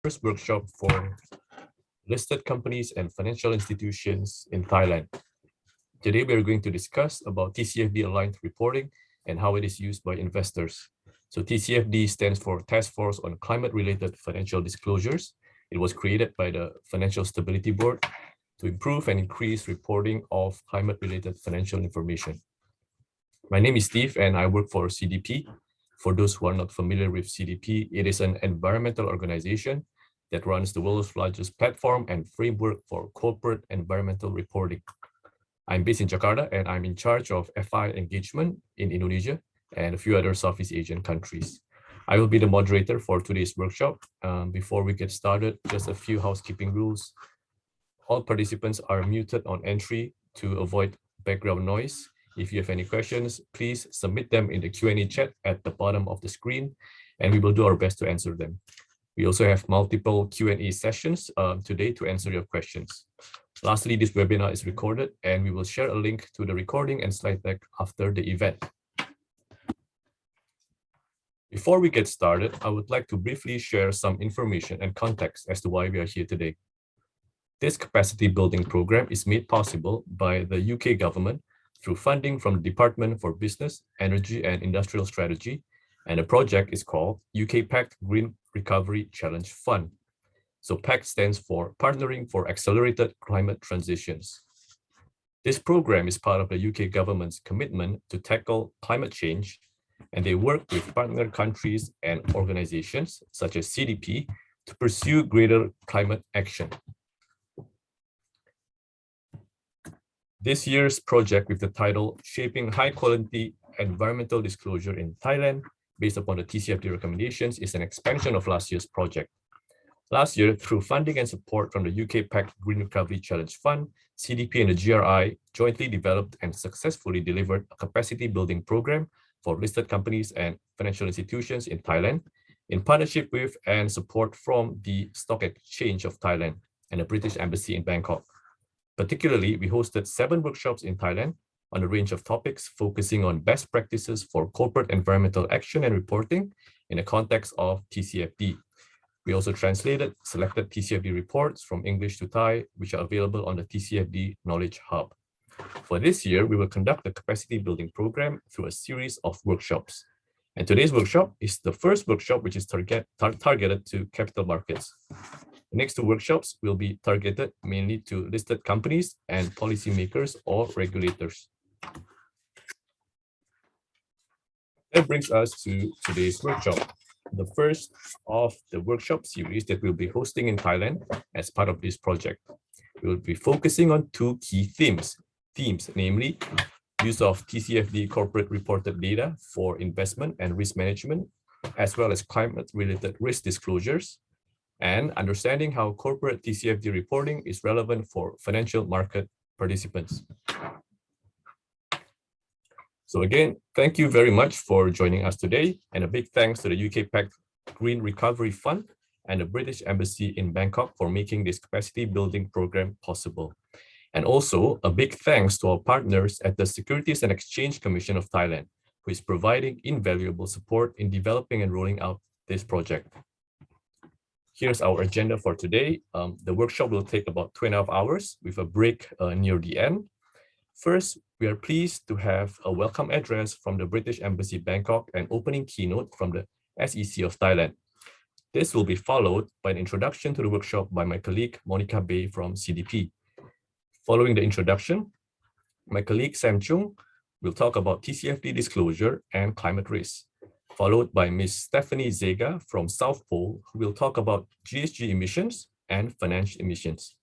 first workshop for listed companies and financial institutions in Thailand. Today, we are going to discuss about TCFD aligned reporting and how it is used by investors. So TCFD stands for Task Force on Climate-Related Financial Disclosures. It was created by the Financial Stability Board to improve and increase reporting of climate-related financial information. My name is Steve and I work for CDP. For those who are not familiar with CDP, it is an environmental organization that runs the world's largest platform and framework for corporate environmental reporting. I'm based in Jakarta and I'm in charge of FI engagement in Indonesia and a few other Southeast Asian countries. I will be the moderator for today's workshop. Before we get started, just a few housekeeping rules. All participants are muted on entry to avoid background noise. If you have any questions, please submit them in the Q&A chat at the bottom of the screen, and we will do our best to answer them. We also have multiple Q&A sessions today to answer your questions. Lastly, this webinar is recorded, and we will share a link to the recording and slide deck after the event. Before we get started, I would like to briefly share some information and context as to why we are here today. This capacity building program is made possible by the UK government through funding from the Department for Business, Energy and Industrial Strategy, and the project is called UK PACT Green Recovery Challenge Fund. So PACT stands for Partnering for Accelerated Climate Transitions. This program is part of the UK government's commitment to tackle climate change, and they work with partner countries and organizations such as CDP to pursue greater climate action. This year's project with the title Shaping High Quality Environmental Disclosure in Thailand, based upon the Tcfd Recommendations, is an expansion of last year's project. Last year, through funding and support from the UK PACT Green Recovery Challenge Fund, CDP and the GRI jointly developed and successfully delivered a capacity building program for listed companies and financial institutions in Thailand, in partnership with and support from the Stock Exchange of Thailand and the British Embassy in Bangkok. Particularly, we hosted 7 workshops in Thailand on a range of topics focusing on best practices for corporate environmental action and reporting in the context of TCFD. We also translated selected TCFD reports from English to Thai, which are available on the Tcfd Knowledge Hub. For this year, we will conduct the capacity building program through a series of workshops. And today's workshop is the first workshop which is targeted to capital markets. The next 2 workshops will be targeted mainly to listed companies and policymakers or regulators. That brings us to today's workshop, the first of the workshop series that we'll be hosting in Thailand as part of this project. We will be focusing on 2 key themes, namely use of TCFD corporate reported data for investment and risk management, as well as climate-related risk disclosures, and understanding how corporate TCFD reporting is relevant for financial market participants. So again, thank you very much for joining us today, and a big thanks to the UK PACT Green Recovery Fund and the British Embassy in Bangkok for making this capacity building program possible. And also a big thanks to our partners at the Securities and Exchange Commission of Thailand, who is providing invaluable support in developing and rolling out this project. Here's our agenda for today. The workshop will take about 2.5 hours with a break near the end. First, we are pleased to have a welcome address from the British Embassy Bangkok and opening keynote from the SEC of Thailand. This will be followed by an introduction to the workshop by my colleague Monica Bay from CDP. Following the introduction, my colleague Sam Chung will talk about TCFD disclosure and climate risk, followed by Ms. Stephanie Zega from South Pole, who will talk about Gsg emissions and financial emissions.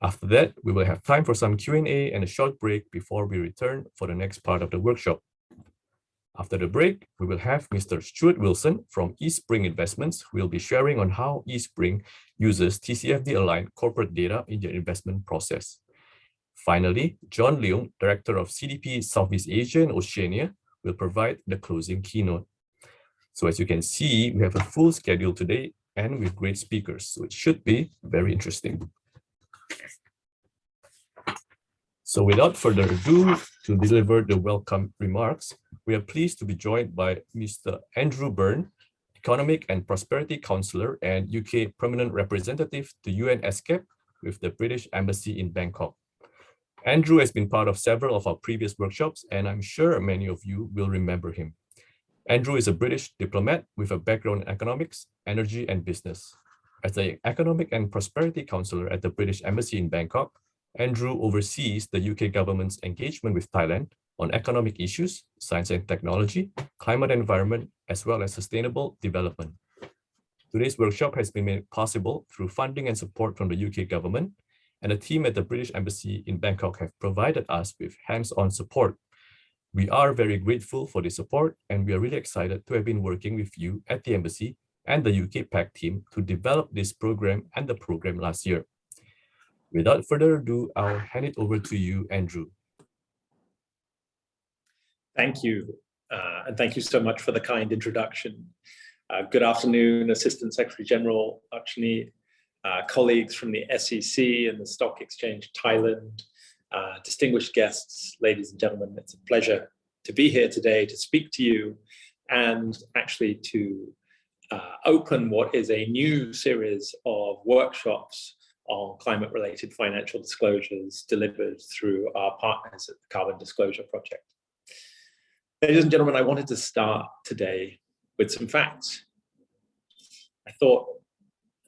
After that, we will have time for some Q&A and a short break before we return for the next part of the workshop. After the break, we will have Mr. Stuart Wilson from eSpring Investments, who will be sharing on how eSpring uses TCFD-aligned corporate data in their investment process. Finally, John Leung, Director of CDP Southeast Asia and Oceania, will provide the closing keynote. So as you can see, we have a full schedule today and with great speakers, so it should be very interesting. So without further ado, to deliver the welcome remarks, we are pleased to be joined by Mr. Andrew Byrne, Economic and Prosperity Counselor and UK Permanent Representative to UN ESCAP with the British Embassy in Bangkok. Andrew has been part of several of our previous workshops, and I'm sure many of you will remember him. Andrew is a British diplomat with a background in economics, energy, and business. As the Economic and Prosperity Counselor at the British Embassy in Bangkok, Andrew oversees the UK government's engagement with Thailand on economic issues, science and technology, climate and environment, as well as sustainable development. Today's workshop has been made possible through funding and support from the UK government, and the team at the British Embassy in Bangkok have provided us with hands-on support. We are very grateful for the support, and we are really excited to have been working with you at the Embassy and the UK PAC team to develop this program and the program last year. Without further ado, I'll hand it over to you, Andrew. Thank you, and thank you so much for the kind introduction. Good afternoon, Assistant Secretary General Archini, colleagues from the SEC and the Stock Exchange Thailand, distinguished guests, ladies and gentlemen. It's a pleasure to be here today to speak to you and actually to open what is a new series of workshops on climate-related financial disclosures delivered through our partners at the Carbon Disclosure Project. Ladies and gentlemen, I wanted to start today with some facts. I thought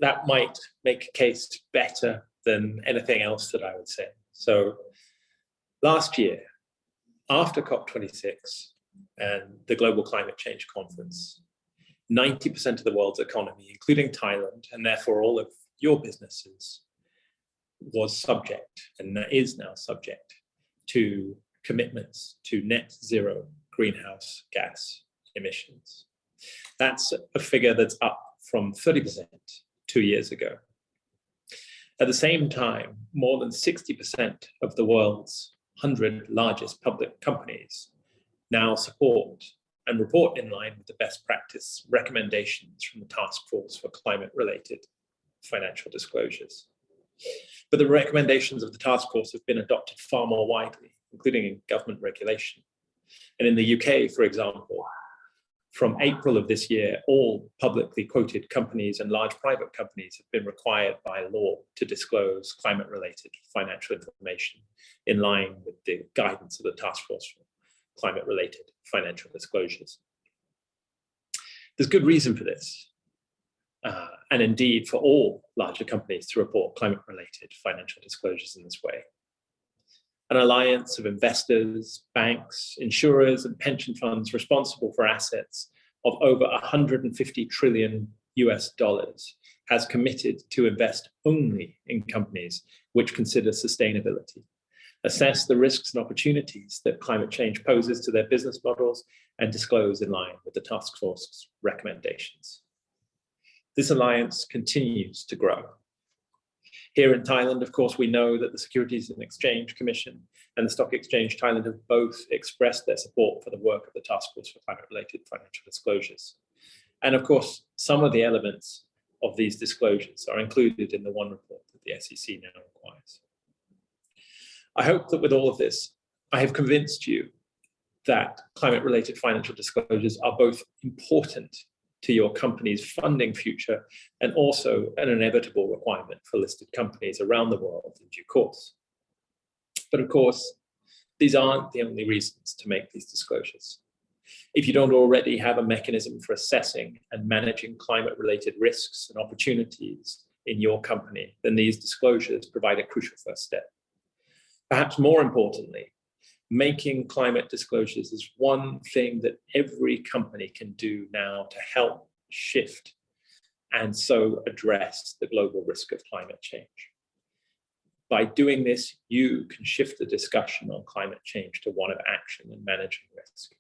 that might make a case better than anything else that I would say. So last year, after COP26 and the Global Climate Change Conference, 90% of the world's economy, including Thailand, and therefore all of your businesses, was subject, and is now subject, to commitments to net zero greenhouse gas emissions. That's a figure that's up from 30% 2 years ago. At the same time, more than 60% of the world's 100 largest public companies now support and report in line with the best practice recommendations from the Task Force for Climate-Related Financial Disclosures. But the recommendations of the task force have been adopted far more widely, including in government regulation. And in the UK, for example, from April of this year, all publicly quoted companies and large private companies have been required by law to disclose climate-related financial information in line with the guidance of the Task Force for Climate-Related Financial Disclosures. There's good reason for this, and indeed for all larger companies to report climate-related financial disclosures in this way. An alliance of investors, banks, insurers, and pension funds responsible for assets of over $150 trillion has committed to invest only in companies which consider sustainability, assess the risks and opportunities that climate change poses to their business models, and disclose in line with the task force's recommendations. This alliance continues to grow. Here in Thailand, of course, we know that the Securities and Exchange Commission and the Stock Exchange Thailand have both expressed their support for the work of the Task Force for Climate-Related Financial Disclosures. And of course, some of the elements of these disclosures are included in the one report that the SEC now requires. I hope that with all of this, I have convinced you that climate-related financial disclosures are both important to your company's funding future and also an inevitable requirement for listed companies around the world in due course. But of course, these aren't the only reasons to make these disclosures. If you don't already have a mechanism for assessing and managing climate-related risks and opportunities in your company, then these disclosures provide a crucial first step. Perhaps more importantly, making climate disclosures is one thing that every company can do now to help shift and so address the global risk of climate change. By doing this, you can shift the discussion on climate change to one of action and managing risk.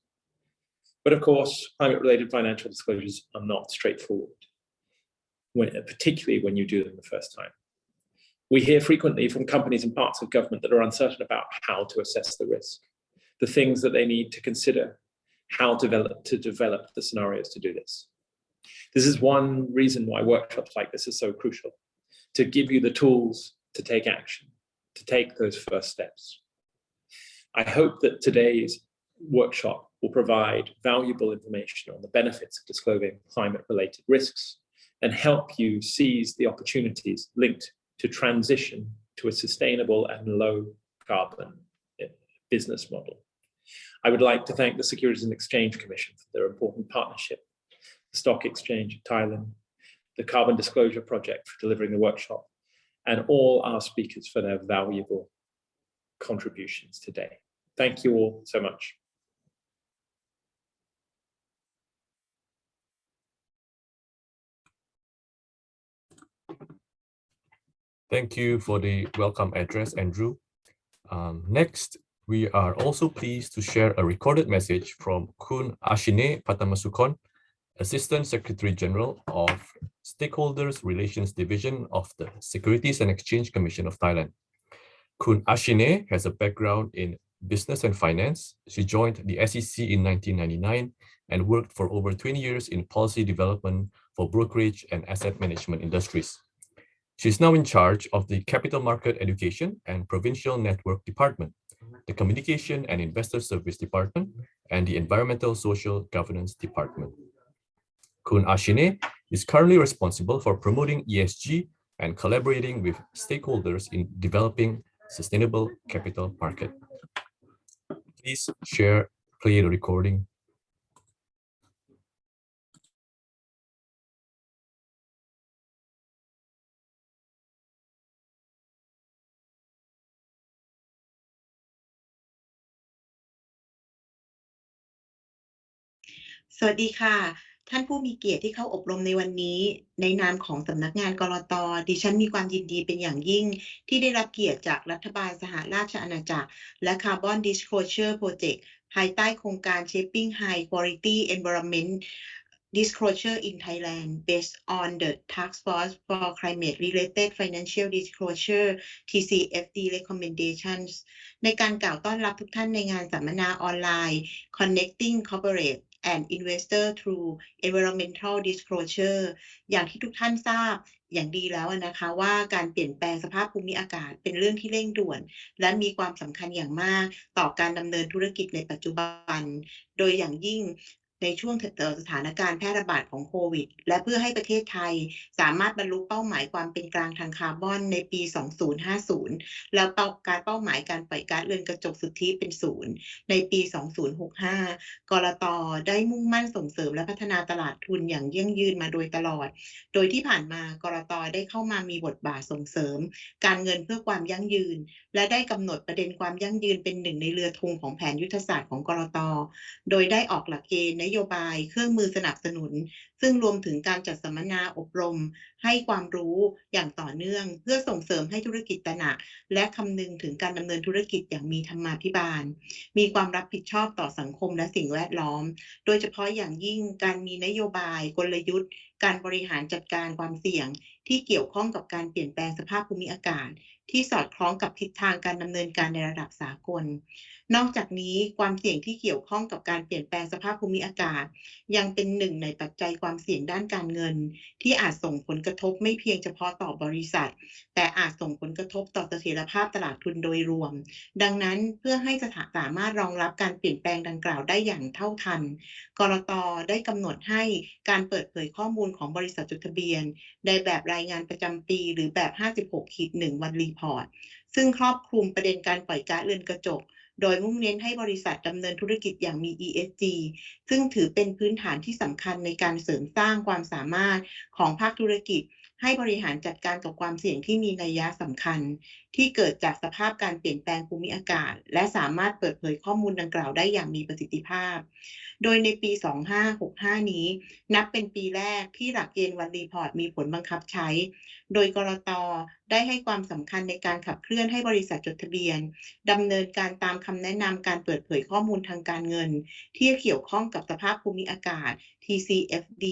But of course, climate-related financial disclosures are not straightforward, particularly when you do them the first time. We hear frequently from companies and parts of government that are uncertain about how to assess the risk, the things that they need to consider, how to develop the scenarios to do this. This is one reason why workshops like this are so crucial, to give you the tools to take action, to take those first steps. I hope that today's workshop will provide valuable information on the benefits of disclosing climate-related risks and help you seize the opportunities linked to transition to a sustainable and low-carbon business model. I would like to thank the Securities and Exchange Commission for their important partnership, the Stock Exchange of Thailand, the Carbon Disclosure Project for delivering the workshop, and all our speakers for their valuable contributions today. Thank you all so much. Thank you for the welcome address, Andrew. Next, we are also pleased to share a recorded message from Kun Ashine Patamasukon, Assistant Secretary General of Stakeholders Relations Division of the Securities and Exchange Commission of Thailand. Kun Ashine has a background in business and finance. She joined the SEC in 1999 and worked for over 20 years in policy development for brokerage and asset management industries. She is now in charge of the Capital Market Education and Provincial Network Department, the Communication and Investor Service Department, and the Environmental Social Governance Department. Kun Ashine is currently responsible for promoting ESG and collaborating with stakeholders in developing sustainable capital market. Please play the recording.สวัสดีค่ะท่านผู้มีเกียรติที่เข้าอบรมในวันนี้ในนามของสำนักงานกลต.ดิฉันมีความยินดีเป็นอย่างยิ่งที่ได้รับเกียรติจากรัฐบาลสหราชอาณาจักรและ Carbon Disclosure Project ภายใต้โครงการ Shaping High Quality Environment Disclosure in Thailand based on the Task Force for Climate-Related Financial Disclosure Tcfd Recommendations ในการกล่าวต้อนรับทุกท่านในงานสัมมนาออนไลน์ Connecting Corporate and Investor Through Environmental Disclosure อย่างที่ทุกท่านทราบอย่างดีแล้วนะคะว่าการเปลี่ยนแปลงสภาพภูมิอากาศเป็นเรื่องที่เร่งด่วนและมีความสำคัญอย่างมากต่อการดำเนินธุรกิจในปัจจุบันโดยอย่างยิ่งในช่วงสถานการณ์แพร่ระบาดของโควิดและเพื่อให้ประเทศไทยสามารถบรรลุเป้าหมายความเป็นกลางทางคาร์บอนในปี 2050 แล้วเป้าหมายการปล่อยก๊าซเรือนกระจกสุทธิเป็นศูนย์ในปี 2065 กลต.ได้มุ่งมั่นส่งเสริมและพัฒนาตลาดทุนอย่างยั่งยืนมาโดยตลอดโดยที่ผ่านมากลต.ได้เข้ามามีบทบาทส่งเสริมการเงินเพื่อความยั่งยืนและได้กำหนดประเด็นความยั่งยืนเป็นหนึ่งในเรือธงของแผนยุทธศาสตร์ของกลต.โดยได้ออกหลักเกณฑ์นโยบายเครื่องมือสนับสนุนซึ่งรวมถึงการจัดสัมมนาอบรมให้ความรู้อย่างต่อเนื่องเพื่อส่งเสริมให้ธุรกิจตระหนักและคำนึงถึงการดำเนินธุรกิจอย่างมีธรรมาภิบาลมีความรับผิดชอบต่อสังคมและสิ่งแวดล้อมโดยเฉพาะอย่างยิ่งการมีนโยบายกลยุทธ์การบริหารจัดการความเสี่ยงที่เกี่ยวข้องกับการเปลี่ยนแปลงสภาพภูมิอากาศที่สอดคล้องกับทิศทางการดำเนินการในระดับสากลนอกจากนี้ความเสี่ยงที่เกี่ยวข้องกับการเปลี่ยนแปลงสภาพภูมิอากาศยังเป็นหนึ่งในปัจจัยความเสี่ยงด้านการเงินที่อาจส่งผลกระทบไม่เพียงเฉพาะต่อบริษัทแต่อาจส่งผลกระทบต่อเสถียรภาพตลาดทุนโดยรวมดังนั้นเพื่อให้สามารถรองรับการเปลี่ยนแปลงดังกล่าวได้อย่างเท่าทันกลต.ได้กำหนดให้การเปิดเผยข้อมูลของบริษัทจดทะเบียนในแบบรายงานประจำปีหรือแบบ 56-1 วันรีพอร์ตซึ่งครอบคลุมประเด็นการปล่อยก๊าซเรือนกระจกโดยมุ่งเน้นให้บริษัทดำเนินธุรกิจอย่างมี ESG ซึ่งถือเป็นพื้นฐานที่สำคัญในการเสริมสร้างความสามารถของภาคธุรกิจให้บริหารจัดการกับความเสี่ยงที่มีนัยยะสำคัญที่เกิดจากสภาพการเปลี่ยนแปลงภูมิอากาศและสามารถเปิดเผยข้อมูลดังกล่าวได้อย่างมีประสิทธิภาพโดยในปี 2565 นี้นับเป็นปีแรกที่หลักเกณฑ์วันรีพอร์ตมีผลบังคับใช้โดยกลต.ได้ให้ความสำคัญในการขับเคลื่อนให้บริษัทจดทะเบียนดำเนินการตามคำแนะนำการเปิดเผยข้อมูลทางการเงินที่เกี่ยวข้องกับสภาพภูมิอากาศ Tcfd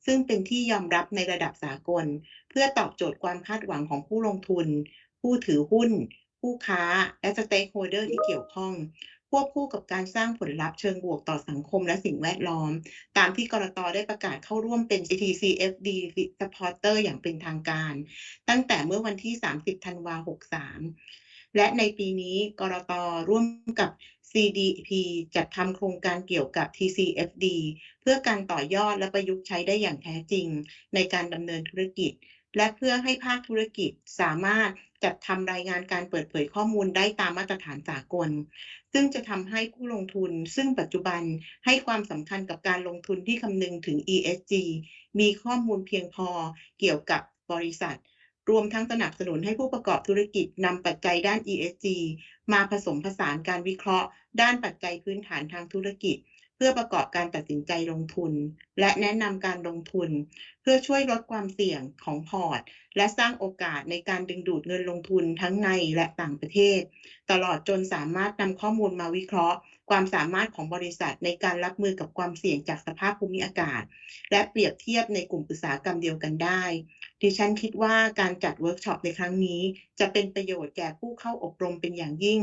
ซึ่งเป็นที่ยอมรับในระดับสากลเพื่อตอบโจทย์ความคาดหวังของผู้ลงทุนผู้ถือหุ้นผู้ค้าและสเต็กโฮลเดอร์ที่เกี่ยวข้องควบคู่กับการสร้างผลลัพธ์เชิงบวกต่อสังคมและสิ่งแวดล้อมตามที่กลต.ได้ประกาศเข้าร่วมเป็น Tcfd Supporter อย่างเป็นทางการตั้งแต่เมื่อวันที่ 30 ธันวาคม 63 และในปีนี้กลต.ร่วมกับ CDP จัดทำโครงการเกี่ยวกับ Tcfd เพื่อการต่อยอดและประยุกต์ใช้ได้อย่างแท้จริงในการดำเนินธุรกิจและเพื่อให้ภาคธุรกิจสามารถจัดทำรายงานการเปิดเผยข้อมูลได้ตามมาตรฐานสากลซึ่งจะทำให้ผู้ลงทุนซึ่งปัจจุบันให้ความสำคัญกับการลงทุนที่คำนึงถึง ESG มีข้อมูลเพียงพอเกี่ยวกับบริษัทรวมทั้งสนับสนุนให้ผู้ประกอบธุรกิจนำปัจจัยด้าน ESG มาผสมผสานการวิเคราะห์ด้านปัจจัยพื้นฐานทางธุรกิจเพื่อประกอบการตัดสินใจลงทุนและแนะนำการลงทุนเพื่อช่วยลดความเสี่ยงของพอร์ตและสร้างโอกาสในการดึงดูดเงินลงทุนทั้งในและต่างประเทศตลอดจนสามารถนำข้อมูลมาวิเคราะห์ความสามารถของบริษัทในการรับมือกับความเสี่ยงจากสภาพภูมิอากาศและเปรียบเทียบในกลุ่มอุตสาหกรรมเดียวกันได้ดิฉันคิดว่าการจัดเวิร์กช็อปในครั้งนี้จะเป็นประโยชน์แก่ผู้เข้าอบรมเป็นอย่างยิ่ง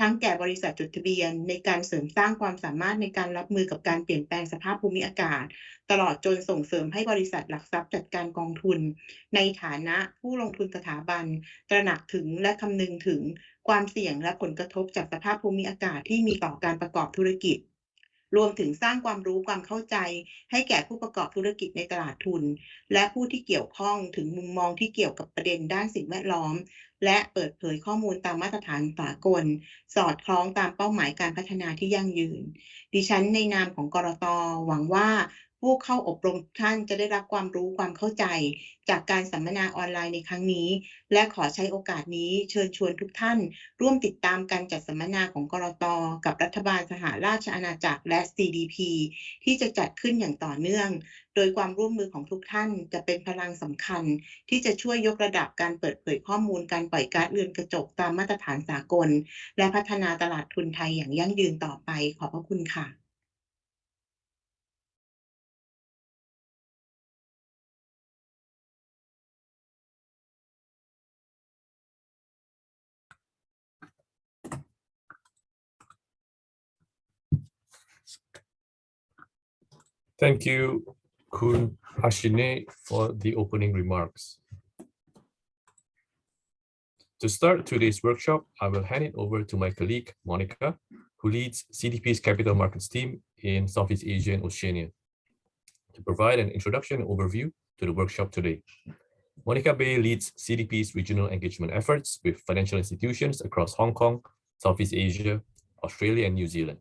ทั้งแก่บริษัทจดทะเบียนในการเสริมสร้างความสามารถในการรับมือกับการเปลี่ยนแปลงสภาพภูมิอากาศตลอดจนส่งเสริมให้บริษัทหลักทรัพย์จัดการกองทุนในฐานะผู้ลงทุนสถาบันตระหนักถึงและคำนึงถึงความเสี่ยงและผลกระทบจากสภาพภูมิอากาศที่มีต่อการประกอบธุรกิจรวมถึงสร้างความรู้ความเข้าใจให้แก่ผู้ประกอบธุรกิจในตลาดทุนและผู้ที่เกี่ยวข้องถึงมุมมองที่เกี่ยวกับประเด็นด้านสิ่งแวดล้อมและเปิดเผยข้อมูลตามมาตรฐานสากลสอดคล้องตามเป้าหมายการพัฒนาที่ยั่งยืนดิฉันในนามของกลต.หวังว่าผู้เข้าอบรมท่านจะได้รับความรู้ความเข้าใจจากการสัมมนาออนไลน์ในครั้งนี้และขอใช้โอกาสนี้เชิญชวนทุกท่านร่วมติดตามการจัดสัมมนาของกลต.กับรัฐบาลสหราชอาณาจักรและ CDP ที่จะจัดขึ้นอย่างต่อเนื่องโดยความร่วมมือของทุกท่านจะเป็นพลังสำคัญที่จะช่วยยกระดับการเปิดเผยข้อมูลการปล่อยก๊าซเรือนกระจกตามมาตรฐานสากลและพัฒนาตลาดทุนไทยอย่างยั่งยืนต่อไปขอบพระคุณค่ะ Thank you, Kun Hashine, for the opening remarks. To start today's workshop, I will hand it over to my colleague, Monica, who leads CDP's capital markets team in Southeast Asia and Oceania, to provide an introduction and overview to the workshop today. Monica Bay leads CDP's regional engagement efforts with financial institutions across Hong Kong, Southeast Asia, Australia, and New Zealand,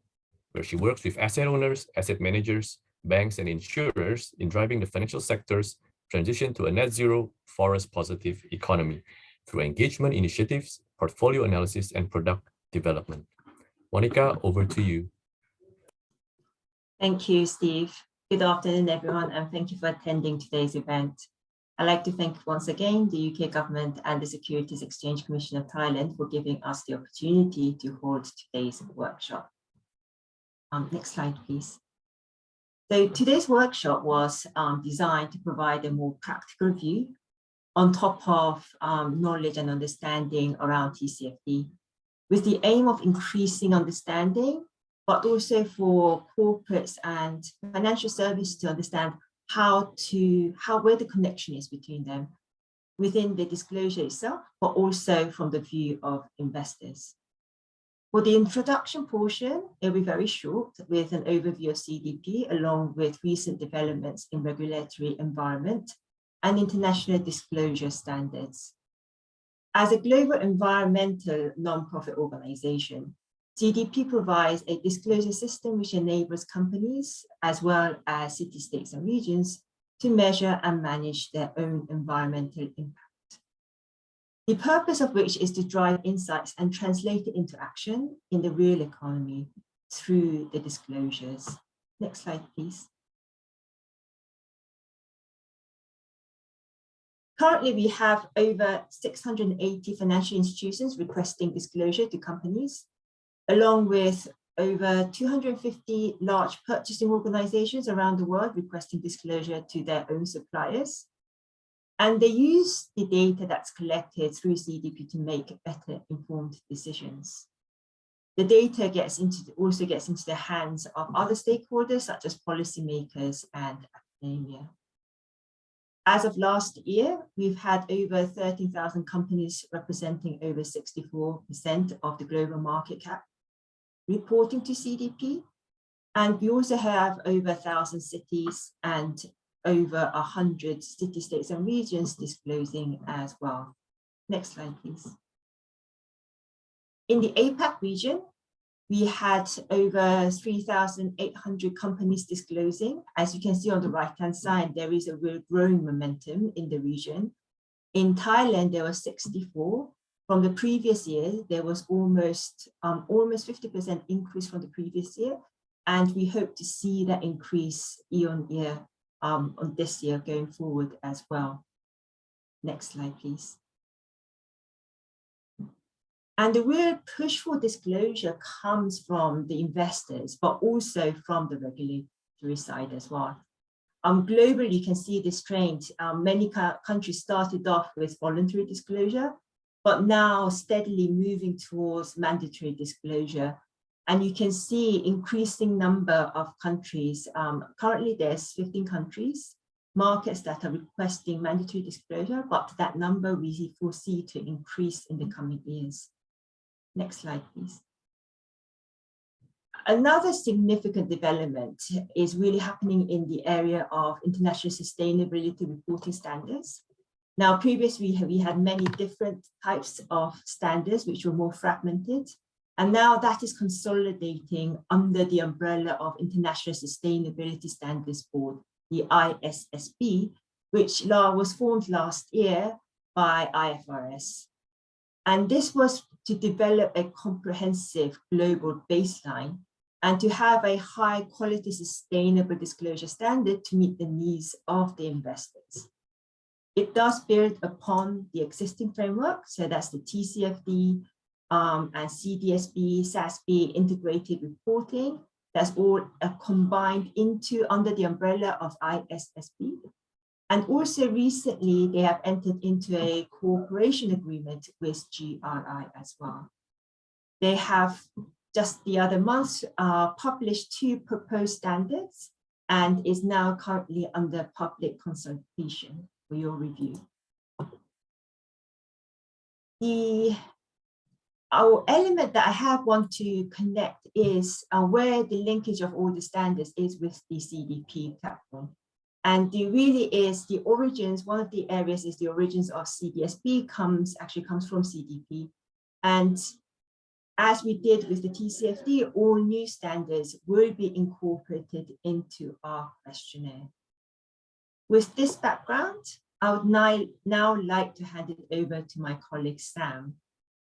where she works with asset owners, asset managers, banks, and insurers in driving the financial sector's transition to a net zero forest positive economy through engagement initiatives, portfolio analysis, and product development. Monica, over to you. Thank you, Steve. Good afternoon, everyone, and thank you for attending today's event. I'd like to thank once again the UK government and the Securities Exchange Commission of Thailand for giving us the opportunity to hold today's workshop. Next slide, please. So today's workshop was designed to provide a more practical view on top of knowledge and understanding around TCFD, with the aim of increasing understanding, but also for corporates and financial services to understand where the connection is between them within the disclosure itself, but also from the view of investors. For the introduction portion, it will be very short with an overview of CDP along with recent developments in regulatory environment and international disclosure standards. As a global environmental non-profit organization, CDP provides a disclosure system which enables companies as well as city-states and regions to measure and manage their own environmental impact. The purpose of which is to drive insights and translate it into action in the real economy through the disclosures. Next slide, please. Currently, we have over 680 financial institutions requesting disclosure to companies, along with over 250 large purchasing organizations around the world requesting disclosure to their own suppliers. And they use the data that's collected through CDP to make better informed decisions. The data also gets into the hands of other stakeholders, such as policymakers and academia. As of last year, we've had over 13,000 companies representing over 64% of the global market cap reporting to CDP. And we also have over 1,000 cities and over 100 city states and regions disclosing as well. Next slide, please. In the APAC region, we had over 3,800 companies disclosing. As you can see on the right-hand side, there is a real growing momentum in the region. In Thailand, there were 64. From the previous year, there was almost 50% increase from the previous year. And we hope to see that increase year on year on this year going forward as well. Next slide, please. And the real push for disclosure comes from the investors, but also from the regulatory side as well. Globally, you can see this trend. Many countries started off with voluntary disclosure, but now steadily moving towards mandatory disclosure. And you can see increasing number of countries. Currently, there's 15 countries, markets that are requesting mandatory disclosure, but that number we foresee to increase in the coming years. Next slide, please. Another significant development is really happening in the area of international sustainability reporting standards. Now, previously, we had many different types of standards which were more fragmented. And now that is consolidating under the umbrella of International Sustainability Standards Board, the ISSB, which was formed last year by IFRS. And this was to develop a comprehensive global baseline and to have a high quality sustainable disclosure standard to meet the needs of the investors. It does build upon the existing framework, so that's the TCFD and CDSB, SASB integrated reporting. That's all combined under the umbrella of ISSB. And also recently, they have entered into a cooperation agreement with GRI as well. They have just the other month published 2 proposed standards and is now currently under public consultation for your review. Our element that I want to connect is where the linkage of all the standards is with the CDP platform. And really is the origins, one of the areas is the origins of CDSB actually comes from CDP. And as we did with the TCFD, all new standards will be incorporated into our questionnaire. With this background, I would now like to hand it over to my colleague Sam,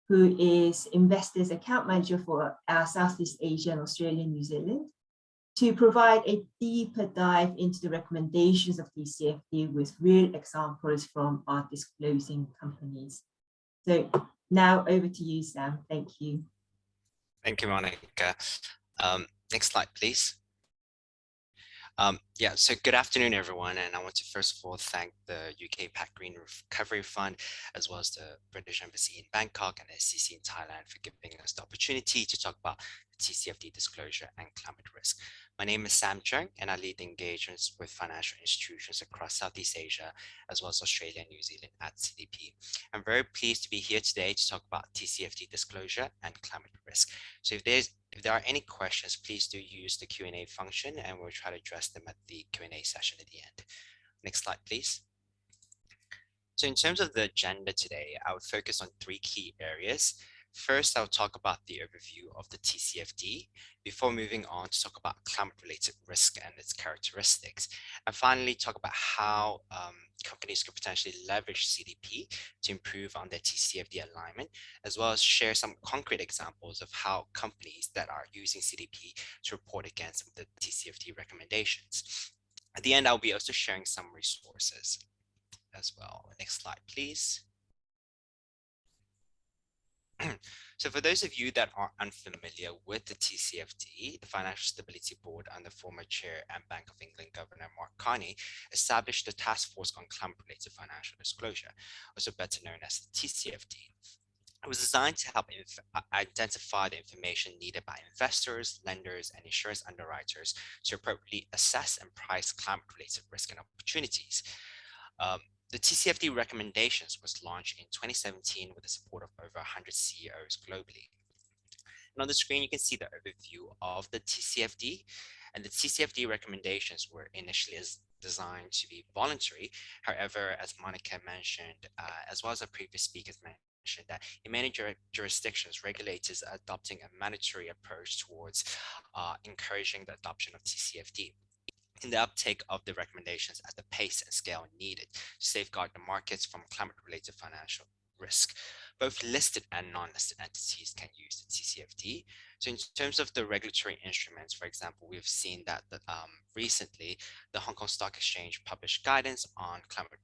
who is Investors Account Manager for our Southeast Asia and Australia, New Zealand, to provide a deeper dive into the recommendations of TCFD with real examples from our disclosing companies. So now over to you, Sam. Thank you. Thank you, Monica. Next slide, please. So good afternoon, everyone. And I want to first of all thank the UK PAC Green Recovery Fund, as well as the British Embassy in Bangkok and SCC in Thailand for giving us the opportunity to talk about the TCFD disclosure and climate risk. My name is Sam Chung, and I lead engagements with financial institutions across Southeast Asia, as well as Australia and New Zealand at CDP. I'm very pleased to be here today to talk about TCFD disclosure and climate risk. So if there are any questions, please do use the Q&A function, and we'll try to address them at the Q&A session at the end. Next slide, please. So in terms of the agenda today, I would focus on 3 key areas. First, I'll talk about the overview of the TCFD before moving on to talk about climate-related risk and its characteristics. And finally, talk about how companies could potentially leverage CDP to improve on their TCFD alignment, as well as share some concrete examples of how companies that are using CDP to report against some of the TCFD recommendations. At the end, I'll be also sharing some resources as well. Next slide, please. So for those of you that are unfamiliar with the TCFD, the Financial Stability Board under former Chair and Bank of England Governor Mark Carney established the Task Force on Climate-Related Financial Disclosure, also better known as the TCFD. It was designed to help identify the information needed by investors, lenders, and insurance underwriters to appropriately assess and price climate-related risk and opportunities. The Tcfd Recommendations was launched in 2017 with the support of over 100 CEOs globally. And on the screen, you can see the overview of the Tcfd, and the Tcfd recommendations were initially designed to be voluntary. However, as Monica mentioned, as well as the previous speakers mentioned, that in many jurisdictions, regulators are adopting a mandatory approach towards encouraging the adoption of Tcfd. In the uptake of the recommendations at the pace and scale needed to safeguard the markets from climate-related financial risk. Both listed and non-listed entities can use the Tcfd. So in terms of the regulatory instruments, for example, we've seen that recently the Hong Kong Stock Exchange published guidance on climate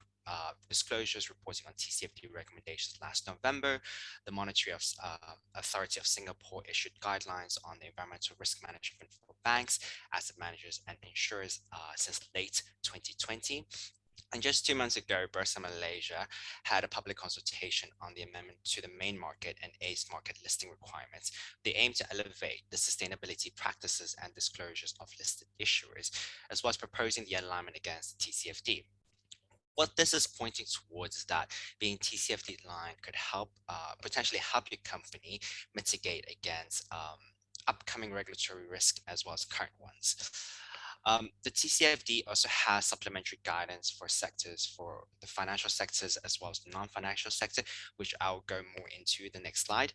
disclosures reporting on Tcfd recommendations last November. The Monetary Authority of Singapore issued guidelines on the environmental risk management for banks, asset managers, and insurers since late 2020. And just 2 months ago, Bursa Malaysia had a public consultation on the amendment to the main market and ACE market listing requirements. They aim to elevate the sustainability practices and disclosures of listed issuers, as well as proposing the alignment against Tcfd. What this is pointing towards is that being Tcfd aligned could help potentially help your company mitigate against upcoming regulatory risk as well as current ones. The Tcfd also has supplementary guidance for sectors, for the financial sectors as well as the non-financial sector, which I'll go more into the next slide.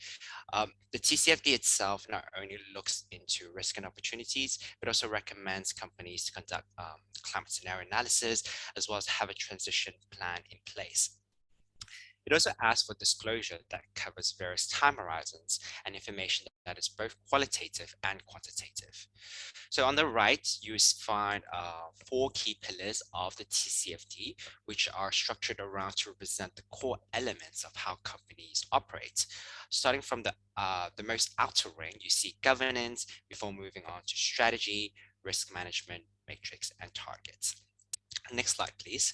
The Tcfd itself not only looks into risk and opportunities, but also recommends companies to conduct climate scenario analysis, as well as have a transition plan in place. It also asks for disclosure that covers various time horizons and information that is both qualitative and quantitative. So on the right, you find 4 key pillars of the Tcfd, which are structured around to represent the core elements of how companies operate. Starting from the most outer ring, you see governance before moving on to strategy, risk management, matrix, and targets. Next slide, please.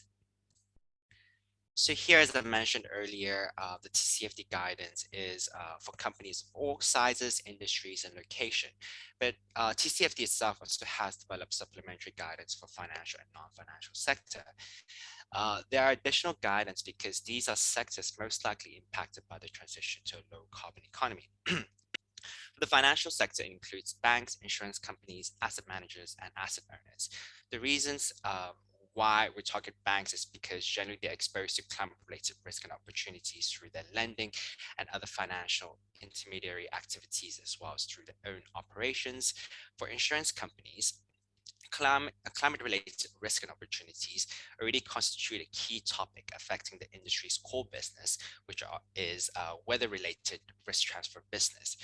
So here, as I mentioned earlier, the Tcfd guidance is for companies of all sizes, industries, and location. But Tcfd itself also has developed supplementary guidance for financial and non-financial sector. There are additional guidance because these are sectors most likely impacted by the transition to a low carbon economy. The financial sector includes banks, insurance companies, asset managers, and asset owners. The reasons why we target banks is because generally they're exposed to climate-related risk and opportunities through their lending and other financial intermediary activities, as well as through their own operations. For insurance companies, climate-related risk and opportunities already constitute a key topic affecting the industry's core business, which is weather-related risk transfer business.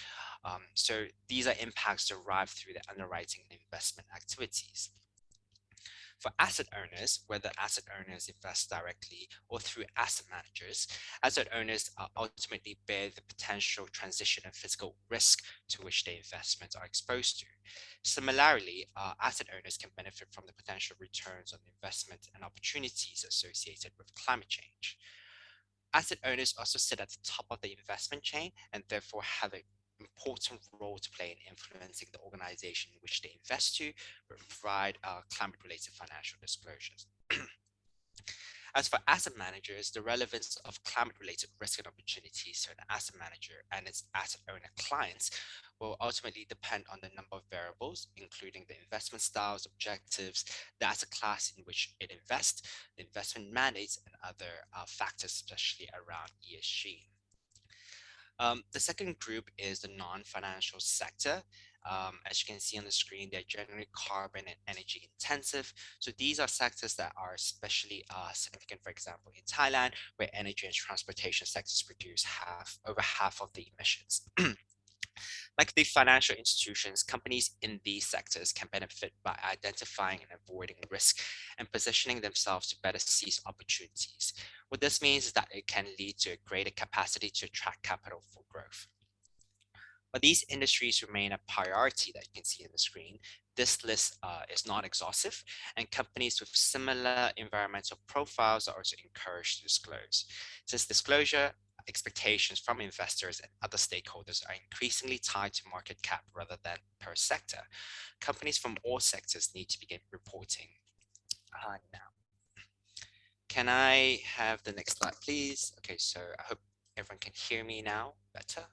So these are impacts derived through the underwriting and investment activities. For asset owners, whether asset owners invest directly or through asset managers, asset owners ultimately bear the potential transition and physical risk to which their investments are exposed to. Similarly, asset owners can benefit from the potential returns on investment and opportunities associated with climate change. Asset owners also sit at the top of the investment chain and therefore have an important role to play in influencing the organization in which they invest to, provide climate-related financial disclosures. As for asset managers, the relevance of climate-related risk and opportunities to an asset manager and its asset owner clients will ultimately depend on the number of variables, including the investment styles, objectives, the asset class in which it invests, the investment mandates, and other factors, especially around ESG. The second group is the non-financial sector. As you can see on the screen, they're generally carbon and energy intensive. So these are sectors that are especially significant, for example, in Thailand, where energy and transportation sectors produce over half of the emissions. Like the financial institutions, companies in these sectors can benefit by identifying and avoiding risk and positioning themselves to better seize opportunities. What this means is that it can lead to a greater capacity to attract capital for growth. But these industries remain a priority that you can see on the screen. This list is not exhaustive, and companies with similar environmental profiles are also encouraged to disclose. Since disclosure expectations from investors and other stakeholders are increasingly tied to market cap rather than per sector, companies from all sectors need to begin reporting now. Can I have the next slide, please? Okay, so I hope everyone can hear me now better.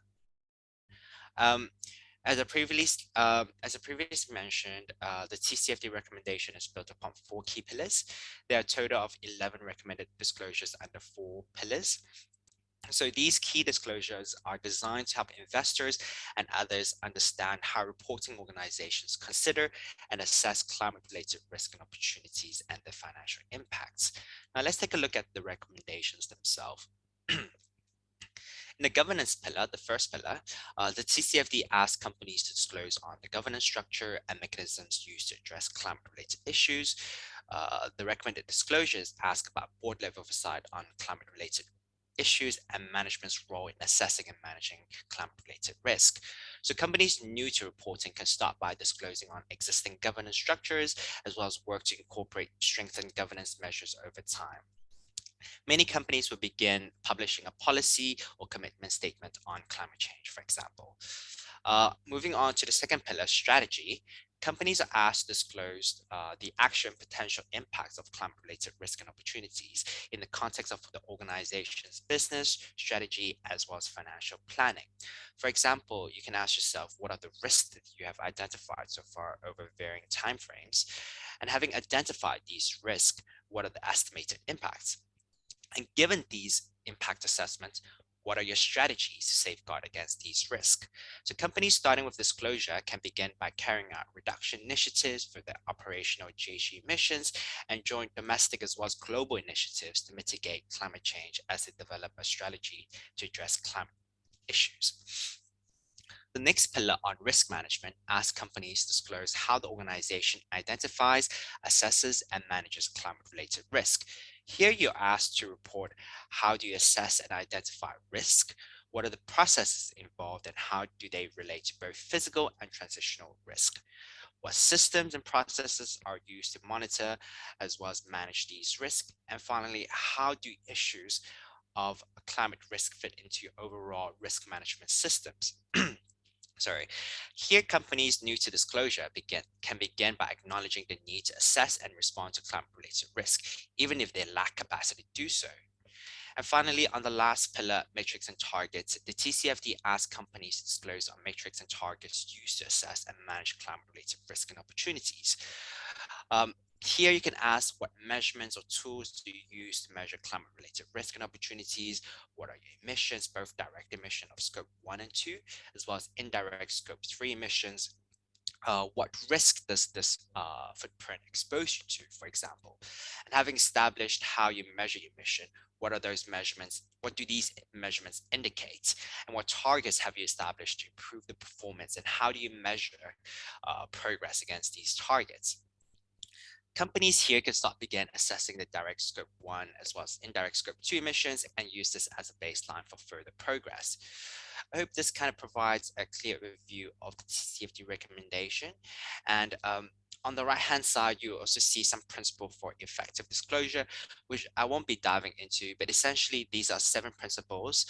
As I previously mentioned, the TCFD recommendation is built upon 4 key pillars. There are a total of 11 recommended disclosures under 4 pillars. So these key disclosures are designed to help investors and others understand how reporting organizations consider and assess climate-related risk and opportunities and their financial impacts. Now let's take a look at the recommendations themselves. In the governance pillar, the first pillar, the TCFD asks companies to disclose on the governance structure and mechanisms used to address climate-related issues. The recommended disclosures ask about board-level oversight on climate-related issues and management's role in assessing and managing climate-related risk. So companies new to reporting can start by disclosing on existing governance structures, as well as work to incorporate strengthened governance measures over time. Many companies will begin publishing a policy or commitment statement on climate change, for example. Moving on to the second pillar, strategy. Companies are asked to disclose the actual and potential impacts of climate-related risk and opportunities in the context of the organization's business, strategy, as well as financial planning. For example, you can ask yourself, what are the risks that you have identified so far over varying timeframes? And having identified these risks, what are the estimated impacts? And given these impact assessments, what are your strategies to safeguard against these risks? So companies starting with disclosure can begin by carrying out reduction initiatives for their operational Gsg emissions and join domestic as well as global initiatives to mitigate climate change as they develop a strategy to address climate issues. The next pillar on risk management asks companies to disclose how the organization identifies, assesses, and manages climate-related risk. Here you're asked to report how do you assess and identify risk, what are the processes involved, and how do they relate to both physical and transitional risk. What systems and processes are used to monitor as well as manage these risks. And finally, how do issues of climate risk fit into your overall risk management systems? Sorry. Here, companies new to disclosure can begin by acknowledging the need to assess and respond to climate-related risk, even if they lack capacity to do so. And finally, on the last pillar, metrics and targets, the TCFD asks companies to disclose on metrics and targets used to assess and manage climate-related risk and opportunities. Here you can ask what measurements or tools do you use to measure climate-related risk and opportunities? What are your emissions, both direct emission of scope 1 and 2, as well as indirect scope 3 emissions? What risk does this footprint expose you to, for example? And having established how you measure your emission, what are those measurements? What do these measurements indicate? And what targets have you established to improve the performance? And how do you measure progress against these targets? Companies here can begin assessing the direct scope 1 as well as indirect scope 2 emissions and use this as a baseline for further progress. I hope this kind of provides a clear review of the TCFD recommendation. And on the right-hand side, you also see some principles for effective disclosure, which I won't be diving into, but essentially these are 7 principles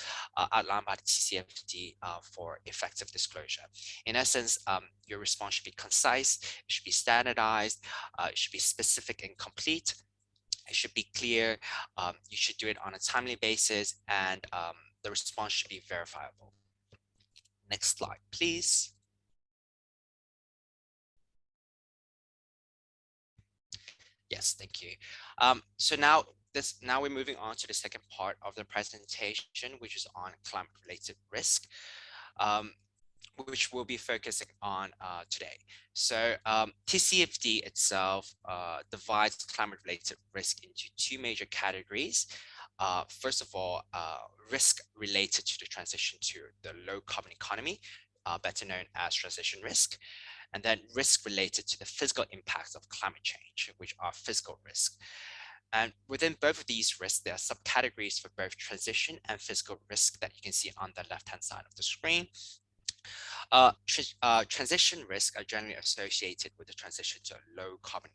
outlined by the TCFD for effective disclosure. In essence, your response should be concise, it should be standardized, it should be specific and complete, it should be clear, you should do it on a timely basis, and the response should be verifiable. Next slide, please. Yes, thank you. So now we're moving on to the second part of the presentation, which is on climate-related risk, which we'll be focusing on today. So TCFD itself divides climate-related risk into 2 major categories. First of all, risk related to the transition to the low carbon economy, better known as transition risk. And then risk related to the physical impacts of climate change, which are physical risk. And within both of these risks, there are subcategories for both transition and physical risk that you can see on the left-hand side of the screen. Transition risks are generally associated with the transition to a low carbon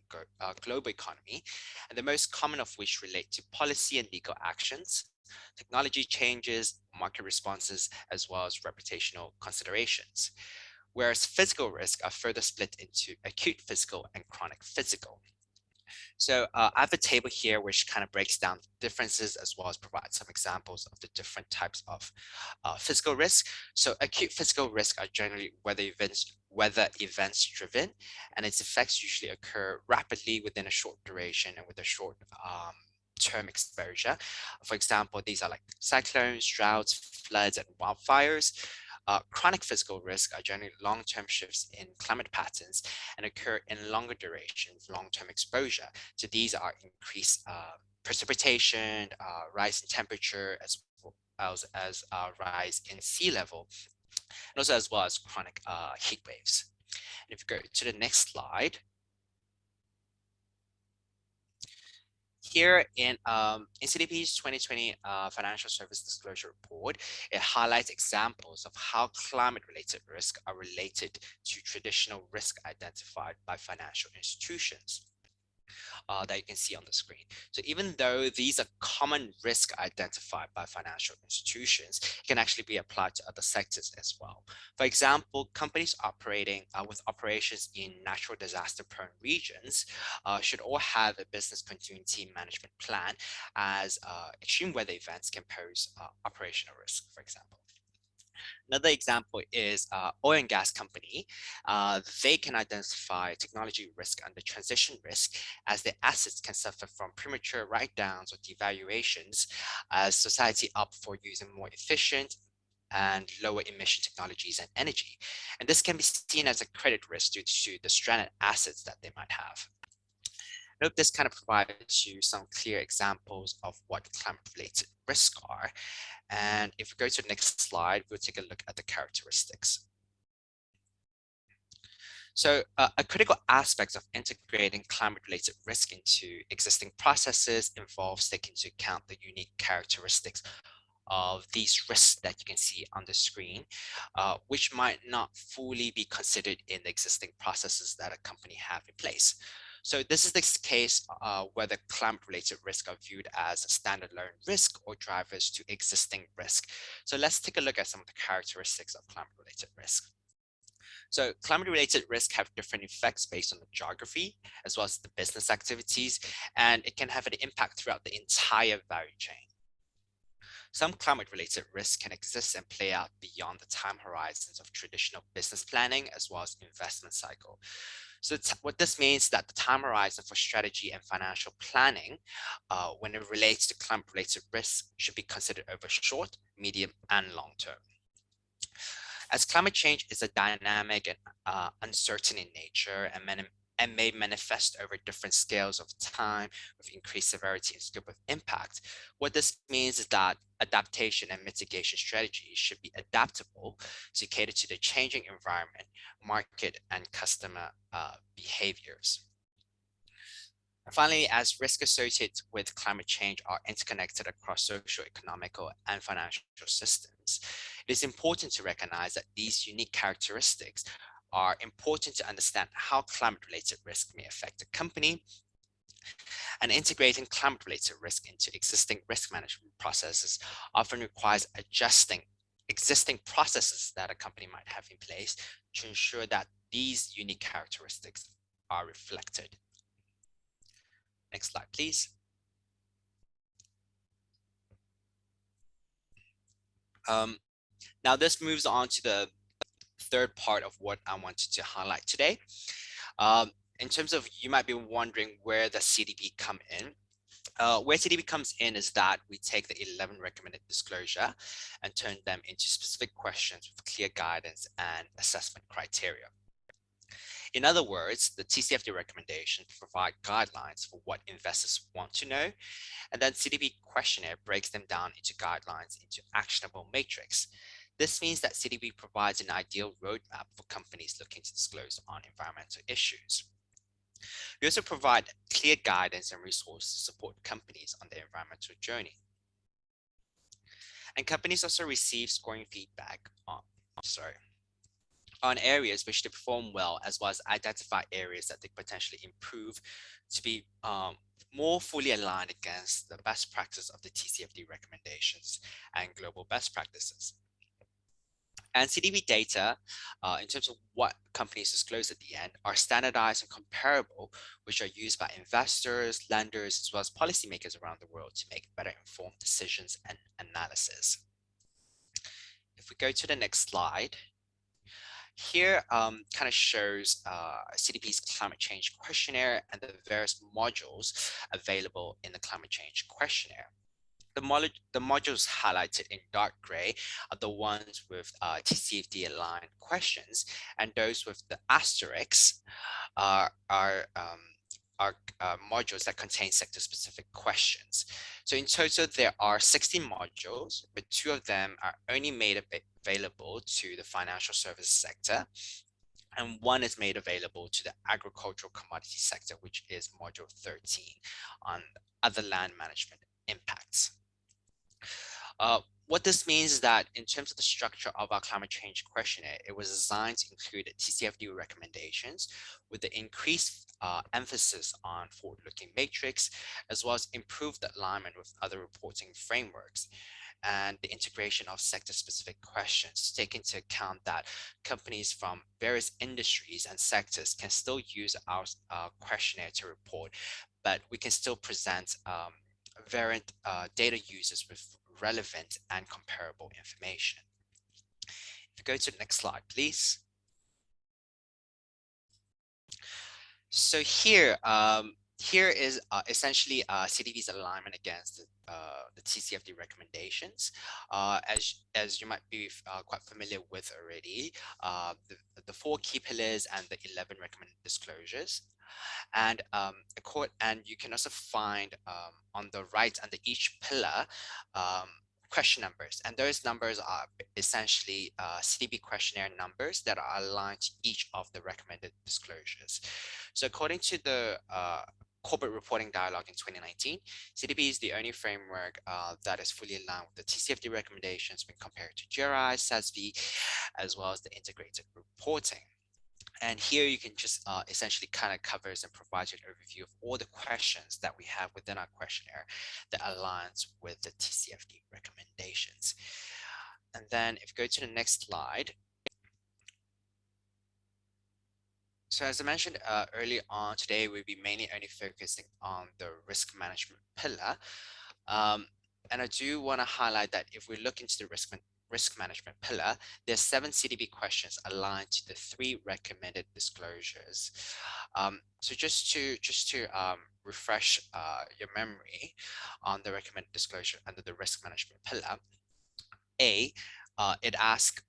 global economy, and the most common of which relate to policy and legal actions, technology changes, market responses, as well as reputational considerations. Whereas physical risks are further split into acute physical and chronic physical. So I have a table here which kind of breaks down differences as well as provides some examples of the different types of physical risk. So acute physical risk are generally weather events driven, and its effects usually occur rapidly within a short duration and with a short term exposure. For example, these are like cyclones, droughts, floods, and wildfires. Chronic physical risk are generally long-term shifts in climate patterns and occur in longer durations, long-term exposure. So these are increased precipitation, rise in temperature, as well as rise in sea level, and also as well as chronic heat waves. And if you go to the next slide, here in CDP's 2020 Financial Service Disclosure Report, it highlights examples of how climate-related risks are related to traditional risk identified by financial institutions. That you can see on the screen. So even though these are common risks identified by financial institutions, it can actually be applied to other sectors as well. For example, companies operating with operations in natural disaster-prone regions should all have a business continuity management plan, as extreme weather events can pose operational risk, for example. Another example is oil and gas company. They can identify technology risk under transition risk, as their assets can suffer from premature write-downs or devaluations as society opt for using more efficient and lower emission technologies and energy. And this can be seen as a credit risk due to the stranded assets that they might have. I hope this kind of provides you some clear examples of what climate-related risks are. And if we go to the next slide, we'll take a look at the characteristics. So a critical aspect of integrating climate-related risk into existing processes involves taking into account the unique characteristics of these risks that you can see on the screen, which might not fully be considered in the existing processes that a company have in place. So this is the case whether climate-related risks are viewed as a standalone risk or drivers to existing risk. So let's take a look at some of the characteristics of climate-related risk. So climate-related risks have different effects based on the geography, as well as the business activities, and it can have an impact throughout the entire value chain. Some climate-related risks can exist and play out beyond the time horizons of traditional business planning, as well as investment cycle. So what this means is that the time horizon for strategy and financial planning, when it relates to climate-related risks, should be considered over short, medium, and long term. As climate change is a dynamic and uncertain in nature and may manifest over different scales of time with increased severity and scope of impact, what this means is that adaptation and mitigation strategies should be adaptable to cater to the changing environment, market, and customer behaviors. And finally, as risks associated with climate change are interconnected across socio-economical and financial systems, it is important to recognize that these unique characteristics are important to understand how climate-related risk may affect a company, and integrating climate-related risk into existing risk management processes often requires adjusting existing processes that a company might have in place to ensure that these unique characteristics are reflected. Next slide, please. Now this moves on to the third part of what I wanted to highlight today. In terms of, you might be wondering where the CDP come in. Where CDP comes in is that we take the 11 recommended disclosure and turn them into specific questions with clear guidance and assessment criteria. In other words, the Tcfd recommendations provide guidelines for what investors want to know, and then CDP questionnaire breaks them down into guidelines into actionable matrix. This means that CDP provides an ideal roadmap for companies looking to disclose on environmental issues. We also provide clear guidance and resources to support companies on their environmental journey. And companies also receive scoring feedback on areas which they perform well, as well as identify areas that they potentially improve to be more fully aligned against the best practice of the Tcfd recommendations and global best practices. And CDP data, in terms of what companies disclose at the end, are standardized and comparable, which are used by investors, lenders, as well as policymakers around the world to make better informed decisions and analysis. If we go to the next slide, here kind of shows CDP's climate change questionnaire and the various modules available in the climate change questionnaire. The modules highlighted in dark gray are the ones with TCFD aligned questions, and those with the asterisks are modules that contain sector-specific questions. So in total, there are 16 modules, but 2 of them are only made available to the financial services sector, and 1 is made available to the agricultural commodity sector, which is module 13 on other land management impacts. What this means is that in terms of the structure of our climate change questionnaire, it was designed to include Tcfd recommendations with the increased emphasis on forward-looking matrix, as well as improved alignment with other reporting frameworks, and the integration of sector-specific questions to take into account that companies from various industries and sectors can still use our questionnaire to report, but we can still present variant data users with relevant and comparable information. If you go to the next slide, please. So here is essentially CDP's alignment against the Tcfd recommendations. As you might be quite familiar with already, the 4 key pillars and the 11 recommended disclosures. And you can also find on the right under each pillar question numbers, and those numbers are essentially CDP questionnaire numbers that are aligned to each of the recommended disclosures. So according to the corporate reporting dialogue in 2019, CDP is the only framework that is fully aligned with the Tcfd recommendations when compared to GRI, SASB, as well as the integrated reporting. And here you can just essentially kind of covers and provides an overview of all the questions that we have within our questionnaire that aligns with the Tcfd recommendations. And then if you go to the next slide. So as I mentioned earlier on, today we'll be mainly only focusing on the risk management pillar. And I do want to highlight that if we look into the risk management pillar, there's 7 CDP questions aligned to the 3 recommended disclosures. So just to refresh your memory on the recommended disclosure under the risk management pillar, it asks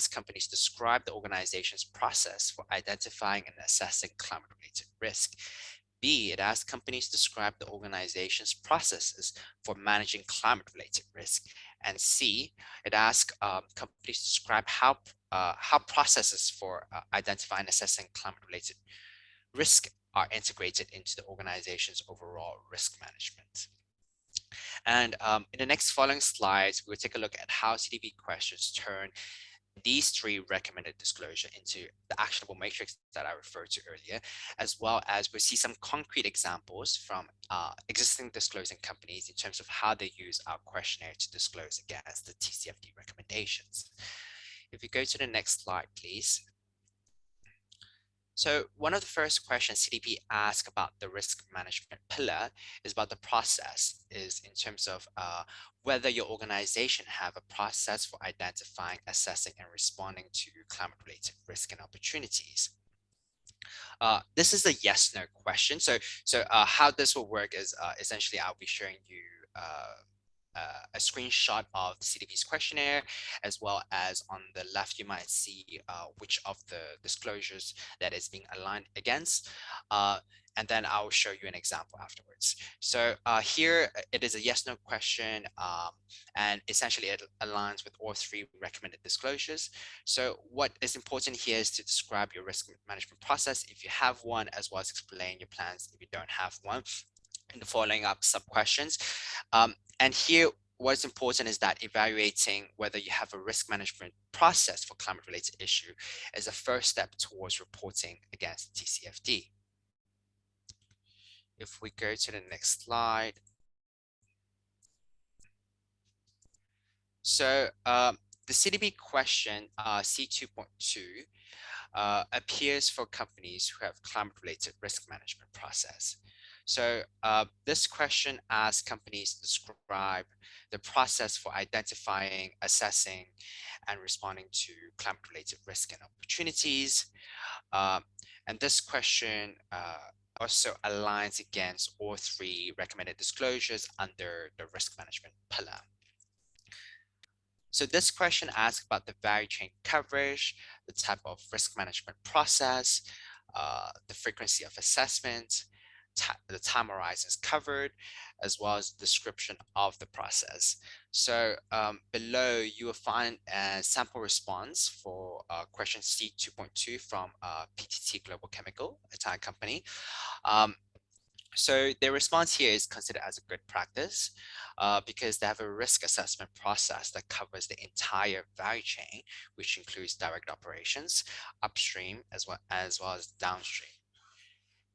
companies to describe the organization's process for identifying and assessing climate-related risk. B, it asks companies to describe the organization's processes for managing climate-related risk. And C, it asks companies to describe how processes for identifying and assessing climate-related risk are integrated into the organization's overall risk management. And in the next following slides, we'll take a look at how CDP questions turn these 3 recommended disclosure into the actionable matrix that I referred to earlier, as well as we'll see some concrete examples from existing disclosing companies in terms of how they use our questionnaire to disclose against the Tcfd recommendations. If you go to the next slide, please. So one of the first questions CDP asks about the risk management pillar is about the process, is in terms of whether your organization have a process for identifying, assessing, and responding to climate-related risk and opportunities. This is a yes/no question. So how this will work is essentially I'll be showing you a screenshot of the CDP's questionnaire, as well as on the left you might see which of the disclosures that is being aligned against, and then I will show you an example afterwards. So here it is a yes/no question, and essentially it aligns with all 3 recommended disclosures. So what is important here is to describe your risk management process if you have one, as well as explain your plans if you don't have one, in the following up sub questions. And here, what's important is that evaluating whether you have a risk management process for climate-related issue is a first step towards reporting against Tcfd. If we go to the next slide. So the the CDB question C2.2 appears for companies who have climate-related risk management process. So this question asks companies to describe the process for identifying, assessing, and responding to climate-related risk and opportunities. And this question also aligns against all three recommended disclosures under the risk management pillar. So this question asks about the value chain coverage, the type of risk management process, the frequency of assessment, the time horizons covered, as well as description of the process. So below you will find a sample response for question C2.2 from PTT Global Chemical, a Thai company. So their response here is considered as a good practice because they have a risk assessment process that covers the entire value chain, which includes direct operations, upstream, as well as downstream.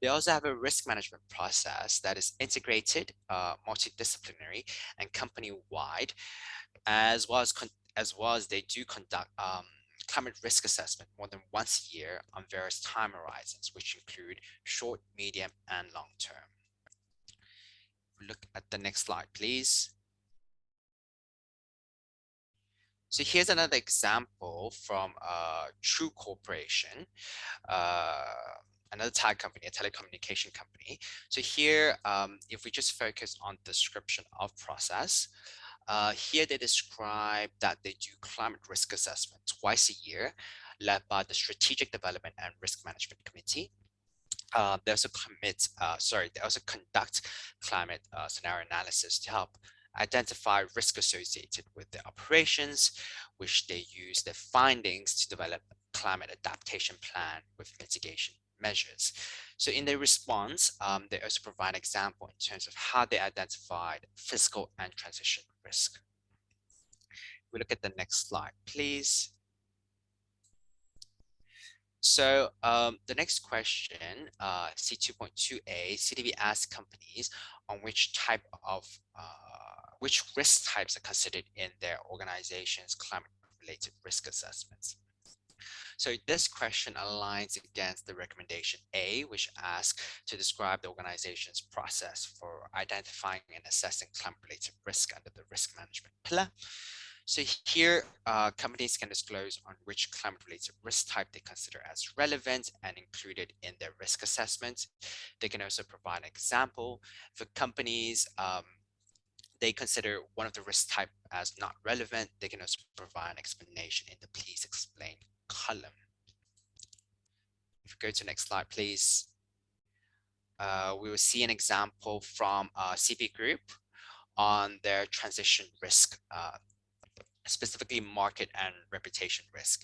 They also have a risk management process that is integrated, multidisciplinary, and company-wide, as well as they do conduct climate risk assessment more than once a year on various time horizons, which include short, medium, and long term. Look at the next slide, please. So here's another example from True Corporation, another Thai company, a telecommunication company. So here, if we just focus on description of process, here they describe that they do climate risk assessment twice a year, led by the Strategic Development and Risk Management Committee. They also conduct climate scenario analysis to help identify risk associated with their operations, which they use their findings to develop a climate adaptation plan with mitigation measures. So in their response, they also provide an example in terms of how they identified fiscal and transition risk. We look at the next slide, please. So the next question, C2.2a, CDB asks companies on which risk types are considered in their organization's climate-related risk assessments. So this question aligns against the recommendation A, which asks to describe the organization's process for identifying and assessing climate-related risk under the risk management pillar. So here, companies can disclose on which climate-related risk type they consider as relevant and included in their risk assessment. They can also provide an example. For companies, they consider one of the risk type as not relevant. They can also provide an explanation in the please explain column. If you go to the next slide, please. We will see an example from CP Group on their transition risk, specifically market and reputation risk,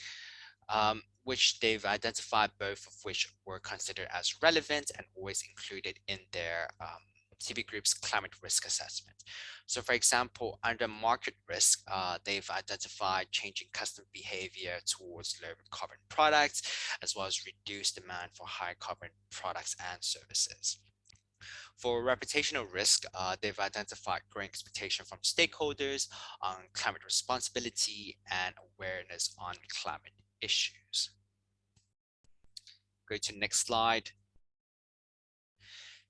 which they've identified, both of which were considered as relevant and always included in their CB Group's climate risk assessment. So for example, under market risk, they've identified changing customer behavior towards low carbon products, as well as reduced demand for high carbon products and services. For reputational risk, they've identified growing expectation from stakeholders on climate responsibility and awareness on climate issues. Go to the next slide.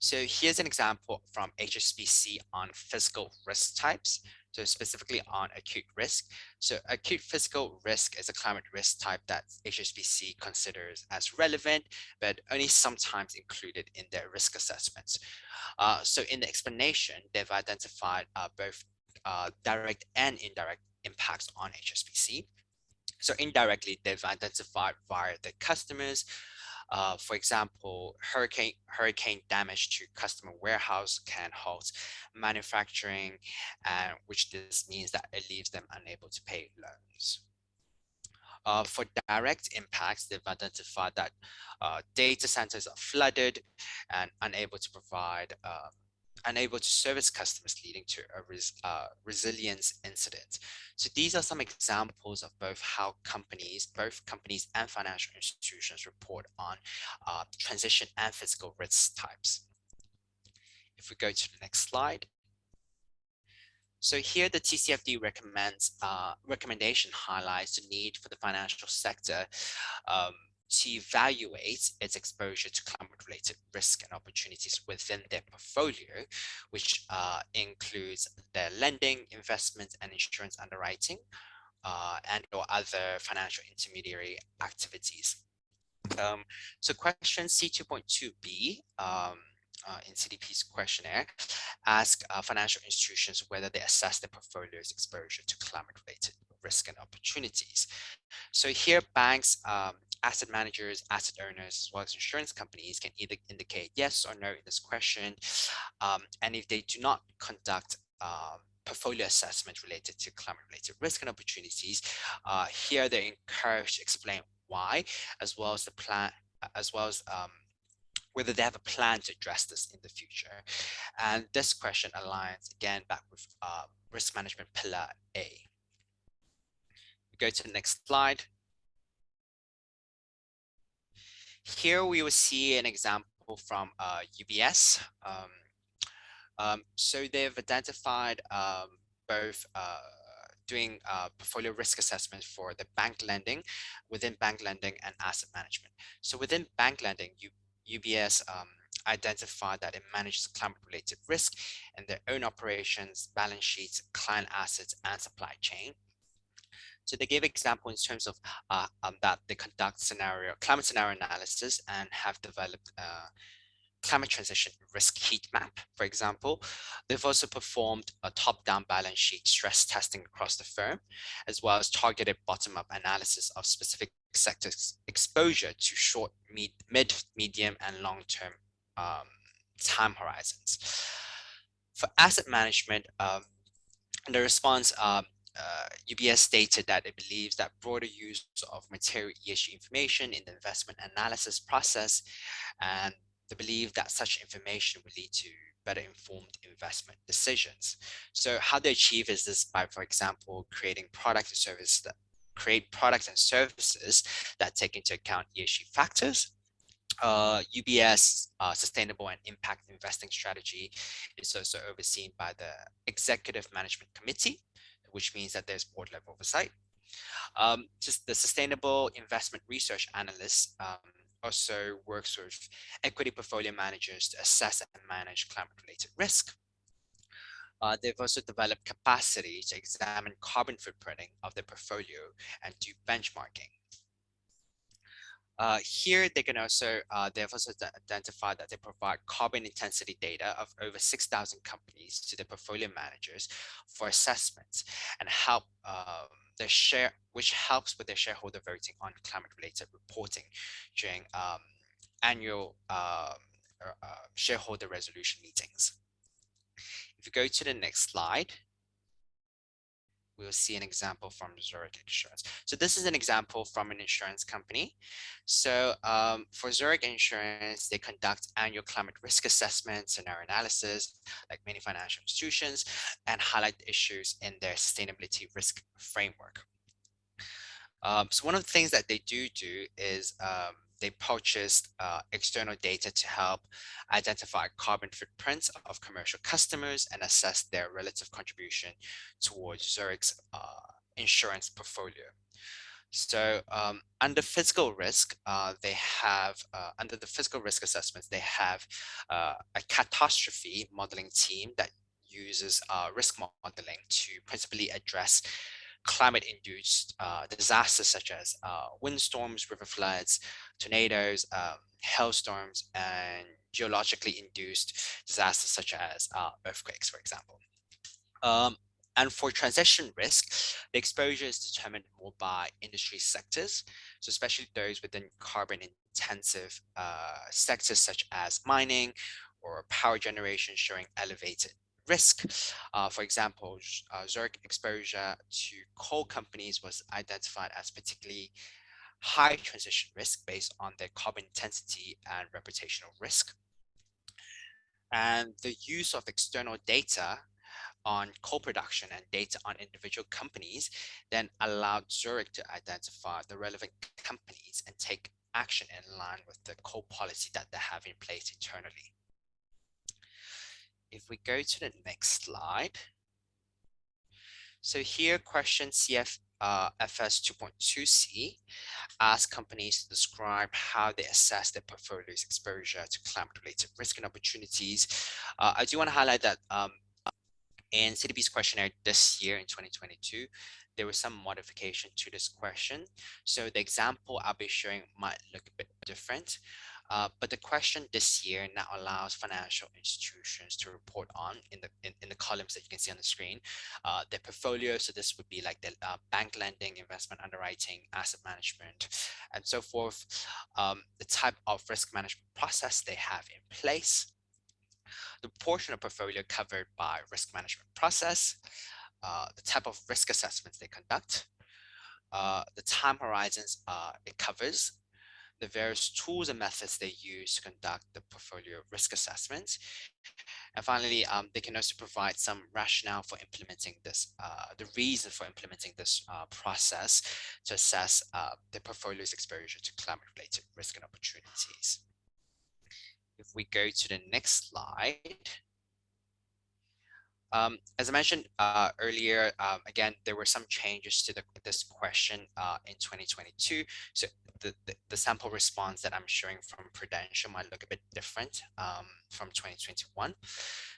So here's an example from Hsbc on physical risk types. So specifically on acute risk. So acute physical risk is a climate risk type that Hsbc considers as relevant, but only sometimes included in their risk assessments. So in the explanation, they've identified both direct and indirect impacts on Hsbc. So indirectly, they've identified via the customers. For example, hurricane damage to customer warehouse can halt manufacturing, which this means that it leaves them unable to pay loans. For direct impacts, they've identified that data centers are flooded and unable to service customers, leading to a resilience incident. So these are some examples of both how both companies and financial institutions report on transition and physical risk types. If we go to the next slide. So here the TCFD recommendation highlights the need for the financial sector to evaluate its exposure to climate-related risk and opportunities within their portfolio, which includes their lending, investment, and insurance underwriting, and or other financial intermediary activities. So question C2.2b in CDP's questionnaire ask financial institutions whether they assess their portfolio's exposure to climate-related risk and opportunities. So here banks, asset managers, asset owners, as well as insurance companies can either indicate yes or no in this question. And if they do not conduct portfolio assessment related to climate-related risk and opportunities, here they're encouraged to explain why, as well as the plan, as well as whether they have a plan to address this in the future. And this question aligns again back with risk management pillar A. We go to the next slide. Here we will see an example from UBS. So they've identified both doing portfolio risk assessment for the bank lending, within bank lending and asset management. So within bank lending, UBS identified that it manages climate-related risk in their own operations, balance sheets, client assets, and supply chain. So they gave example in terms of that they conduct climate scenario analysis and have developed climate transition risk heat map, for example. They've also performed a top-down balance sheet stress testing across the firm, as well as targeted bottom-up analysis of specific sectors exposure to short, mid, medium, and long-term time horizons. For asset management, the response, UBS stated that it believes that broader use of material ESG information in the investment analysis process, and they believe that such information will lead to better informed investment decisions. So how they achieve is this by, for example, creating products and services that take into account ESG factors. UBS sustainable and impact investing strategy is also overseen by the Executive Management Committee, which means that there's board level oversight. Just the sustainable investment research analyst also works with equity portfolio managers to assess and manage climate-related risk. They've also developed capacity to examine carbon footprinting of their portfolio and do benchmarking. Here they can also, they've also identified that they provide carbon intensity data of over 6,000 companies to their portfolio managers for assessments and help which helps with their shareholder voting on climate-related reporting during annual shareholder resolution meetings. If you go to the next slide, we'll see an example from Zurich Insurance. So this is an example from an insurance company. So for Zurich Insurance, they conduct annual climate risk assessments, scenario analysis, like many financial institutions, and highlight the issues in their sustainability risk framework. So one of the things that they do is they purchased external data to help identify carbon footprints of commercial customers and assess their relative contribution towards Zurich's insurance portfolio. So under physical risk, they have, under the physical risk assessments, they have a catastrophe modeling team that uses risk modeling to principally address climate-induced disasters such as windstorms, river floods, tornadoes, hailstorms, and geologically induced disasters such as earthquakes, for example. And for transition risk, the exposure is determined more by industry sectors, so especially those within carbon-intensive sectors such as mining or power generation showing elevated risk. For example, Zurich exposure to coal companies was identified as particularly high transition risk based on their carbon intensity and reputational risk. And the use of external data on coal production and data on individual companies then allowed Zurich to identify the relevant companies and take action in line with the coal policy that they have in place internally. If we go to the next slide, So here question FS 2.2c asks companies to describe how they assess their portfolio's exposure to climate-related risk and opportunities. I do want to highlight that in CDB's questionnaire this year in 2022, there was some modification to this question. So the example I'll be showing might look a bit different, but the question this year now allows financial institutions to report on in the columns that you can see on the screen, their portfolio. So this would be like the bank lending, investment underwriting, asset management, and so forth, the type of risk management process they have in place, the portion of portfolio covered by risk management process, the type of risk assessments they conduct, the time horizons it covers, the various tools and methods they use to conduct the portfolio risk assessments. And finally, they can also provide some rationale for implementing this, the reason for implementing this process to assess the portfolio's exposure to climate-related risk and opportunities. If we go to the next slide, as I mentioned earlier, again, there were some changes to this question in 2022. So the sample response that I'm showing from Prudential might look a bit different from 2021.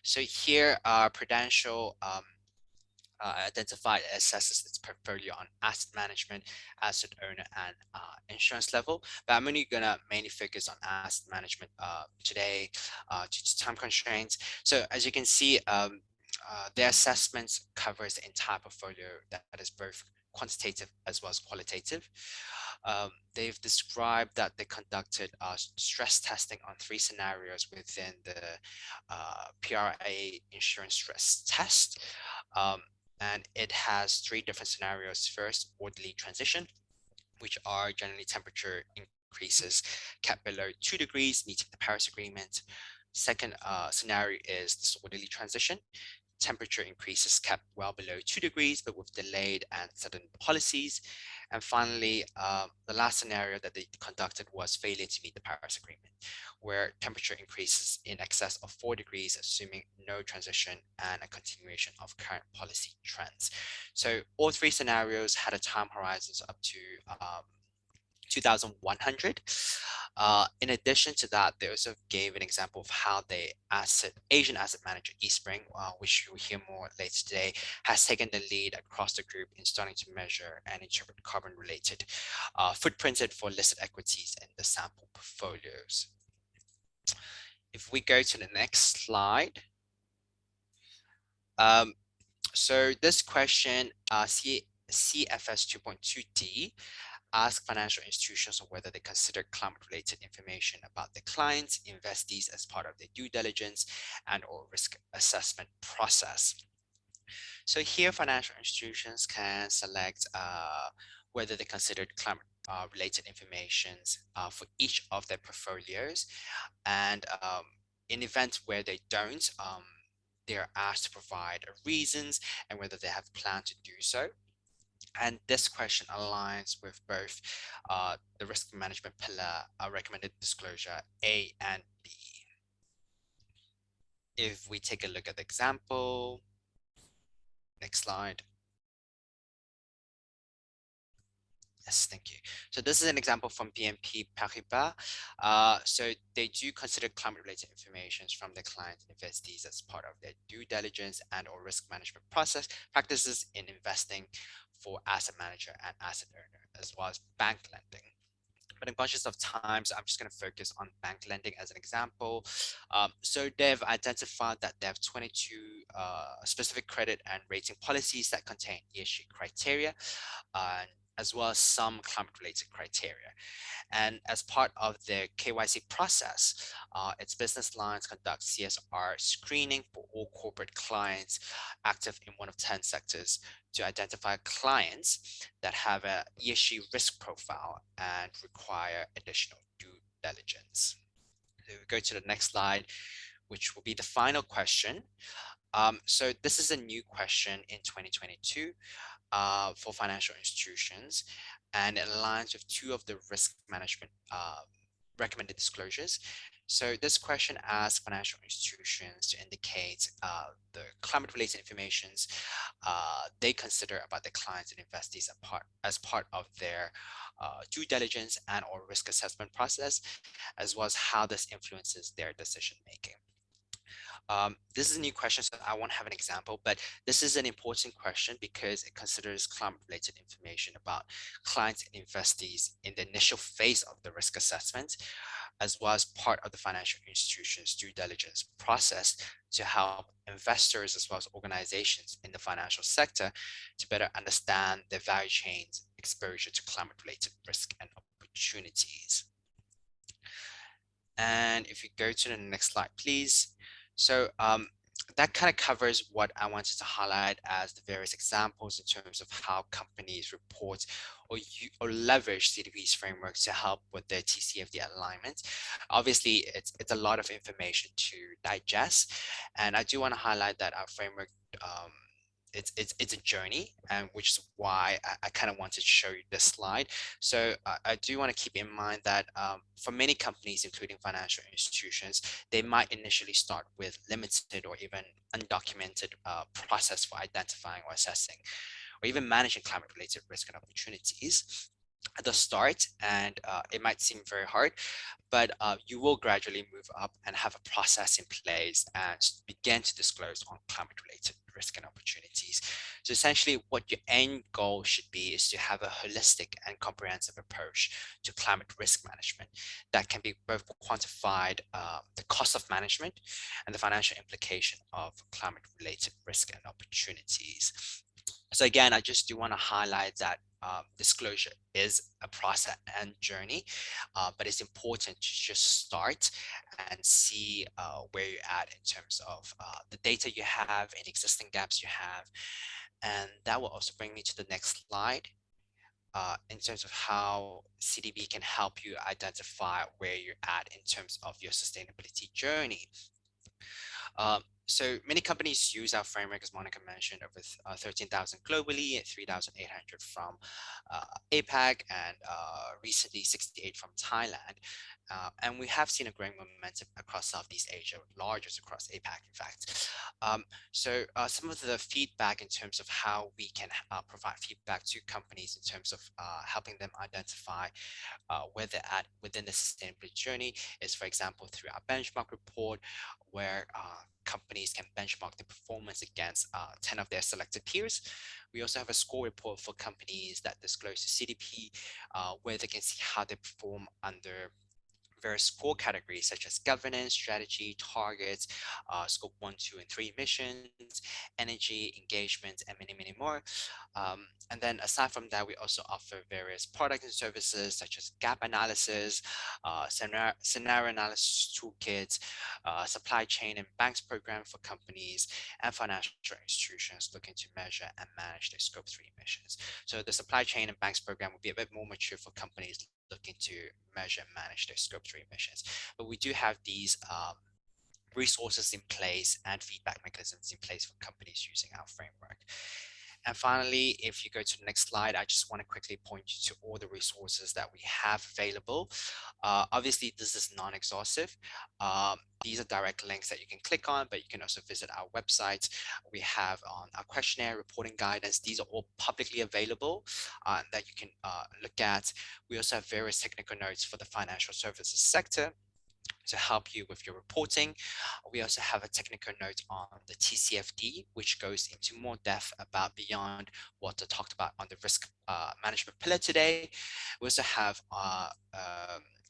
So here, Prudential identified assesses its portfolio on asset management, asset owner, and insurance level. But I'm only gonna mainly focus on asset management today due to time constraints. So as you can see, their assessments covers the entire portfolio that is both quantitative as well as qualitative. They've described that they conducted stress testing on 3 scenarios within the PRA insurance stress test. And it has 3 different scenarios. First, orderly transition, which are generally temperature increases kept below 2 degrees, meeting the Paris Agreement. Second scenario is disorderly transition, temperature increases kept well below 2 degrees, but with delayed and sudden policies. And finally, the last scenario that they conducted was failure to meet the Paris Agreement, where temperature increases in excess of 4 degrees, assuming no transition and a continuation of current policy trends. So all 3 scenarios had a time horizons up to 2100. In addition to that, they also gave an example of how the Asian asset manager Eastspring, which you'll hear more later today, has taken the lead across the group in starting to measure and interpret carbon-related footprinted for listed equities in the sample portfolios. If we go to the next slide. So this question, CFS 2.2D, ask financial institutions on whether they consider climate-related information about their clients, investees as part of their due diligence and or risk assessment process. So here, financial institutions can select whether they considered climate-related information for each of their portfolios. And in event where they don't, they're asked to provide reasons and whether they have planned to do so. And this question aligns with both the risk management pillar recommended disclosure A and B. If we take a look at the example, next slide. Yes, thank you. So this is an example from BNP Paribas. So they do consider climate-related information from their clients and investees as part of their due diligence and or risk management process practices in investing for asset manager and asset owner, as well as bank lending. But I'm conscious of time, so I'm just going to focus on bank lending as an example. So they've identified that they have 22 specific credit and rating policies that contain ESG criteria, as well as some climate-related criteria. And as part of their KYC process, its business lines conduct CSR screening for all corporate clients active in one of 10 sectors to identify clients that have a ESG risk profile and require additional due diligence. So we go to the next slide, which will be the final question. So this is a new question in 2022 for financial institutions, and it aligns with 2 of the risk management recommended disclosures. So this question asks financial institutions to indicate the climate-related informations they consider about their clients and investees as part of their due diligence and or risk assessment process, as well as how this influences their decision-making. This is a new question, so I won't have an example, but this is an important question because it considers climate-related information about clients and investees in the initial phase of the risk assessment, as well as part of the financial institution's due diligence process to help investors as well as organizations in the financial sector to better understand their value chain's exposure to climate-related risk and opportunities. And if you go to the next slide, please. So that kind of covers what I wanted to highlight as the various examples in terms of how companies report or leverage CDP's framework to help with their TCFD alignment. Obviously, it's a lot of information to digest, and I do want to highlight that our framework it's a journey, and which is why I kind of wanted to show you this slide. So I do want to keep in mind that for many companies, including financial institutions, they might initially start with limited or even undocumented process for identifying or assessing or even managing climate-related risk and opportunities at the start, and it might seem very hard, but you will gradually move up and have a process in place and begin to disclose on climate-related risk and opportunities. So essentially what your end goal should be is to have a holistic and comprehensive approach to climate risk management that can be both quantified the cost of management and the financial implication of climate-related risk and opportunities. So again, I just do want to highlight that disclosure is a process and journey, but it's important to just start and see where you're at in terms of the data you have and existing gaps you have. And that will also bring me to the next slide in terms of how CDB can help you identify where you're at in terms of your sustainability journey. So many companies use our framework, as Monica mentioned, with 13,000 globally, 3,800 from APAC, and recently 68 from Thailand. And we have seen a growing momentum across Southeast Asia, largest across APAC, in fact. So some of the feedback in terms of how we can provide feedback to companies in terms of helping them identify where they're at within the sustainability journey is, for example, through our benchmark report, where companies can benchmark their performance against 10 of their selected peers. We also have a score report for companies that disclose to CDP, where they can see how they perform under various core categories such as governance, strategy, targets, scope 1, 2, and 3 emissions, energy, engagement, and many, many more. And then aside from that, we also offer various products and services such as gap analysis, scenario analysis toolkits, supply chain and banks program for companies and financial institutions looking to measure and manage their scope 3 emissions. So the supply chain and banks program will be a bit more mature for companies looking to measure and manage their scope 3 emissions. But we do have these resources in place and feedback mechanisms in place for companies using our framework. And finally, if you go to the next slide, I just want to quickly point you to all the resources that we have available. Obviously, this is non-exhaustive. These are direct links that you can click on, but you can also visit our website. We have on our questionnaire, reporting guidance. These are all publicly available that you can look at. We also have various technical notes for the financial services sector to help you with your reporting. We also have a technical note on the TCFD, which goes into more depth about beyond what I talked about on the risk management pillar today. We also have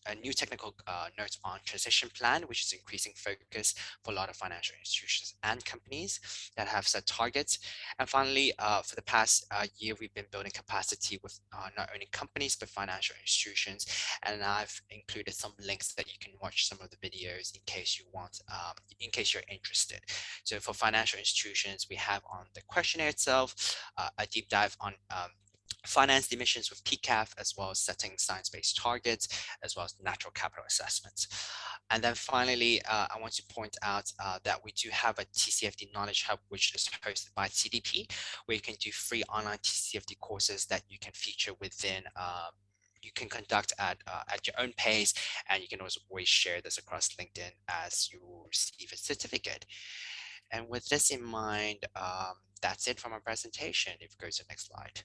a new technical note on transition plan, which is increasing focus for a lot of financial institutions and companies that have set targets. And finally, for the past year, we've been building capacity with not only companies, but financial institutions. And I've included some links that you can watch some of the videos in case you want, in case you're interested. So for financial institutions, we have on the questionnaire itself, a deep dive on finance emissions with Pcap, as well as setting science-based targets, as well as natural capital assessments. And then finally, I want to point out that we do have a Tcfd Knowledge Hub, which is hosted by CDP, where you can do free online Tcfd courses that you can feature within you can conduct at your own pace, and you can always share this across LinkedIn as you receive a certificate. And with this in mind, that's it from our presentation. If you go to the next slide.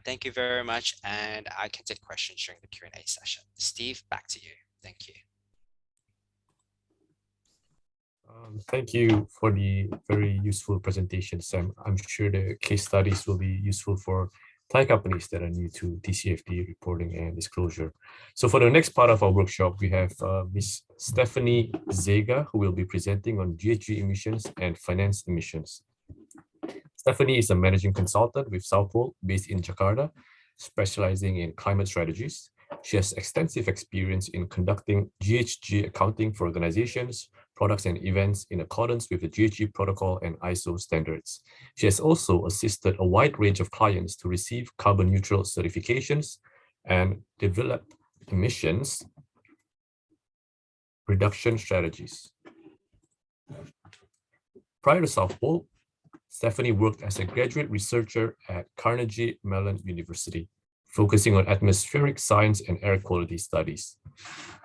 Thank you very much, and I can take questions during the Q&A session. Steve, back to you. Thank you. Thank you for the very useful presentation, Sam. I'm sure the case studies will be useful for Thai companies that are new to TCFD reporting and disclosure. So for the next part of our workshop, we have Ms. Stephanie Zega, who will be presenting on Gsg emissions and finance emissions. Stephanie is a managing consultant with South Pole based in Jakarta, specializing in climate strategies. She has extensive experience in conducting GHG accounting for organizations, products, and events in accordance with the GHG protocol and ISO standards. She has also assisted a wide range of clients to receive carbon neutral certifications and develop emissions reduction strategies. Prior to South Pole, Stephanie worked as a graduate researcher at Carnegie Mellon University, focusing on atmospheric science and air quality studies.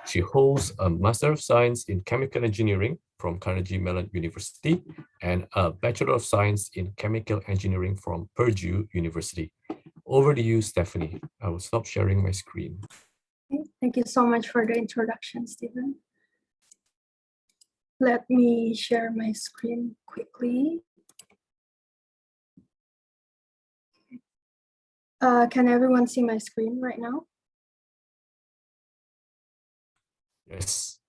She holds a Master of Science in Chemical Engineering from Carnegie Mellon University and a Bachelor of Science in Chemical Engineering from Purdue University. Over to you, Stephanie. I will stop sharing my screen. Thank you so much for the introduction, Stephen. Let me share my screen quickly. Can everyone see my screen right now? Yes.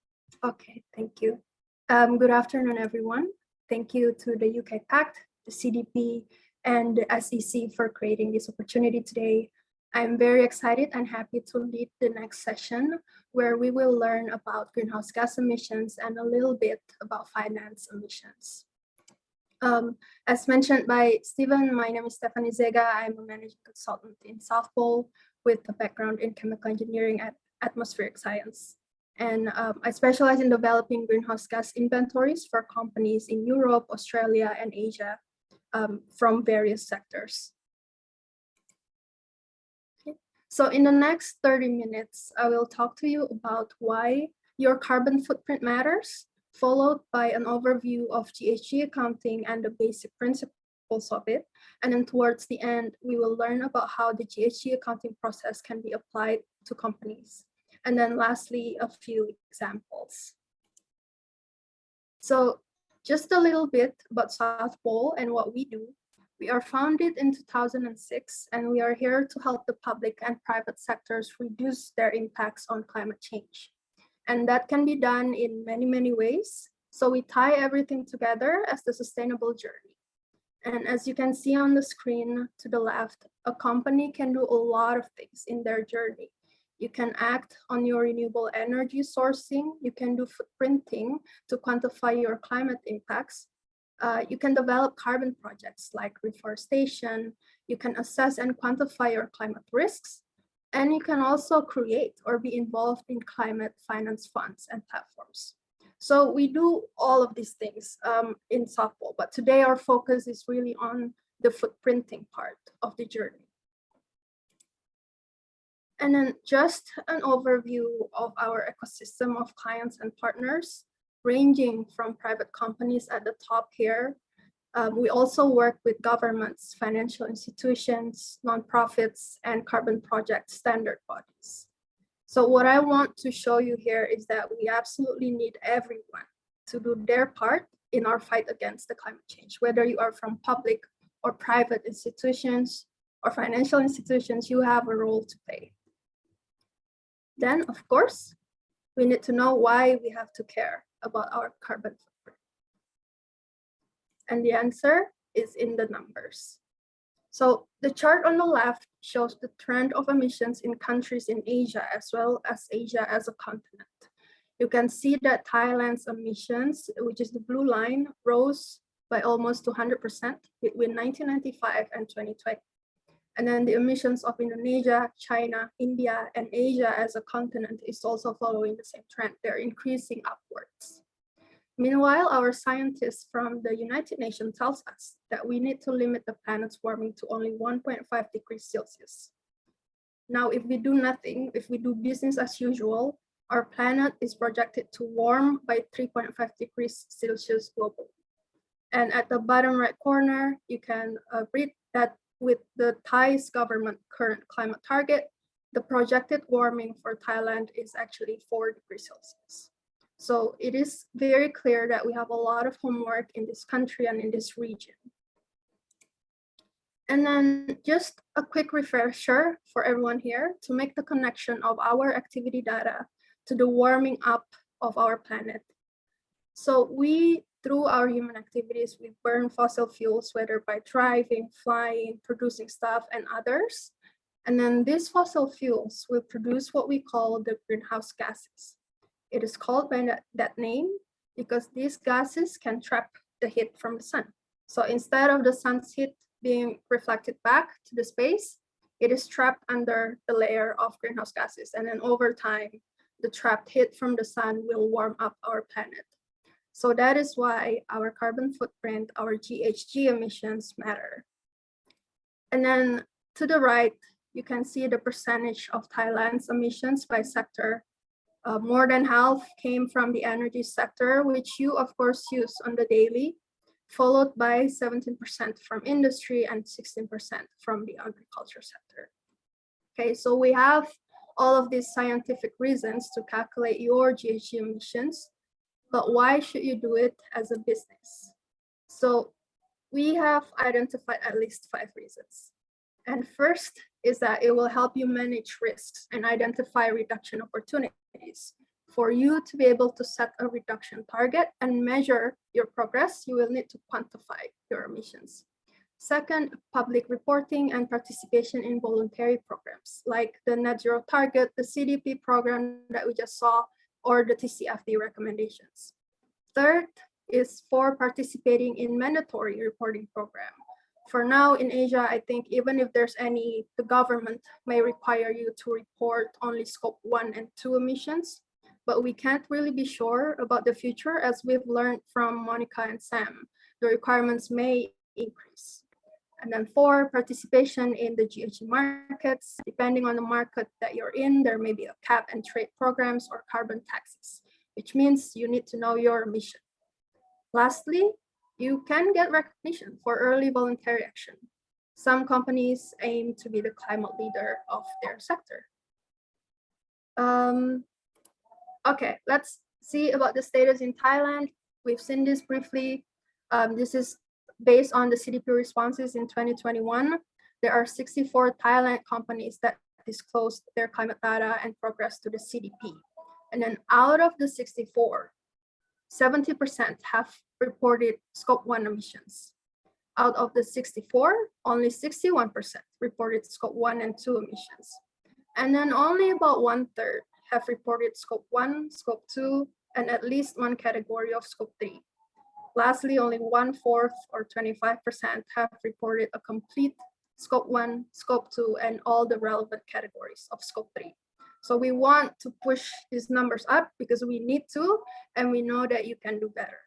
Okay, thank you. Good afternoon, everyone. Thank you to the UK Pact, the CDP, and the SEC for creating this opportunity today. I'm very excited and happy to lead the next session, where we will learn about greenhouse gas emissions and a little bit about finance emissions. As mentioned by Stephen, my name is Stephanie Zega. I'm a managing consultant in South Pole with a background in chemical engineering and atmospheric science. And I specialize in developing greenhouse gas inventories for companies in Europe, Australia, and Asia from various sectors. Okay. So in the next 30 minutes, I will talk to you about why your carbon footprint matters, followed by an overview of GHG accounting and the basic principles of it. And then towards the end, we will learn about how the GHG accounting process can be applied to companies. And then lastly, a few examples. So just a little bit about South Pole and what we do. We are founded in 2006, and we are here to help the public and private sectors reduce their impacts on climate change. And that can be done in many, many ways. So we tie everything together as the sustainable journey. And as you can see on the screen to the left, a company can do a lot of things in their journey. You can act on your renewable energy sourcing. You can do footprinting to quantify your climate impacts. You can develop carbon projects like reforestation. You can assess and quantify your climate risks. And you can also create or be involved in climate finance funds and platforms. So we do all of these things in South Pole, but today our focus is really on the footprinting part of the journey. And then just an overview of our ecosystem of clients and partners, ranging from private companies at the top here. We also work with governments, financial institutions, nonprofits, and carbon project standard bodies. So what I want to show you here is that we absolutely need everyone to do their part in our fight against the climate change, whether you are from public or private institutions or financial institutions, you have a role to play. Then, of course, we need to know why we have to care about our carbon footprint. And the answer is in the numbers. So the chart on the left shows the trend of emissions in countries in Asia, as well as Asia as a continent. You can see that Thailand's emissions, which is the blue line, rose by almost 200% between 1995 and 2020. And then the emissions of Indonesia, China, India, and Asia as a continent is also following the same trend. They're increasing upwards. Meanwhile, our scientists from the United Nations tells us that we need to limit the planet's warming to only 1.5 degrees Celsius. Now, if we do nothing, if we do business as usual, our planet is projected to warm by 3.5 degrees Celsius globally. And at the bottom right corner, you can read that with the Thai's government current climate target, the projected warming for Thailand is actually 4 degrees Celsius. So it is very clear that we have a lot of homework in this country and in this region. And then just a quick refresher for everyone here to make the connection of our activity data to the warming up of our planet. So we, through our human activities, we burn fossil fuels, whether by driving, flying, producing stuff, and others. And then these fossil fuels will produce what we call the greenhouse gases. It is called by that name because these gases can trap the heat from the sun. So instead of the sun's heat being reflected back to the space, it is trapped under the layer of greenhouse gases. And then over time, the trapped heat from the sun will warm up our planet. So that is why our carbon footprint, our GHG emissions matter. And then to the right, you can see the percentage of Thailand's emissions by sector. More than half came from the energy sector, which you of course use on the daily, followed by 17% from industry and 16% from the agriculture sector. Okay, so we have all of these scientific reasons to calculate your GHG emissions, but why should you do it as a business? So we have identified at least 5 reasons. And first is that it will help you manage risks and identify reduction opportunities. For you to be able to set a reduction target and measure your progress, you will need to quantify your emissions. Second, public reporting and participation in voluntary programs like the Net Zero Target, the CDP program that we just saw, or the Tcfd Recommendations. Third is for participating in mandatory reporting program. For now in Asia, I think even if there's any, the government may require you to report only scope 1 and 2 emissions, but we can't really be sure about the future as we've learned from Monica and Sam. The requirements may increase. And then 4, participation in the GHG markets. Depending on the market that you're in, there may be a cap and trade programs or carbon taxes, which means you need to know your emission. Lastly, you can get recognition for early voluntary action. Some companies aim to be the climate leader of their sector. Okay, let's see about the status in Thailand. We've seen this briefly. This is based on the CDP responses in 2021. There are 64 Thailand companies that disclosed their climate data and progress to the CDP. And then out of the 64, 70% have reported scope 1 emissions. Out of the 64, only 61% reported scope 1 and 2 emissions. And then only about 1/3 have reported scope 1, scope 2, and at least one category of scope 3. Lastly, only 1/4 or 25% have reported a complete scope 1, scope 2, and all the relevant categories of scope 3. So we want to push these numbers up because we need to, and we know that you can do better.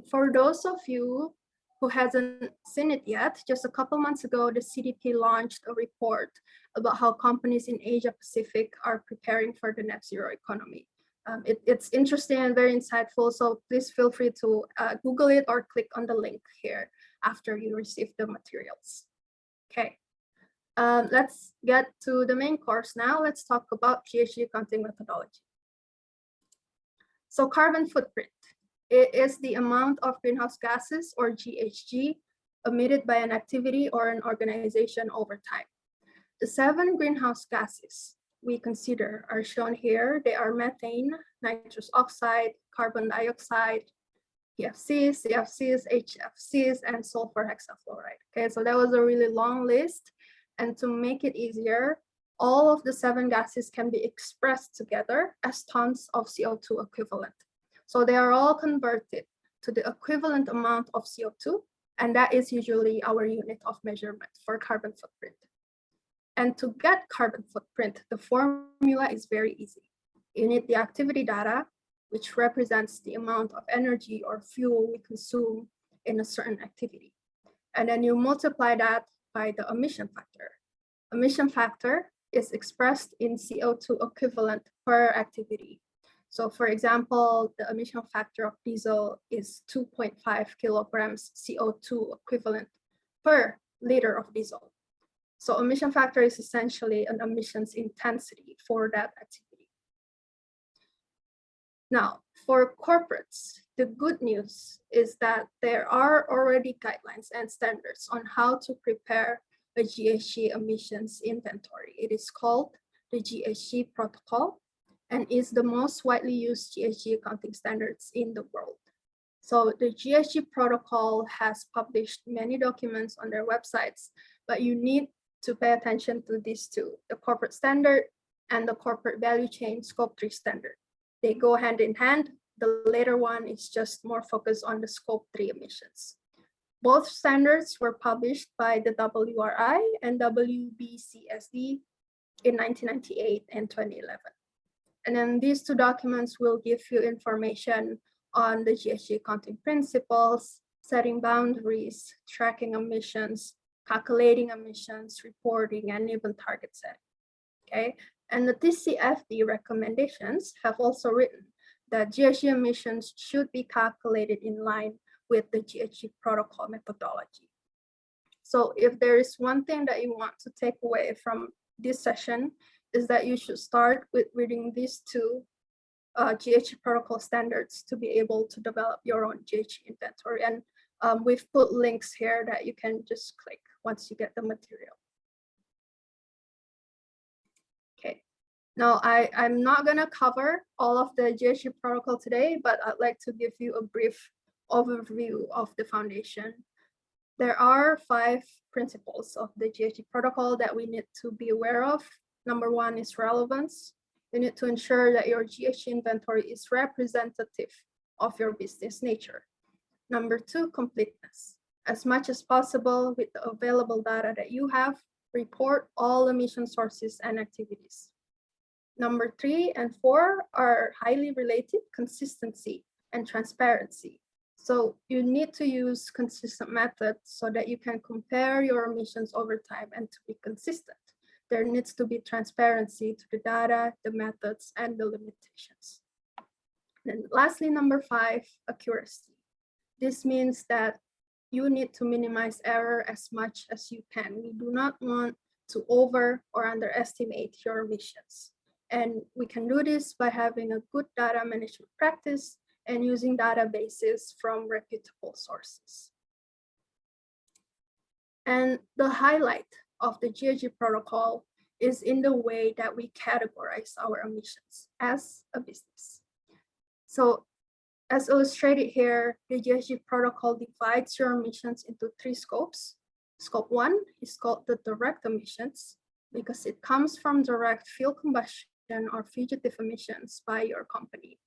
For those of you who hasn't seen it yet, just a couple months ago, the CDP launched a report about how companies in Asia Pacific are preparing for the net zero economy. It's interesting and very insightful, so please feel free to Google it or click on the link here after you receive the materials. Okay, let's get to the main course now. Let's talk about GHG accounting methodology. So carbon footprint. It is the amount of greenhouse gases, or GHG, emitted by an activity or an organization over time. The 7 greenhouse gases we consider are shown here. They are methane, nitrous oxide, carbon dioxide, PFCs, CFCs, HFCs, and sulfur hexafluoride. Okay, so that was a really long list. And to make it easier, all of the 7 gases can be expressed together as tons of CO2 equivalent. So they are all converted to the equivalent amount of CO2, and that is usually our unit of measurement for carbon footprint. And to get carbon footprint, the formula is very easy. You need the activity data, which represents the amount of energy or fuel we consume in a certain activity. And then you multiply that by the emission factor. Emission factor is expressed in CO2 equivalent per activity. So for example, the emission factor of diesel is 2.5 kilograms CO2 equivalent per liter of diesel. So emission factor is essentially an emissions intensity for that activity. Now, for corporates, the good news is that there are already guidelines and standards on how to prepare a Gsg emissions inventory. It is called the Gsg protocol and is the most widely used Gsg accounting standards in the world. So the Gsg protocol has published many documents on their websites, but you need to pay attention to these two, the corporate standard and the corporate value chain scope 3 standard. They go hand in hand. The later one is just more focused on the scope 3 emissions. Both standards were published by the WRI and WBCSD in 1998 and 2011. And then these two documents will give you information on the Gsg accounting principles, setting boundaries, tracking emissions, calculating emissions, reporting, and even target setting. Okay, and the Tcfd recommendations have also written that Gsg emissions should be calculated in line with the Gsg protocol methodology. So if there is one thing that you want to take away from this session, is that you should start with reading these two Gsg protocol standards to be able to develop your own Gsg inventory. And we've put links here that you can just click once you get the material. Okay, now I'm not gonna cover all of the Gsg protocol today, but I'd like to give you a brief overview of the foundation. There are 5 principles of the Gsg protocol that we need to be aware of. Number 1 is relevance. You need to ensure that your Gsg inventory is representative of your business nature. Number 2, completeness. As much as possible with the available data that you have, report all emission sources and activities. Number 3 and 4 are highly related: consistency and transparency. So you need to use consistent methods so that you can compare your emissions over time and to be consistent. There needs to be transparency to the data, the methods, and the limitations. And lastly, number 5, accuracy. This means that you need to minimize error as much as you can. We do not want to over or underestimate your emissions. And we can do this by having a good data management practice and using databases from reputable sources. And the highlight of the Gsg protocol is in the way that we categorize our emissions as a business. So as illustrated here, the Gsg protocol divides your emissions into 3 scopes. Scope 1 is called the direct emissions because it comes from direct fuel combustion or fugitive emissions by your company.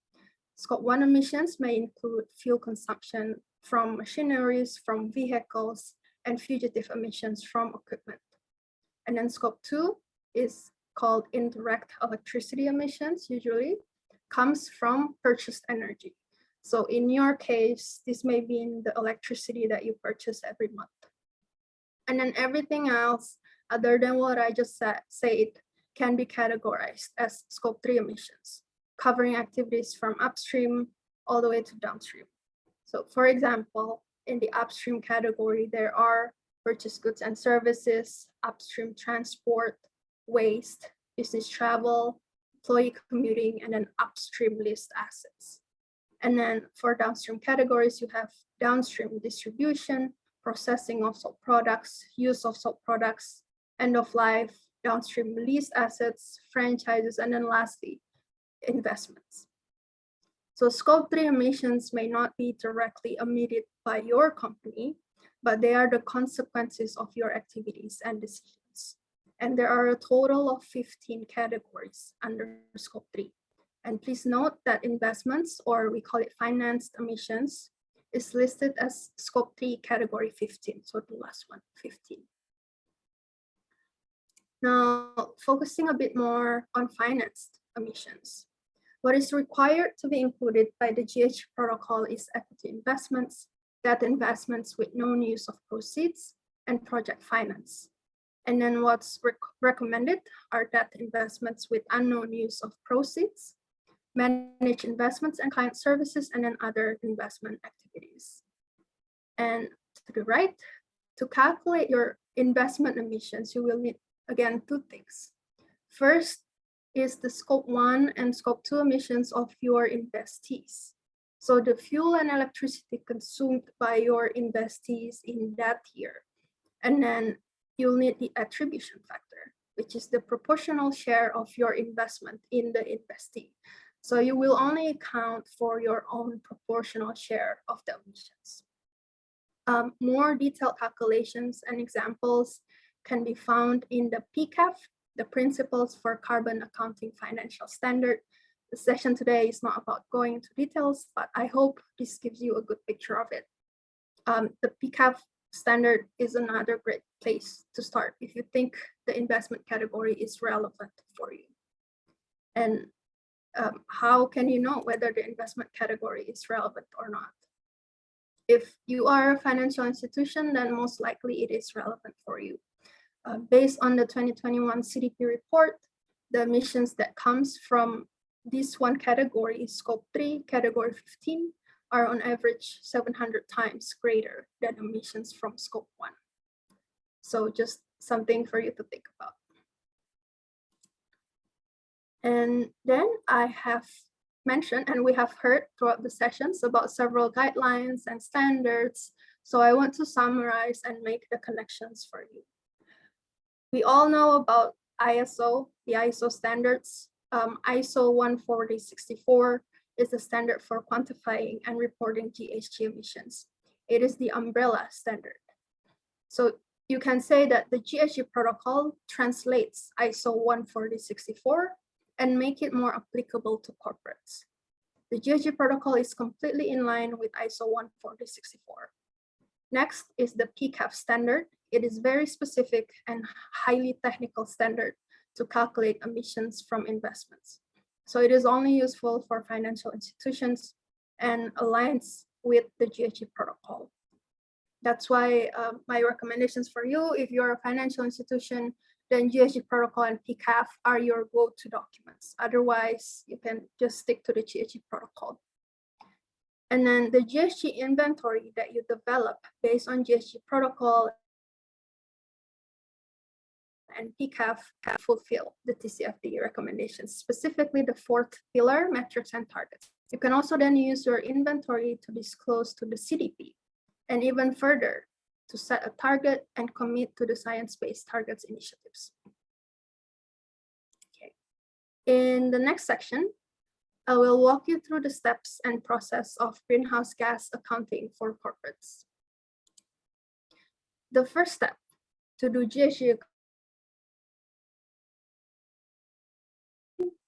Scope 1 emissions may include fuel consumption from machineries, from vehicles, and fugitive emissions from equipment. And then scope 2 is called indirect electricity emissions, usually comes from purchased energy. So in your case, this may be in the electricity that you purchase every month. And then everything else, other than what I just said, can be categorized as scope 3 emissions, covering activities from upstream all the way to downstream. So for example, in the upstream category, there are purchased goods and services, upstream transport, waste, business travel, employee commuting, and then upstream leased assets. And then for downstream categories, you have downstream distribution, processing of sold products, use of sold products, end of life, downstream leased assets, franchises, and then lastly, investments. So scope 3 emissions may not be directly emitted by your company, but they are the consequences of your activities and decisions. And there are a total of 15 categories under scope 3. And please note that investments, or we call it financed emissions, is listed as scope 3 category 15, so the last one, 15. Now, focusing a bit more on financed emissions. What is required to be included by the Gsg protocol is equity investments, debt investments with known use of proceeds, and project finance. And then what's recommended are debt investments with unknown use of proceeds, managed investments and client services, and then other investment activities. And to the right, to calculate your investment emissions, you will need, again, two things. First is the scope 1 and scope 2 emissions of your investees. So the fuel and electricity consumed by your investees in that year. And then you'll need the attribution factor, which is the proportional share of your investment in the investee. So you will only account for your own proportional share of the emissions. More detailed calculations and examples can be found in the Pcap, the Principles for Carbon Accounting Financial Standard. The session today is not about going into details, but I hope this gives you a good picture of it. The Pcap standard is another great place to start if you think the investment category is relevant for you. And how can you know whether the investment category is relevant or not? If you are a financial institution, then most likely it is relevant for you. Based on the 2021 CDP report, the emissions that comes from this one category, scope 3, category 15, are on average 700 times greater than emissions from scope 1. So just something for you to think about. And then I have mentioned, and we have heard throughout the sessions about several guidelines and standards. So I want to summarize and make the connections for you. We all know about ISO, the ISO standards. ISO 14064 is the standard for quantifying and reporting GHG emissions. It is the umbrella standard. So you can say that the GHG protocol translates ISO 14064 and make it more applicable to corporates. The GHG protocol is completely in line with ISO 14064. Next is the Pcap standard. It is very specific and highly technical standard to calculate emissions from investments. So it is only useful for financial institutions and aligns with the GHG protocol. That's why my recommendations for you, if you're a financial institution, then GHG protocol and Pcap are your go-to documents. Otherwise, you can just stick to the GHG protocol. And then the Gsg inventory that you develop based on Gsg protocol and Pcap fulfill the Tcfd recommendations, specifically the fourth pillar, metrics and targets. You can also then use your inventory to disclose to the CDP, and even further, to set a target and commit to the science-based targets initiatives. Okay. In the next section, I will walk you through the steps and process of greenhouse gas accounting for corporates. The first step to do GHG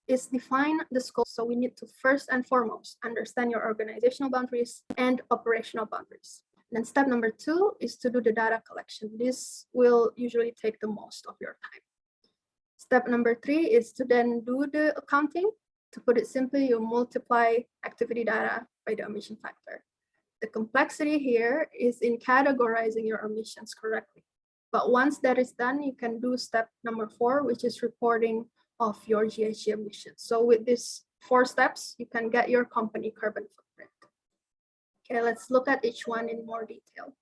is define the scope. So we need to first and foremost understand your organizational boundaries and operational boundaries. Then step number 2 is to do the data collection. This will usually take the most of your time. Step number 3 is to then do the accounting. To put it simply, you multiply activity data by the emission factor. The complexity here is in categorizing your emissions correctly. But once that is done, you can do step number 4, which is reporting of your GHG emissions. So with these 4 steps, you can get your company carbon footprint. Okay, let's look at each one in more detail.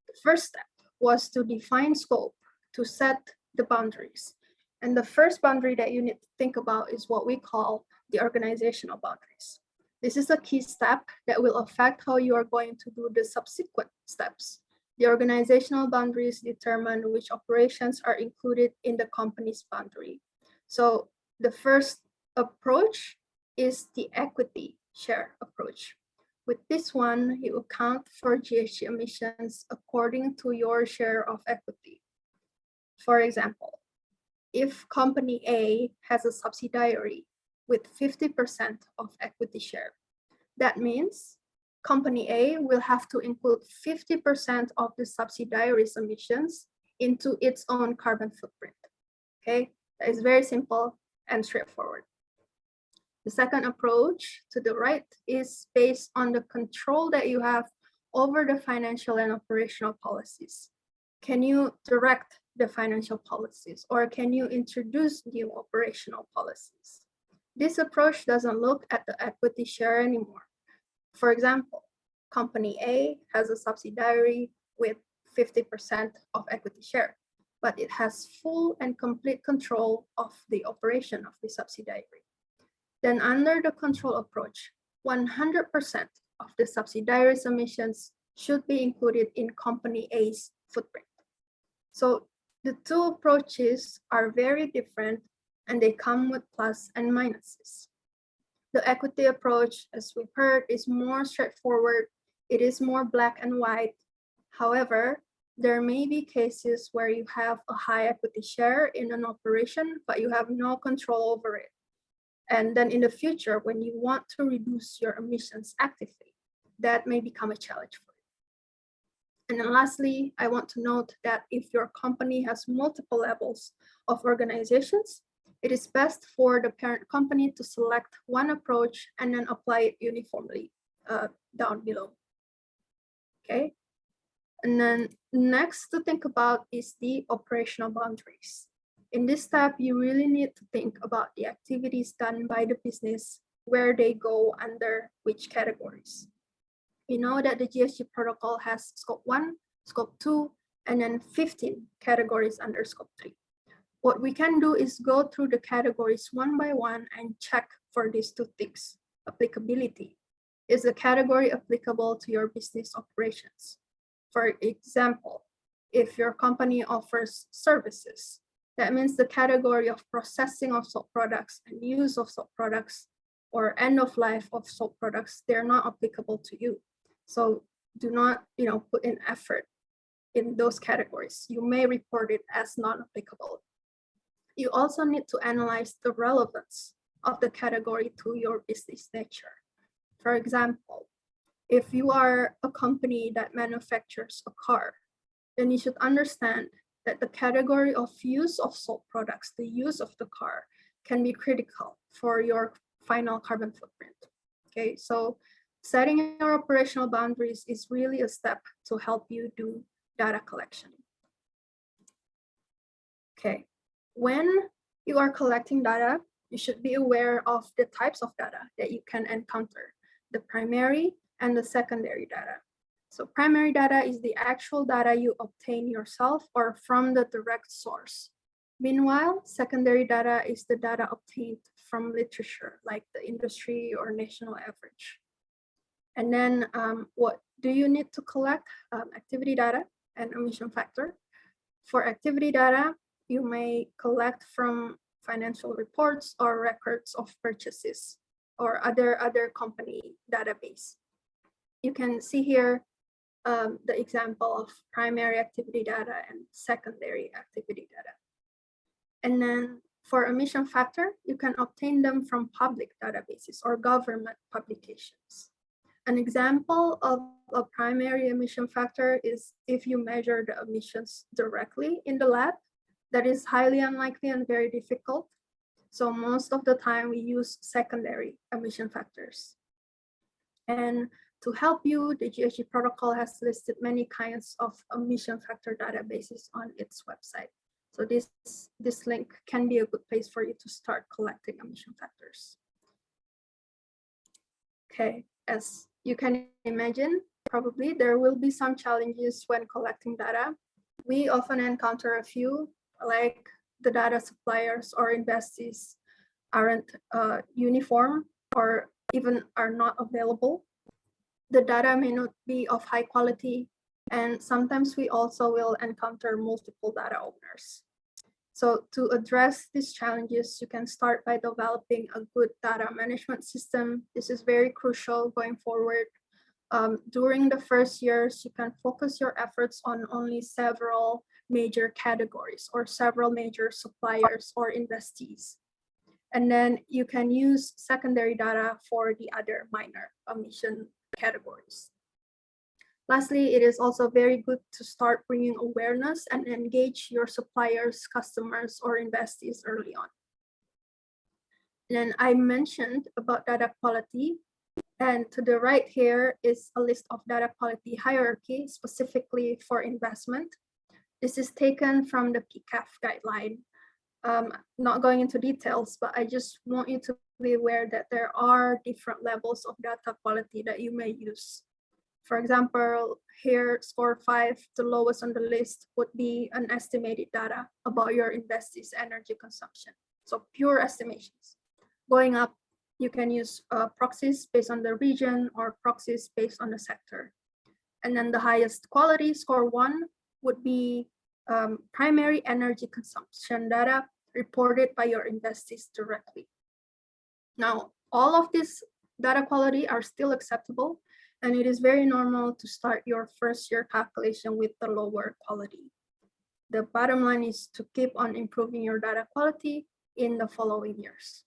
The first step was to define scope, to set the boundaries. And the first boundary that you need to think about is what we call the organizational boundaries. This is a key step that will affect how you are going to do the subsequent steps. The organizational boundaries determine which operations are included in the company's boundary. So the first approach is the equity share approach. With this one, you account for GHG emissions according to your share of equity. For example, if company A has a subsidiary with 50% of equity share, that means company A will have to include 50% of the subsidiary's emissions into its own carbon footprint. Okay, that is very simple and straightforward. The second approach to the right is based on the control that you have over the financial and operational policies. Can you direct the financial policies, or can you introduce new operational policies? This approach doesn't look at the equity share anymore. For example, company A has a subsidiary with 50% of equity share, but it has full and complete control of the operation of the subsidiary. Then under the control approach, 100% of the subsidiary's emissions should be included in company A's footprint. So the two approaches are very different and they come with plus and minuses. The equity approach, as we've heard, is more straightforward. It is more black and white. However, there may be cases where you have a high equity share in an operation, but you have no control over it. And then in the future, when you want to reduce your emissions actively, that may become a challenge for you. And then lastly, I want to note that if your company has multiple levels of organizations, it is best for the parent company to select one approach and then apply it uniformly down below. Okay. And then next to think about is the operational boundaries. In this step, you really need to think about the activities done by the business, where they go under which categories. We know that the Gsg protocol has scope 1, scope 2, and then 15 categories under scope 3. What we can do is go through the categories one by one and check for these two things. Applicability. Is the category applicable to your business operations? For example, if your company offers services, that means the category of processing of soap products and use of soap products or end of life of soap products, they're not applicable to you. So do not, put in effort in those categories. You may report it as non-applicable. You also need to analyze the relevance of the category to your business nature. For example, if you are a company that manufactures a car, then you should understand that the category of use of soap products, the use of the car, can be critical for your final carbon footprint. Okay, so setting your operational boundaries is really a step to help you do data collection. Okay, when you are collecting data, you should be aware of the types of data that you can encounter, the primary and the secondary data. So primary data is the actual data you obtain yourself or from the direct source. Meanwhile, secondary data is the data obtained from literature, like the industry or national average. And then what do you need to collect? Activity data and emission factor. For activity data, you may collect from financial reports or records of purchases or other company database. You can see here the example of primary activity data and secondary activity data. And then for emission factor, you can obtain them from public databases or government publications. An example of a primary emission factor is if you measure the emissions directly in the lab. That is highly unlikely and very difficult. So most of the time we use secondary emission factors. And to help you, the Gsg protocol has listed many kinds of emission factor databases on its website. So this link can be a good place for you to start collecting emission factors. Okay, as you can imagine, probably there will be some challenges when collecting data. We often encounter a few, like the data suppliers or investees aren't uniform or even are not available. The data may not be of high quality, and sometimes we also will encounter multiple data owners. So to address these challenges, you can start by developing a good data management system. This is very crucial going forward. During the first years, you can focus your efforts on only several major categories or several major suppliers or investees. And then you can use secondary data for the other minor emission categories. Lastly, it is also very good to start bringing awareness and engage your suppliers, customers, or investees early on. And I mentioned about data quality, and to the right here is a list of data quality hierarchy specifically for investment. This is taken from the Pcap guideline. Not going into details, but I just want you to be aware that there are different levels of data quality that you may use. For example, here, score 5, the lowest on the list would be an estimated data about your investee's energy consumption. So pure estimations. Going up, you can use proxies based on the region or proxies based on the sector. And then the highest quality, score 1, would be primary energy consumption data reported by your investees directly. Now, all of this data quality are still acceptable, and it is very normal to start your first year calculation with the lower quality. The bottom line is to keep on improving your data quality in the following years.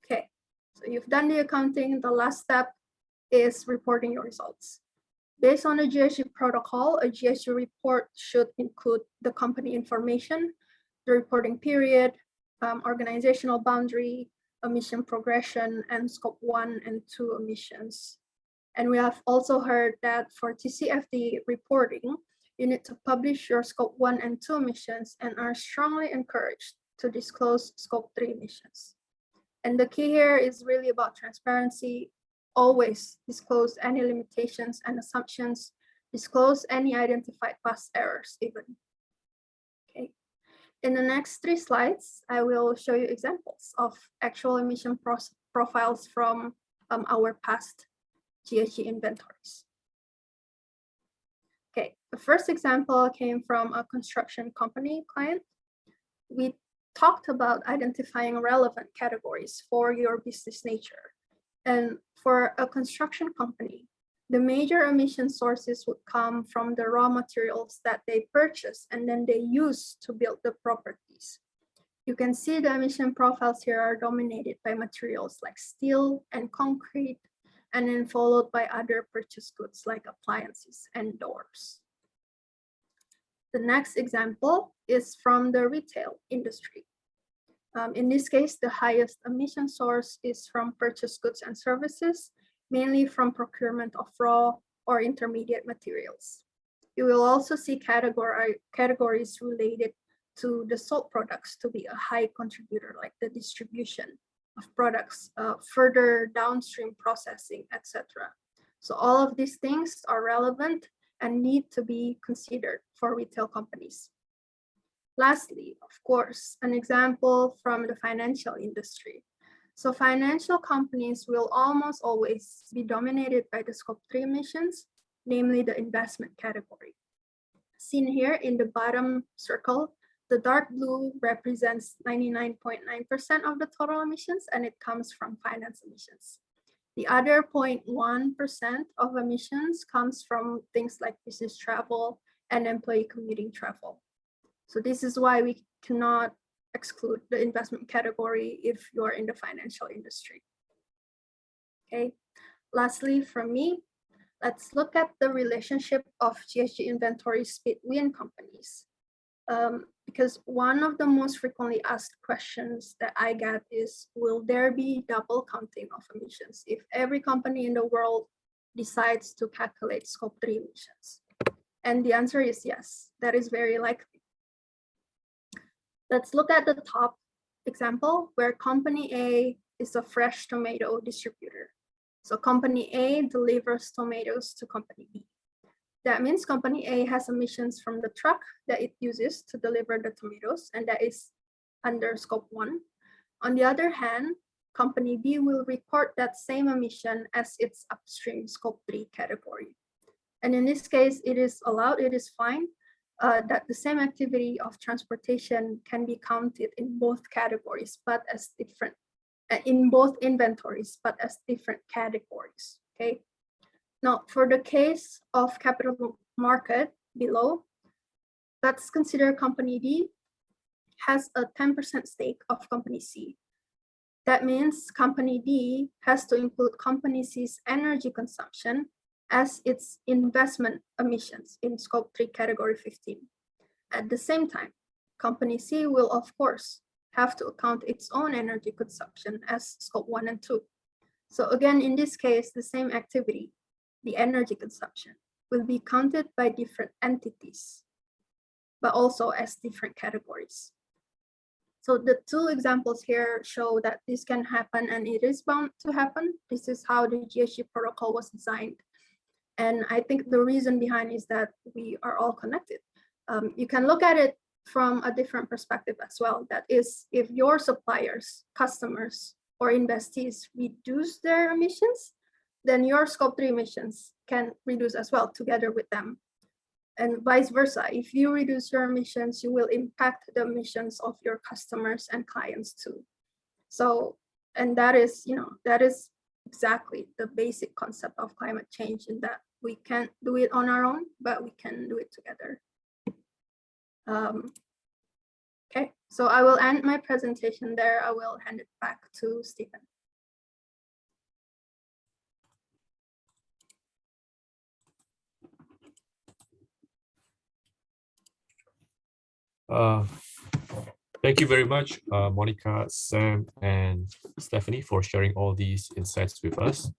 Okay, so you've done the accounting. The last step is reporting your results. Based on the Gsg protocol, a Gsg report should include the company information, the reporting period, organizational boundary, emission progression, and scope 1 and 2 emissions. And we have also heard that for Tcfd reporting, you need to publish your scope 1 and 2 emissions and are strongly encouraged to disclose scope 3 emissions. And the key here is really about transparency. Always disclose any limitations and assumptions, disclose any identified past errors even. Okay. In the next 3 slides, I will show you examples of actual emission profiles from our past Gsg inventories. Okay, the first example came from a construction company client. We talked about identifying relevant categories for your business nature. And for a construction company, the major emission sources would come from the raw materials that they purchase and then they use to build the properties. You can see the emission profiles here are dominated by materials like steel and concrete, and then followed by other purchase goods like appliances and doors. The next example is from the retail industry. In this case, the highest emission source is from purchased goods and services, mainly from procurement of raw or intermediate materials. You will also see categories related to the sold products to be a high contributor, like the distribution of products, further downstream processing, etc. So all of these things are relevant and need to be considered for retail companies. Lastly, of course, an example from the financial industry. So financial companies will almost always be dominated by the scope 3 emissions, namely the investment category. Seen here in the bottom circle, the dark blue represents 99.9% of the total emissions, and it comes from finance emissions. The other 0.1% of emissions comes from things like business travel and employee commuting travel. So this is why we cannot exclude the investment category if you're in the financial industry. Okay, lastly from me, let's look at the relationship of Gsg inventories between companies. Because one of the most frequently asked questions that I get is, will there be double counting of emissions if every company in the world decides to calculate scope 3 emissions? And the answer is yes, that is very likely. Let's look at the top example where company A is a fresh tomato distributor. So company A delivers tomatoes to company B. That means company A has emissions from the truck that it uses to deliver the tomatoes, and that is under scope 1. On the other hand, company B will report that same emission as its upstream scope 3 category. And in this case, it is allowed, it is fine, that the same activity of transportation can be counted in both categories, but as different, in both inventories, but as different categories, okay? Now, for the case of capital market below, let's consider company D has a 10% stake of company C. That means company D has to include company C's energy consumption as its investment emissions in scope 3 category 15. At the same time, company C will of course have to account its own energy consumption as scope 1 and 2. So again, in this case, the same activity, the energy consumption, will be counted by different entities, but also as different categories. So the two examples here show that this can happen and it is bound to happen. This is how the Gsg protocol was designed. And I think the reason behind is that we are all connected. You can look at it from a different perspective as well. That is, if your suppliers, customers, or investees reduce their emissions, then your scope 3 emissions can reduce as well together with them. And vice versa, if you reduce your emissions, you will impact the emissions of your customers and clients too. So, and that is, that is exactly the basic concept of climate change, in that we can't do it on our own, but we can do it together. Okay, so I will end my presentation there. I will hand it back to Stephen. Thank you very much, Monica, Sam, and Stephanie, for sharing all these insights with us.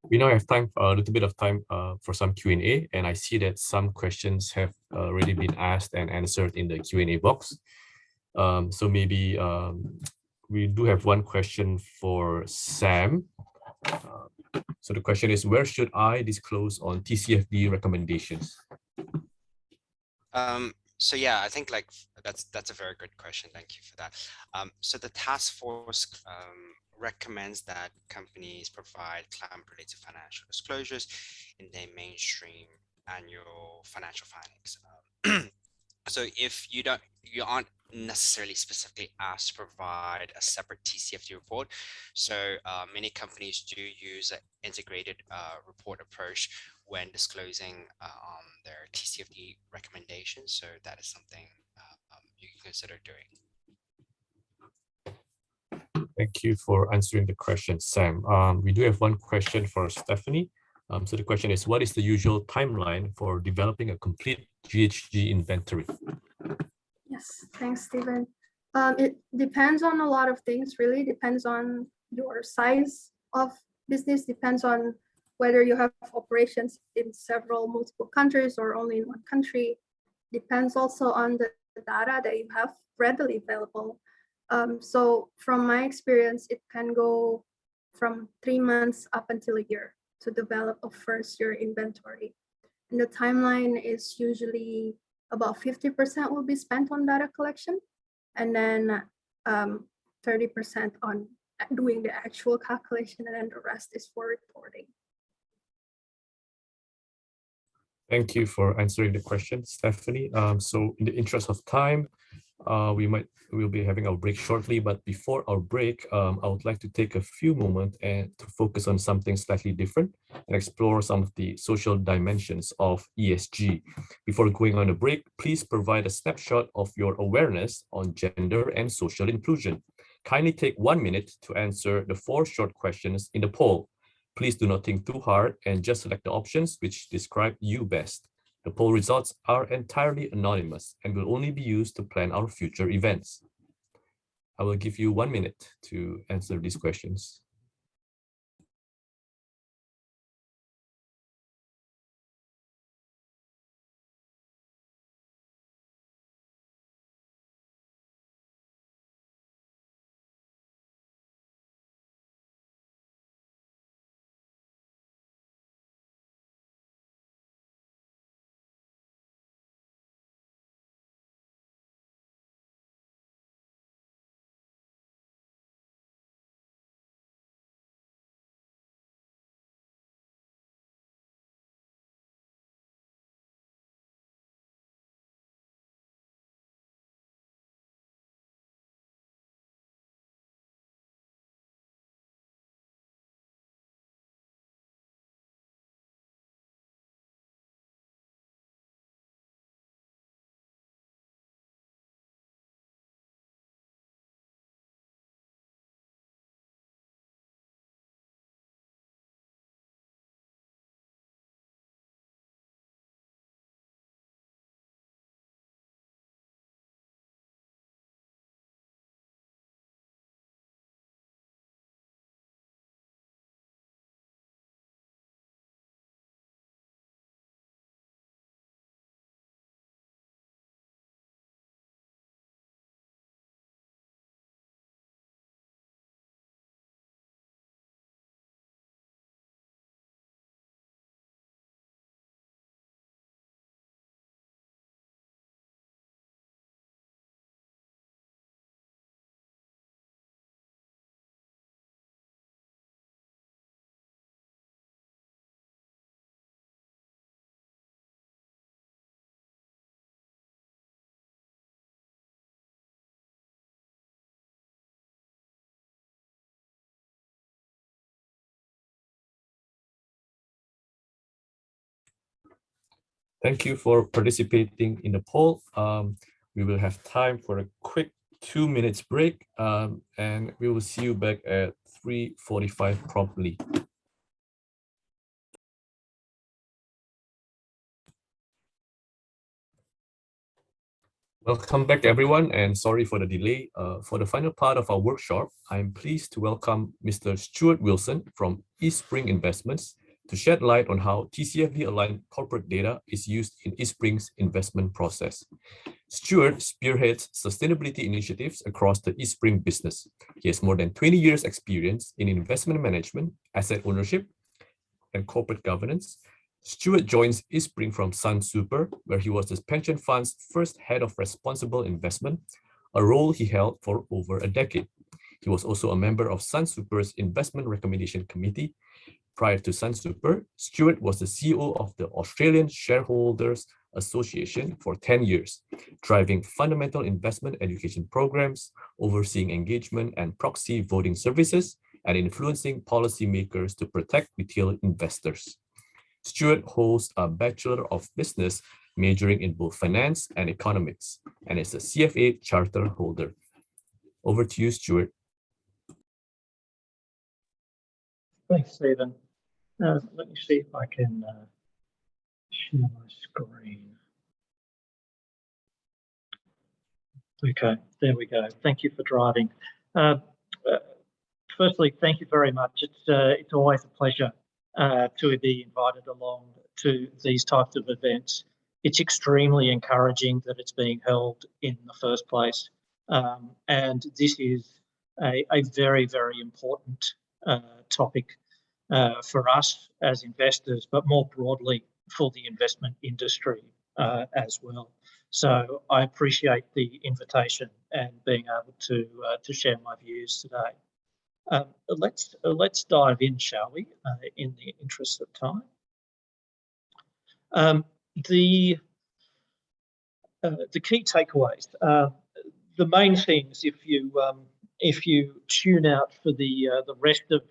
We now have time, a little bit of time for some Q&A, and I see that some questions have already been asked and answered in the Q&A box. So maybe we do have one question for Sam. So the question is, where should I disclose on Tcfd recommendations? So yeah, I think that's a very good question. Thank you for that. So the task force recommends that companies provide climate-related financial disclosures in their mainstream annual financial filings. So if you aren't necessarily specifically asked to provide a separate TCFD report, so many companies do use an integrated report approach when disclosing their TCFD recommendations. So that is something you can consider doing. Thank you for answering the question, Sam. We do have one question for Stephanie. So the question is, what is the usual timeline for developing a complete Gsg inventory? Yes, thanks, Stephen. It depends on a lot of things, really. Depends on your size of business, depends on whether you have operations in multiple countries or only in one country. Depends also on the data that you have readily available. So from my experience, it can go from 3 months up until a year to develop a first-year inventory. And the timeline is usually about 50% will be spent on data collection, and then 30% on doing the actual calculation, and then the rest is for reporting. Thank you for answering the question, Stephanie. So in the interest of time, we'll be having our break shortly, but before our break, I would like to take a few moments and to focus on something slightly different and explore some of the social dimensions of ESG. Before going on a break, please provide a snapshot of your awareness on gender and social inclusion. Kindly take 1 minute to answer the 4 short questions in the poll. Please do not think too hard and just select the options which describe you best. The poll results are entirely anonymous and will only be used to plan our future events. I will give you 1 minute to answer these questions. Thank you for participating in the poll. We will have time for a quick 2 minutes break, and we will see you back at 3:45 promptly. Welcome back, everyone, and sorry for the delay. For the final part of our workshop, I'm pleased to welcome Mr. Stuart Wilson from Eastspring Investments to shed light on how TCFD-aligned corporate data is used in Eastspring's investment process. Stuart spearheads sustainability initiatives across the Eastspring business. He has more than 20 years' experience in investment management, asset ownership, and corporate governance. Stuart joins Eastspring from Sun Super, where he was the pension fund's first head of responsible investment, a role he held for over a decade. He was also a member of Sun Super's Investment Recommendation Committee. Prior to Sun Super, Stuart was the CEO of the Australian Shareholders Association for 10 years, driving fundamental investment education programs, overseeing engagement and proxy voting services, and influencing policymakers to protect retail investors. Stuart holds a Bachelor of Business majoring in both finance and economics, and is a CFA charter holder. Over to you, Stuart. Thanks, Stephen. Let me see if I can share my screen. Okay, there we go. Thank you for driving. Firstly, thank you very much. It's always a pleasure to be invited along to these types of events. It's extremely encouraging that it's being held in the first place. And this is a very, very important topic for us as investors, but more broadly for the investment industry as well. So I appreciate the invitation and being able to share my views today. Let's dive in, shall we, in the interest of time. The key takeaways, the main things, if you tune out for the rest of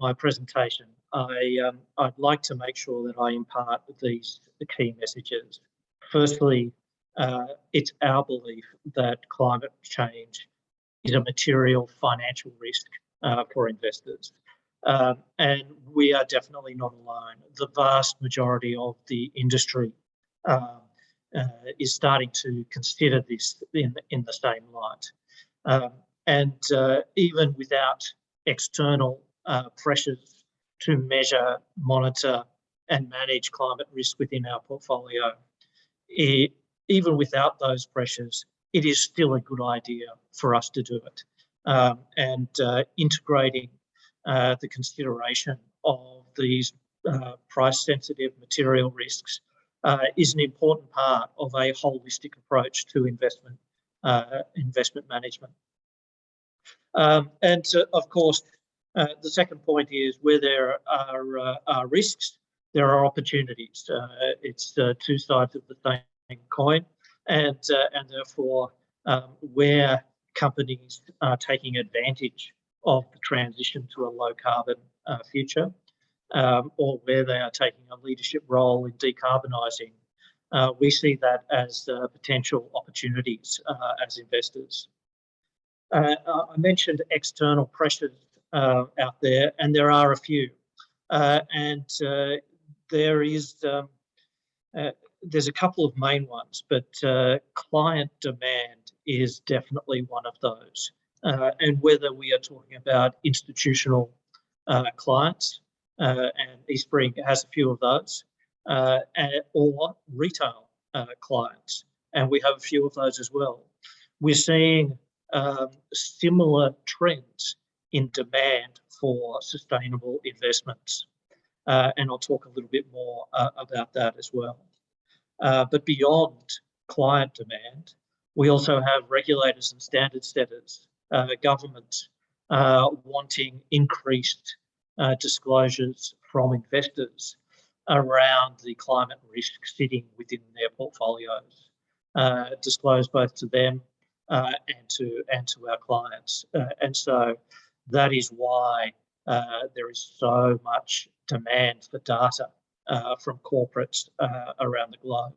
my presentation, I'd like to make sure that I impart the key messages. Firstly, it's our belief that climate change is a material financial risk for investors. And we are definitely not alone. The vast majority of the industry is starting to consider this in the same light. And even without external pressures to measure, monitor, and manage climate risk within our portfolio, even without those pressures, it is still a good idea for us to do it. And integrating the consideration of these price-sensitive material risks is an important part of a holistic approach to investment management. And of course, the second point is where there are risks, there are opportunities. It's two sides of the same coin, and therefore where companies are taking advantage of the transition to a low carbon future, or where they are taking a leadership role in decarbonising, we see that as potential opportunities as investors. I mentioned external pressures out there, and there are a few. There's a couple of main ones, but client demand is definitely one of those. And whether we are talking about institutional clients, and Eastspring has a few of those, or retail clients, and we have a few of those as well. We're seeing similar trends in demand for sustainable investments. And I'll talk a little bit more about that as well. But beyond client demand, we also have regulators and standard setters, governments wanting increased disclosures from investors around the climate risk sitting within their portfolios, disclosed both to them and to our clients. And so that is why there is so much demand for data from corporates around the globe.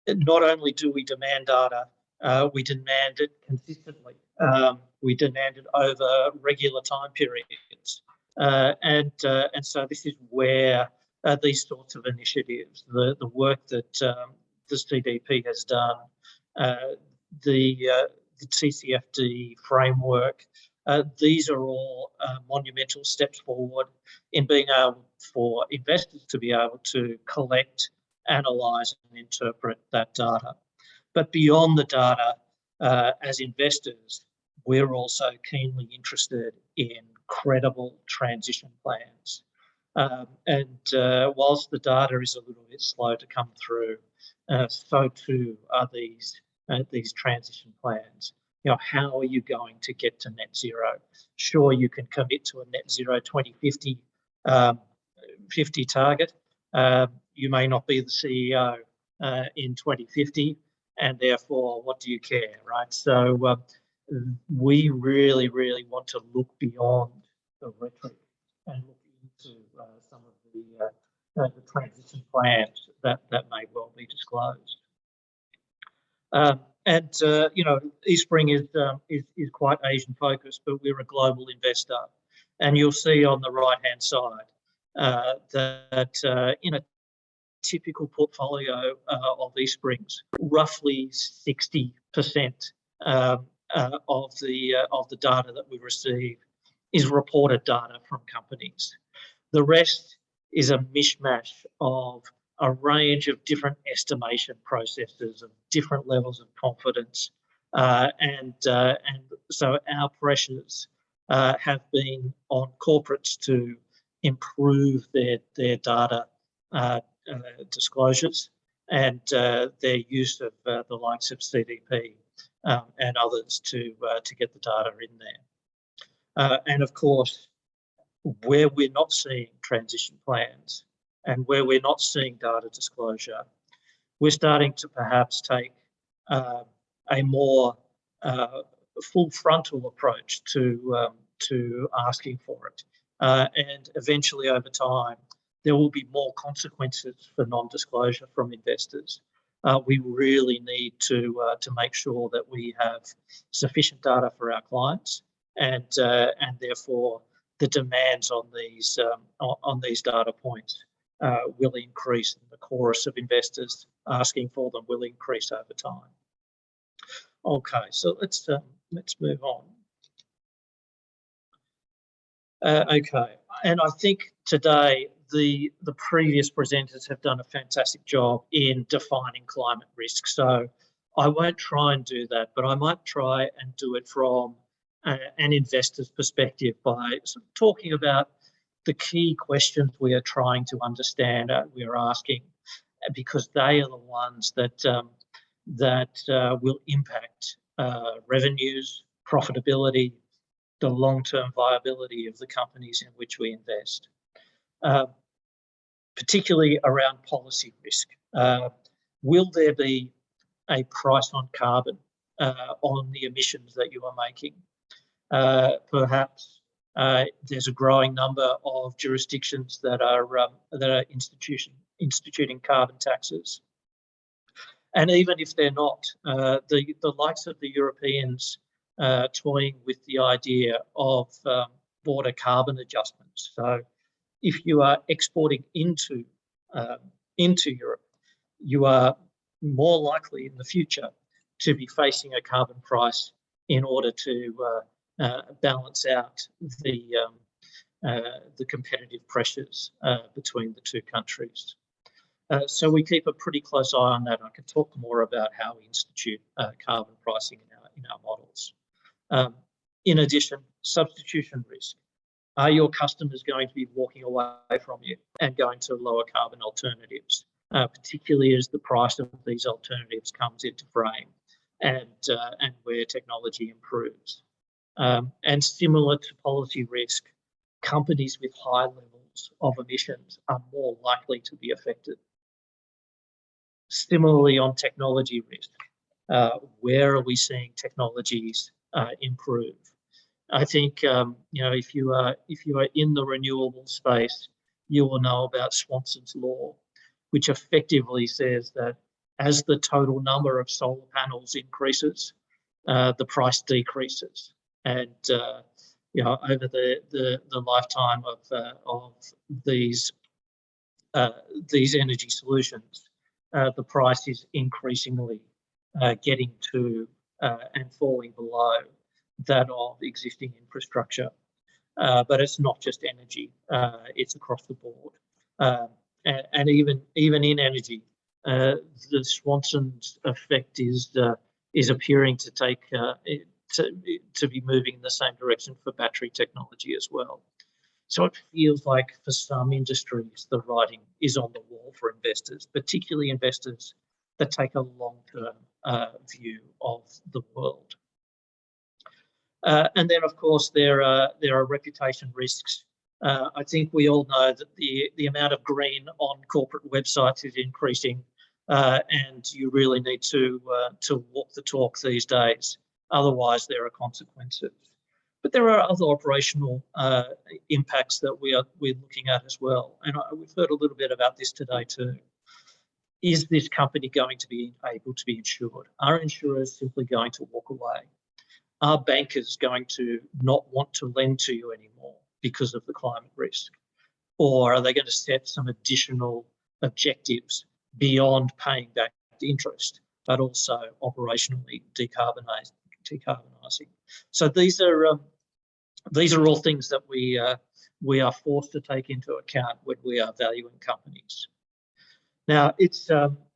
Not only do we demand data, we demand it consistently. We demand it over regular time periods. And so this is where these sorts of initiatives, the work that the CDP has done, the TCFD framework, these are all monumental steps forward in being able for investors to be able to collect, analyse and interpret that data. But beyond the data, as investors, we're also keenly interested in credible transition plans. Whilst the data is a little bit slow to come through, so too are these transition plans. You know, how are you going to get to net zero? Sure, you can commit to a net zero 2050 50 target. You may not be the CEO in 2050, and therefore, what do you care, right? So we really, really want to look beyond the rhetoric and look into some of the transition plans that may well be disclosed. You know, Eastspring is quite Asian focused, but we're a global investor, and you'll see on the right-hand side that in a typical portfolio of Eastspring's, roughly 60% of the data that we receive is reported data from companies. The rest is a mishmash of a range of different estimation processes of different levels of confidence, and so our pressures have been on corporates to improve their data disclosures and their use of the likes of CDP and others to get the data in there. And of course, where we're not seeing transition plans and where we're not seeing data disclosure, we're starting to perhaps take a more full frontal approach to asking for it. And eventually over time, there will be more consequences for non-disclosure from investors. We really need to make sure that we have sufficient data for our clients, and therefore the demands on these data points will increase, and the chorus of investors asking for them will increase over time. Okay, so let's move on. Okay, and I think today the previous presenters have done a fantastic job in defining climate risk. So I won't try and do that, but I might try and do it from an investor's perspective by sort of talking about the key questions we are trying to understand, we are asking, because they are the ones that will impact revenues, profitability, the long-term viability of the companies in which we invest. Particularly around policy risk. Will there be a price on carbon on the emissions that you are making? Perhaps there's a growing number of jurisdictions that are instituting carbon taxes. And even if they're not, the likes of the Europeans toying with the idea of border carbon adjustments. So if you are exporting into Europe, you are more likely in the future to be facing a carbon price in order to balance out the competitive pressures between the two countries. So we keep a pretty close eye on that. I can talk more about how we institute carbon pricing in our models. In addition, substitution risk. Are your customers going to be walking away from you and going to lower carbon alternatives, particularly as the price of these alternatives comes into frame and where technology improves? And similar to policy risk, companies with high levels of emissions are more likely to be affected. Similarly, on technology risk, where are we seeing technologies improve? I think if you are in the renewable space, you will know about Swanson's law, which effectively says that as the total number of solar panels increases, the price decreases, and over the lifetime of these energy solutions, the price is increasingly getting to and falling below that of existing infrastructure. But it's not just energy; it's across the board, and even in energy, the Swanson's effect is appearing to take to be moving in the same direction for battery technology as well. So it feels like for some industries, the writing is on the wall for investors, particularly investors that take a long-term view of the world. And then, of course, there are reputation risks. I think we all know that the amount of green on corporate websites is increasing, and you really need to walk the talk these days. Otherwise, there are consequences. But there are other operational impacts that we're looking at as well. And we've heard a little bit about this today too. Is this company going to be able to be insured? Are insurers simply going to walk away? Are bankers going to not want to lend to you anymore because of the climate risk? Or are they going to set some additional objectives beyond paying back the interest, but also operationally decarbonising? So these are all things that we are forced to take into account when we are valuing companies. Now,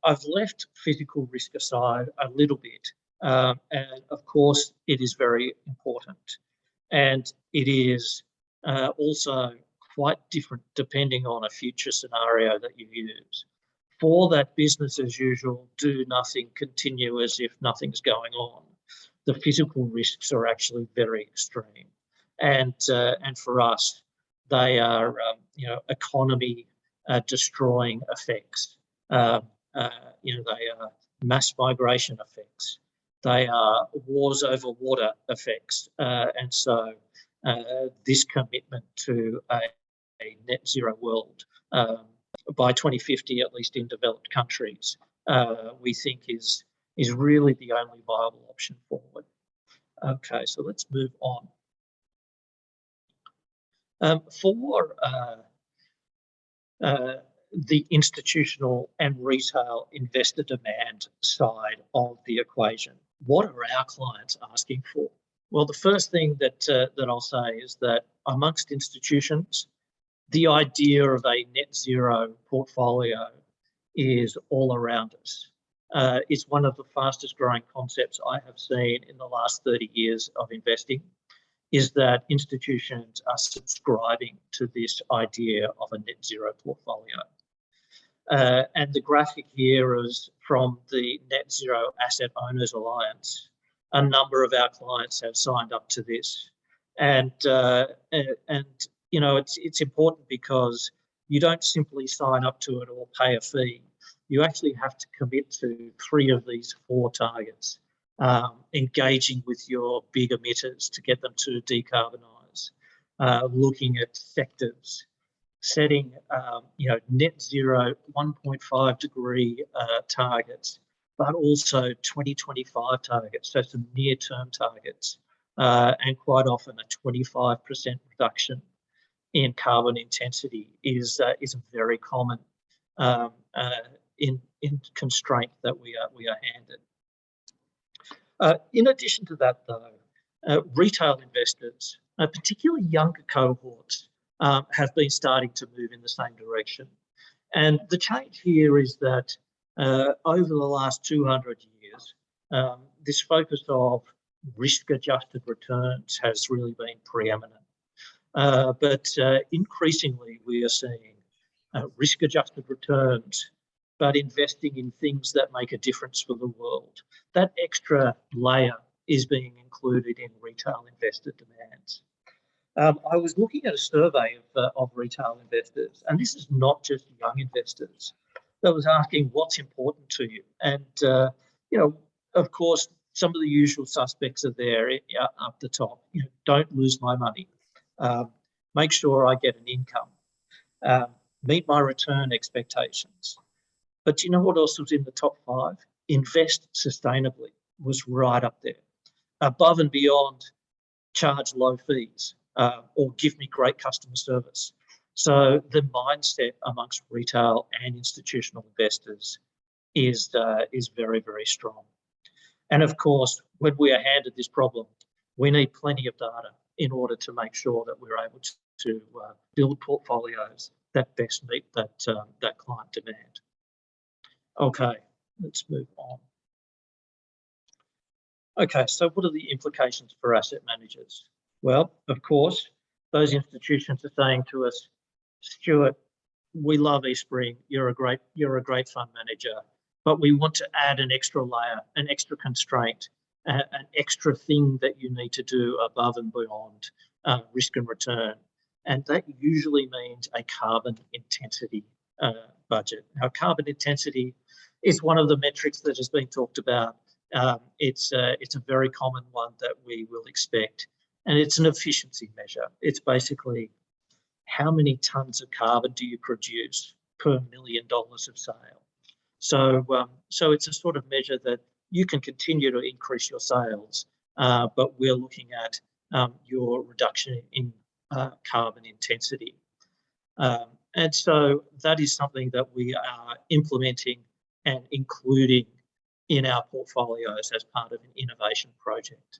I've left physical risk aside a little bit, and of course it is very important, and it is also quite different depending on a future scenario that you use. For that business as usual, do nothing, continue as if nothing's going on, the physical risks are actually very extreme, and for us, they are economy destroying effects. They are mass migration effects. They are wars over water effects, and so this commitment to a net zero world by 2050, at least in developed countries, we think is really the only viable option forward. Okay, so let's move on. For the institutional and retail investor demand side of the equation, what are our clients asking for? Well, the first thing that I'll say is that amongst institutions, the idea of a net zero portfolio is all around us. It's one of the fastest growing concepts I have seen in the last 30 years of investing, is that institutions are subscribing to this idea of a net zero portfolio. And the graphic here is from the Net Zero Asset Owners Alliance. A number of our clients have signed up to this, and it's important because you don't simply sign up to it or pay a fee. You actually have to commit to 3 of these 4 targets, engaging with your big emitters to get them to decarbonise, looking at sectors, setting net zero 1.5 degree targets, but also 2025 targets, so some near-term targets, and quite often a 25% reduction in carbon intensity is a very common in constraint that we are handed. In addition to that, though, retail investors, particularly younger cohorts, have been starting to move in the same direction. And the change here is that over the last 200 years, this focus of risk-adjusted returns has really been preeminent. But increasingly, we are seeing risk-adjusted returns, but investing in things that make a difference for the world. That extra layer is being included in retail investor demands. I was looking at a survey of retail investors, and this is not just young investors, that was asking what's important to you. And, of course, some of the usual suspects are there up the top. Don't lose my money. Make sure I get an income. Meet my return expectations. But do you know what else was in the top 5? Invest sustainably was right up there. Above and beyond charge low fees or give me great customer service. So the mindset amongst retail and institutional investors is very, very strong. And of course, when we are handed this problem, we need plenty of data in order to make sure that we're able to build portfolios that best meet that client demand. Okay, let's move on. Okay, so what are the implications for asset managers? Well, of course, those institutions are saying to us, Stuart, we love eSpring. You're a great fund manager, but we want to add an extra layer, an extra constraint, an extra thing that you need to do above and beyond risk and return. And that usually means a carbon intensity budget. Now, carbon intensity is one of the metrics that has been talked about. It's a very common one that we will expect, and it's an efficiency measure. It's basically how many tons of carbon do you produce per $1 million of sale. So it's a sort of measure that you can continue to increase your sales, but we're looking at your reduction in carbon intensity. And so that is something that we are implementing and including in our portfolios as part of an innovation project.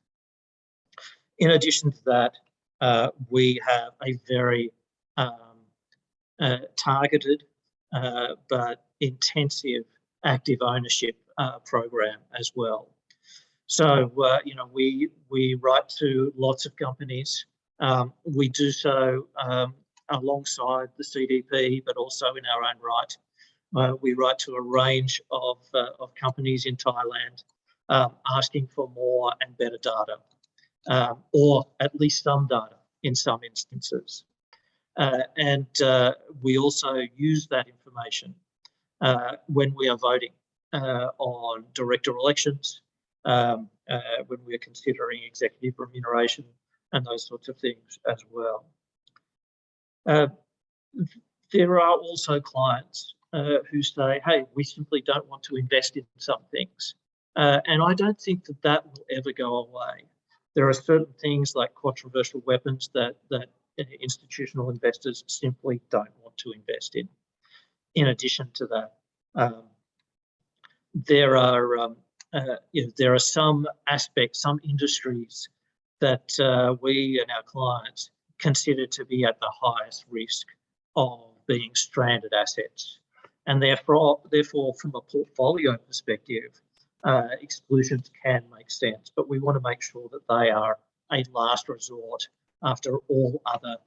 In addition to that, we have a very targeted but intensive active ownership program as well. So, we write to lots of companies. We do so alongside the CDP, but also in our own right. We write to a range of companies in Thailand asking for more and better data, or at least some data in some instances. And we also use that information when we are voting on director elections, when we are considering executive remuneration and those sorts of things as well. There are also clients who say, hey, we simply don't want to invest in some things. And I don't think that will ever go away. There are certain things like controversial weapons that institutional investors simply don't want to invest in. In addition to that, there are some aspects, some industries that we and our clients consider to be at the highest risk of being stranded assets. And therefore, from a portfolio perspective, exclusions can make sense, but we want to make sure that they are a last resort after all other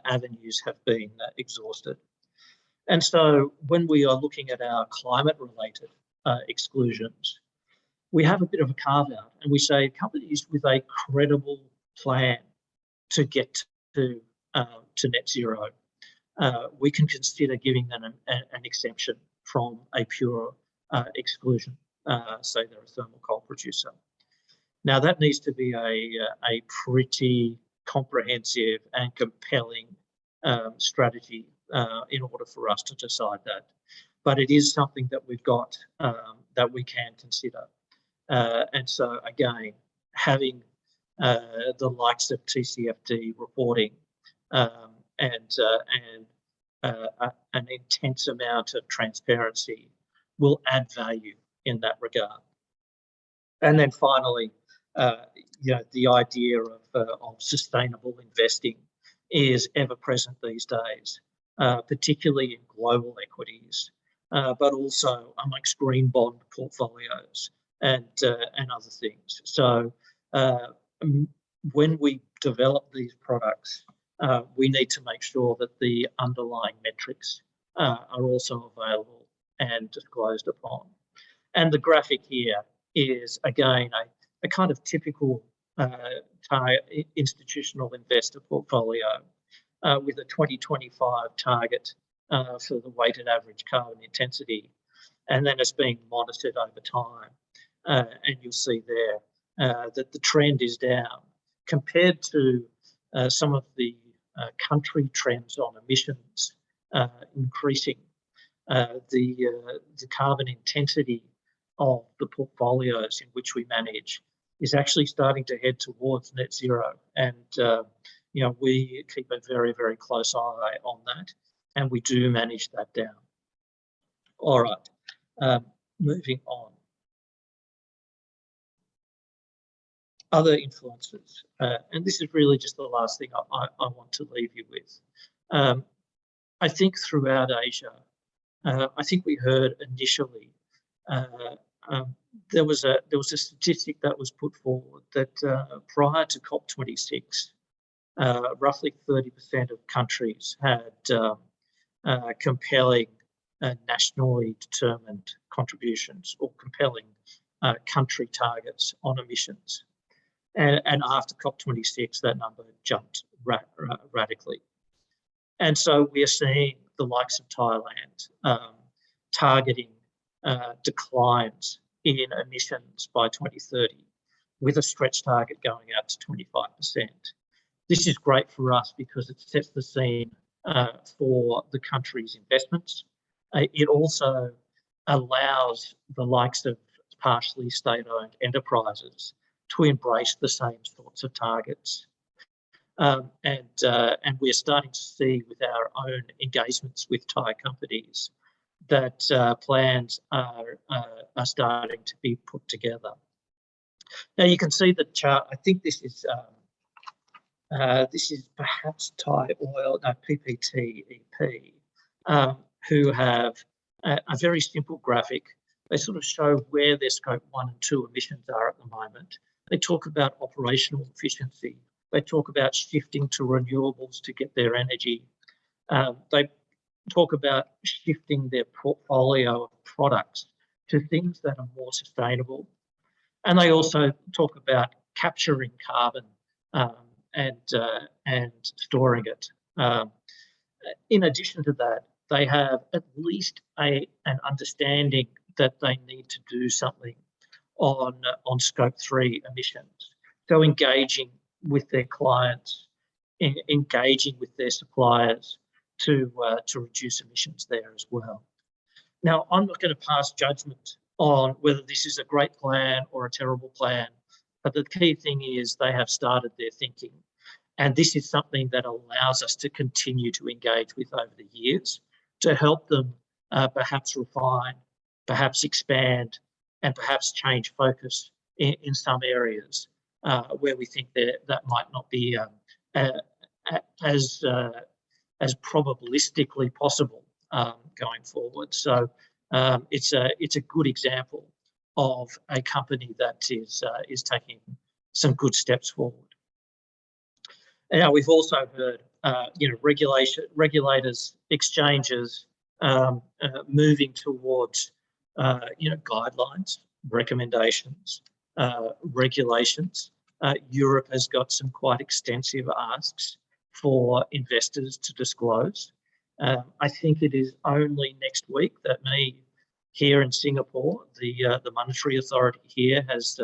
avenues have been exhausted. And so when we are looking at our climate-related exclusions, we have a bit of a carve-out, and we say companies with a credible plan to get to net zero, we can consider giving them an exemption from a pure exclusion, say they're a thermal coal producer. Now that needs to be a pretty comprehensive and compelling strategy in order for us to decide that. But it is something that we've got that we can consider. And so again, having the likes of TCFD reporting and an intense amount of transparency will add value in that regard. And then finally, the idea of sustainable investing is ever present these days, particularly in global equities, but also amongst green bond portfolios and other things. So when we develop these products, we need to make sure that the underlying metrics are also available and disclosed upon. And the graphic here is, again, a kind of typical institutional investor portfolio with a 2025 target for the weighted average carbon intensity, and then it's being monitored over time. And you'll see there that the trend is down compared to some of the country trends on emissions increasing. The carbon intensity of the portfolios in which we manage is actually starting to head towards net zero, and we keep a very, very close eye on that, and we do manage that down. All right, moving on. Other influences, and this is really just the last thing I want to leave you with. I think throughout Asia, I think we heard initially there was a statistic that was put forward that prior to COP26, roughly 30% of countries had compelling nationally determined contributions or compelling country targets on emissions. And after COP26, that number jumped radically. And so we are seeing the likes of Thailand targeting declines in emissions by 2030, with a stretch target going out to 25%. This is great for us because it sets the scene for the country's investments. It also allows the likes of partially state-owned enterprises to embrace the same sorts of targets. And we're starting to see with our own engagements with Thai companies that plans are starting to be put together. Now you can see the chart. I think this is perhaps Thai Oil, no, PPTEP, who have a very simple graphic. They sort of show where their scope 1 and 2 emissions are at the moment. They talk about operational efficiency. They talk about shifting to renewables to get their energy. They talk about shifting their portfolio of products to things that are more sustainable. And they also talk about capturing carbon and storing it. In addition to that, they have at least an understanding that they need to do something on scope 3 emissions. So engaging with their clients, engaging with their suppliers to reduce emissions there as well. Now, I'm not going to pass judgment on whether this is a great plan or a terrible plan, but the key thing is they have started their thinking. And this is something that allows us to continue to engage with over the years to help them perhaps refine, perhaps expand, and perhaps change focus in some areas where we think that might not be as probabilistically possible going forward. So it's a good example of a company that is taking some good steps forward. Now we've also heard regulators, exchanges moving towards guidelines, recommendations, regulations. Europe has got some quite extensive asks for investors to disclose. I think it is only next week that here in Singapore, the monetary authority here has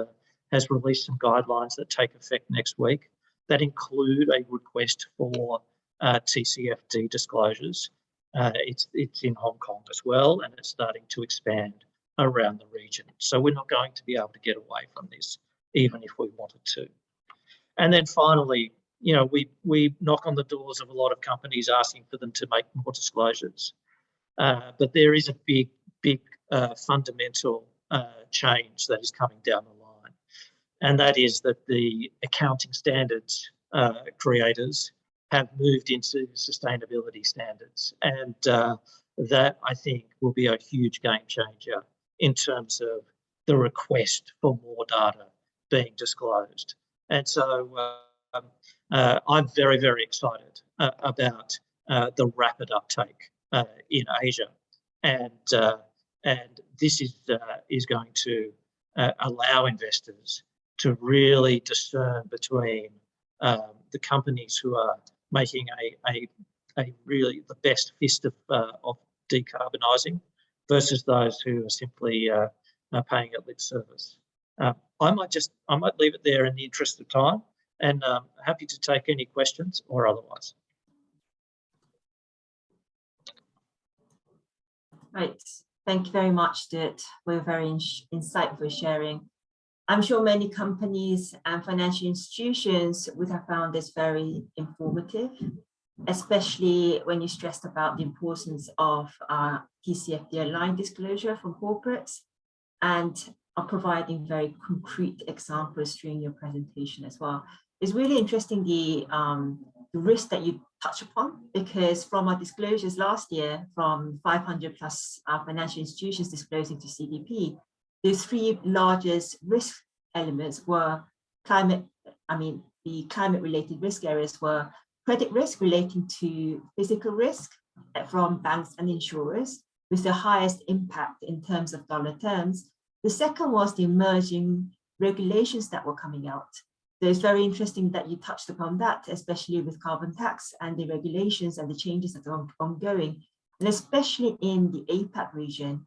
released some guidelines that take effect next week that include a request for TCFD disclosures. It's in Hong Kong as well, and it's starting to expand around the region. So we're not going to be able to get away from this, even if we wanted to. And then finally, we knock on the doors of a lot of companies asking for them to make more disclosures. But there is a big fundamental change that is coming down the line. And that is that the accounting standards creators have moved into sustainability standards. And that, I think, will be a huge game changer in terms of the request for more data being disclosed. And so I'm very, very excited about the rapid uptake in Asia. And this is going to allow investors to really discern between the companies who are making a really the best fist of decarbonising versus those who are simply paying it lip service. I might leave it there in the interest of time, and happy to take any questions or otherwise. Right. Thank you very much, Stuart, for your very insightful sharing. I'm sure many companies and financial institutions would have found this very informative, especially when you stressed about the importance of TCFD aligned disclosure from corporates and are providing very concrete examples during your presentation as well. It's really interesting the risk that you touch upon, because from our disclosures last year, from 500 plus financial institutions disclosing to CDP, the three largest risk elements were the climate related risk areas were credit risk relating to physical risk from banks and insurers with the highest impact in terms of dollar terms. The second was the emerging regulations that were coming out. So it's very interesting that you touched upon that, especially with carbon tax and the regulations and the changes that are ongoing, and especially in the APAC region.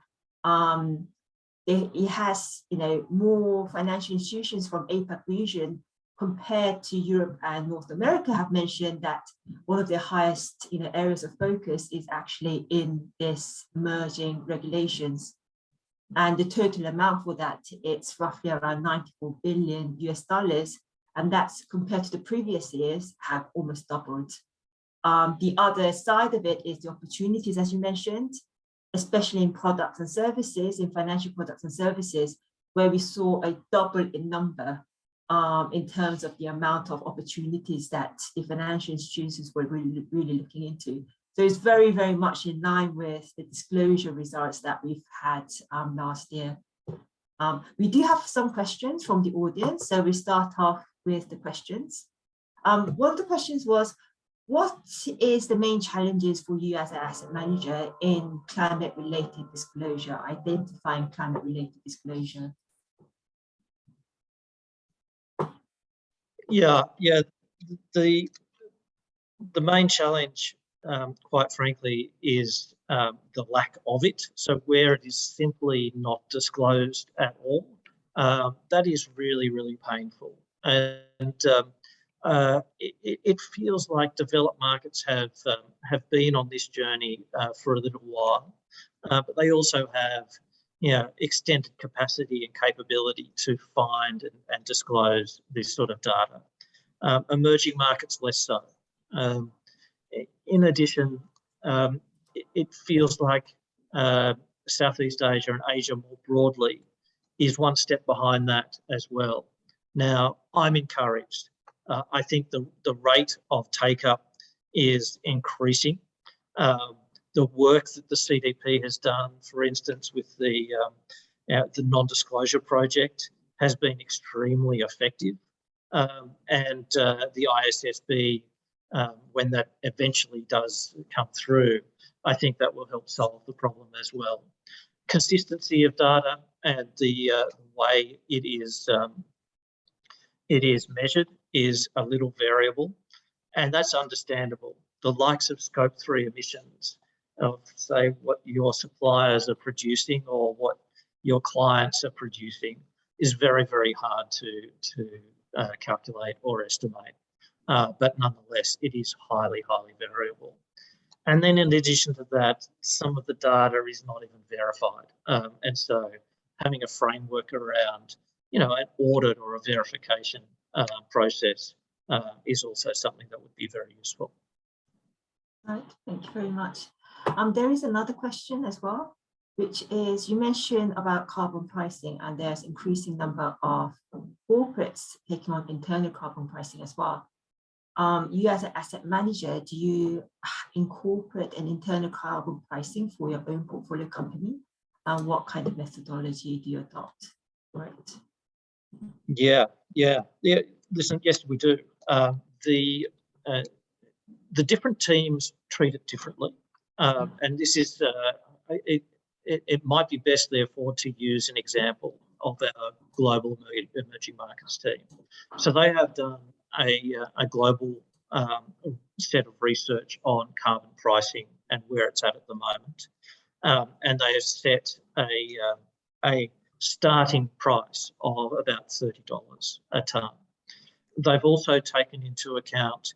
It has, more financial institutions from APAC region compared to Europe and North America have mentioned that one of their highest, areas of focus is actually in this emerging regulations. And the total amount for that, it's roughly around $94 billion US, and that's compared to the previous years have almost doubled. The other side of it is the opportunities, as you mentioned, especially in products and services, in financial products and services, where we saw a double in number in terms of the amount of opportunities that the financial institutions were really looking into. So it's very, very much in line with the disclosure results that we've had last year. We do have some questions from the audience, so we start off with the questions. One of the questions was, what is the main challenges for you as an asset manager in climate-related disclosure, identifying climate-related disclosure? Yeah. The main challenge, quite frankly, is the lack of it. So where it is simply not disclosed at all, that is really, really painful. And it feels like developed markets have been on this journey for a little while, but they also have, extended capacity and capability to find and disclose this sort of data. Emerging markets less so. In addition, it feels like Southeast Asia and Asia more broadly is one step behind that as well. Now, I'm encouraged. I think the rate of take-up is increasing. The work that the CDP has done, for instance, with the non-disclosure project has been extremely effective. And the ISSB, when that eventually does come through, I think that will help solve the problem as well. Consistency of data and the way it is measured is a little variable, and that's understandable. The likes of Scope 3 emissions, of say what your suppliers are producing or what your clients are producing, is very, very hard to calculate or estimate. But nonetheless, it is highly, highly variable. And then in addition to that, some of the data is not even verified. And so having a framework around, an audit or a verification process is also something that would be very useful. Right, thank you very much. There is another question as well, which is, you mentioned about carbon pricing, and there's increasing number of corporates taking on internal carbon pricing as well. You as an asset manager, do you incorporate an internal carbon pricing for your own portfolio company? And what kind of methodology do you adopt for it? Yeah. Listen, yes, we do. The different teams treat it differently, and this is it might be best, therefore, to use an example of our global emerging markets team. So they have done a global set of research on carbon pricing and where it's at the moment, and they have set a starting price of about $30 a tonne. They've also taken into account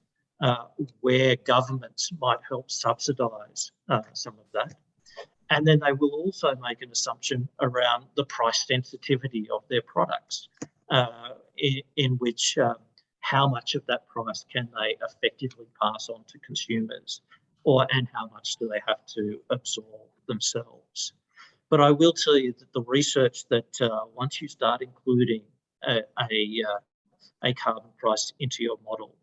where governments might help subsidise some of that. And then they will also make an assumption around the price sensitivity of their products, in which how much of that price can they effectively pass on to consumers, and how much do they have to absorb themselves. But I will tell you that the research that once you start including a carbon price into your model,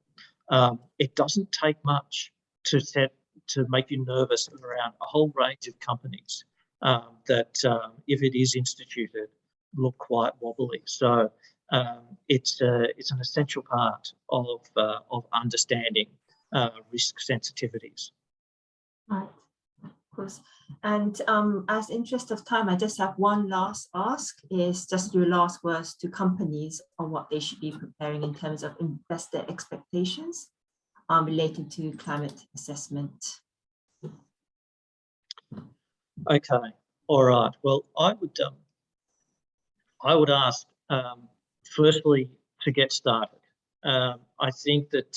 it doesn't take much to make you nervous around a whole range of companies that, if it is instituted, look quite wobbly. So it's an essential part of understanding risk sensitivities. Right, of course. And as interest of time, I just have one last ask, is just your last words to companies on what they should be preparing in terms of investor expectations related to climate assessment. Okay, all right. Well, I would ask firstly to get started. I think that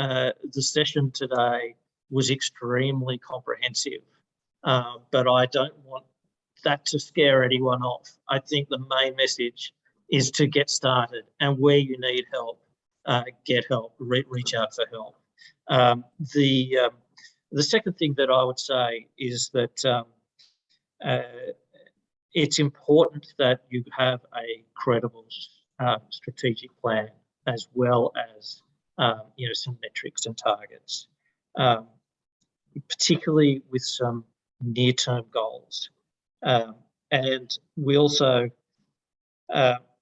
the session today was extremely comprehensive, but I don't want that to scare anyone off. I think the main message is to get started, and where you need help, get help, reach out for help. The second thing that I would say is that it's important that you have a credible strategic plan, as well as some metrics and targets, particularly with some near-term goals. And we also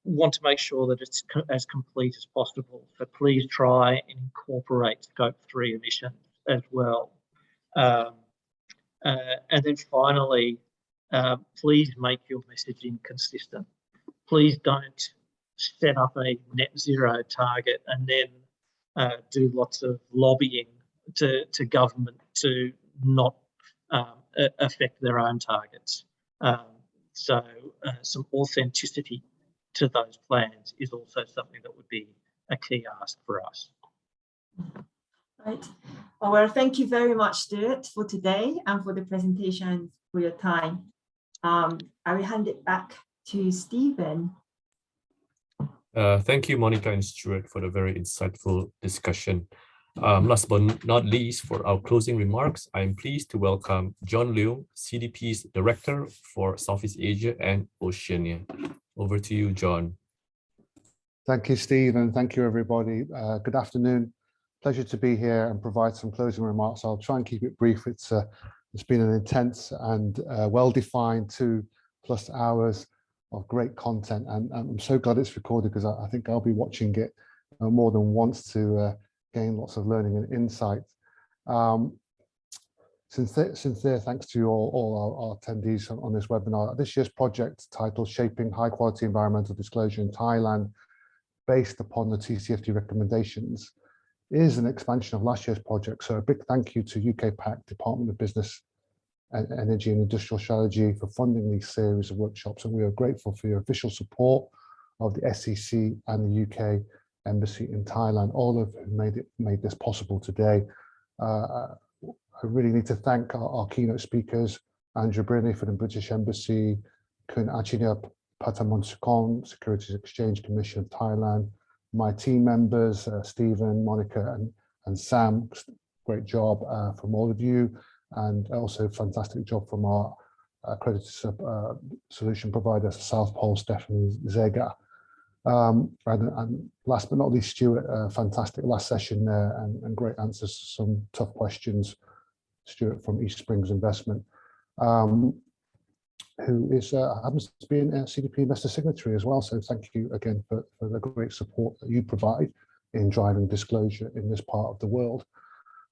want to make sure that it's as complete as possible. So please try and incorporate Scope 3 emissions as well. And then finally, please make your messaging consistent. Please don't set up a net zero target and then do lots of lobbying to government to not affect their own targets. So some authenticity to those plans is also something that would be a key ask for us. Right. Well, thank you very much, Stuart, for today and for the presentation, for your time. I will hand it back to Stephen. Thank you, Monica and Stuart, for the very insightful discussion. Last but not least, for our closing remarks, I am pleased to welcome John Leung, CDP's Director for Southeast Asia and Oceania. Over to you, John. Thank you, Steve, and thank you, everybody. Good afternoon. Pleasure to be here and provide some closing remarks. I'll try and keep it brief. It's been an intense and well-defined 2+ hours of great content, and I'm so glad it's recorded, because I think I'll be watching it more than once to gain lots of learning and insight. Sincere thanks to all our attendees on this webinar. This year's project, titled Shaping High Quality Environmental Disclosure in Thailand, based upon the Tcfd recommendations, is an expansion of last year's project. So a big thank you to UKPAC, Department of Business, Energy and Industrial Strategy, for funding these series of workshops, and we are grateful for your official support of the SEC and the UK Embassy in Thailand, all of whom made this possible today. I really need to thank our keynote speakers, Andrew Brinney for the British Embassy, Kun Achinyap Patamonsukom, Securities Exchange Commission of Thailand, my team members, Stephen, Monica, and Sam. Great job from all of you, and also fantastic job from our accredited solution provider, South Pole, Stephanie Zega. And last but not least, Stuart, fantastic last session there, and great answers to some tough questions. Stuart from East Springs Investment, who is happens to be an CDP investor signatory as well. So thank you again for the great support that you provide in driving disclosure in this part of the world.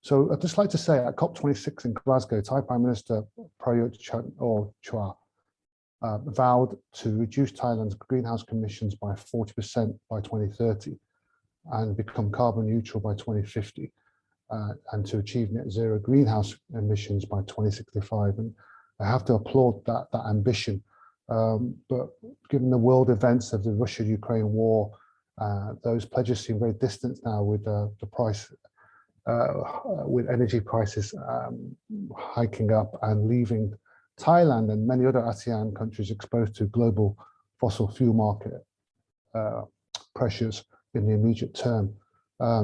So I'd just like to say, at COP26 in Glasgow, Thai Prime Minister Prayut Chan-o-cha vowed to reduce Thailand's greenhouse emissions by 40% by 2030 and become carbon neutral by 2050. And to achieve net zero greenhouse emissions by 2065. And I have to applaud that ambition. But given the world events of the Russia-Ukraine war, those pledges seem very distant now with the price, with energy prices hiking up and leaving Thailand and many other ASEAN countries exposed to global fossil fuel market pressures in the immediate term.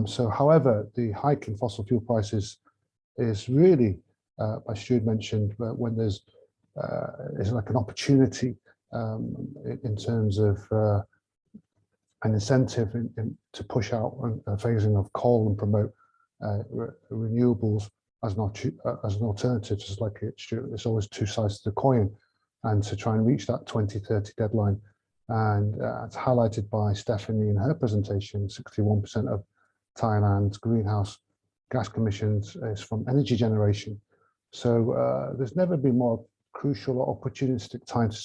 So, however, the hike in fossil fuel prices is really, as Stuart mentioned, when there's is like an opportunity in terms of an incentive to push out phasing of coal and promote renewables as an alternative. Just like it's always two sides to the coin, and to try and reach that 2030 deadline. And it's highlighted by Stephanie in her presentation. 61% of Thailand's greenhouse gas emissions is from energy generation. So there's never been more crucial or opportunistic time to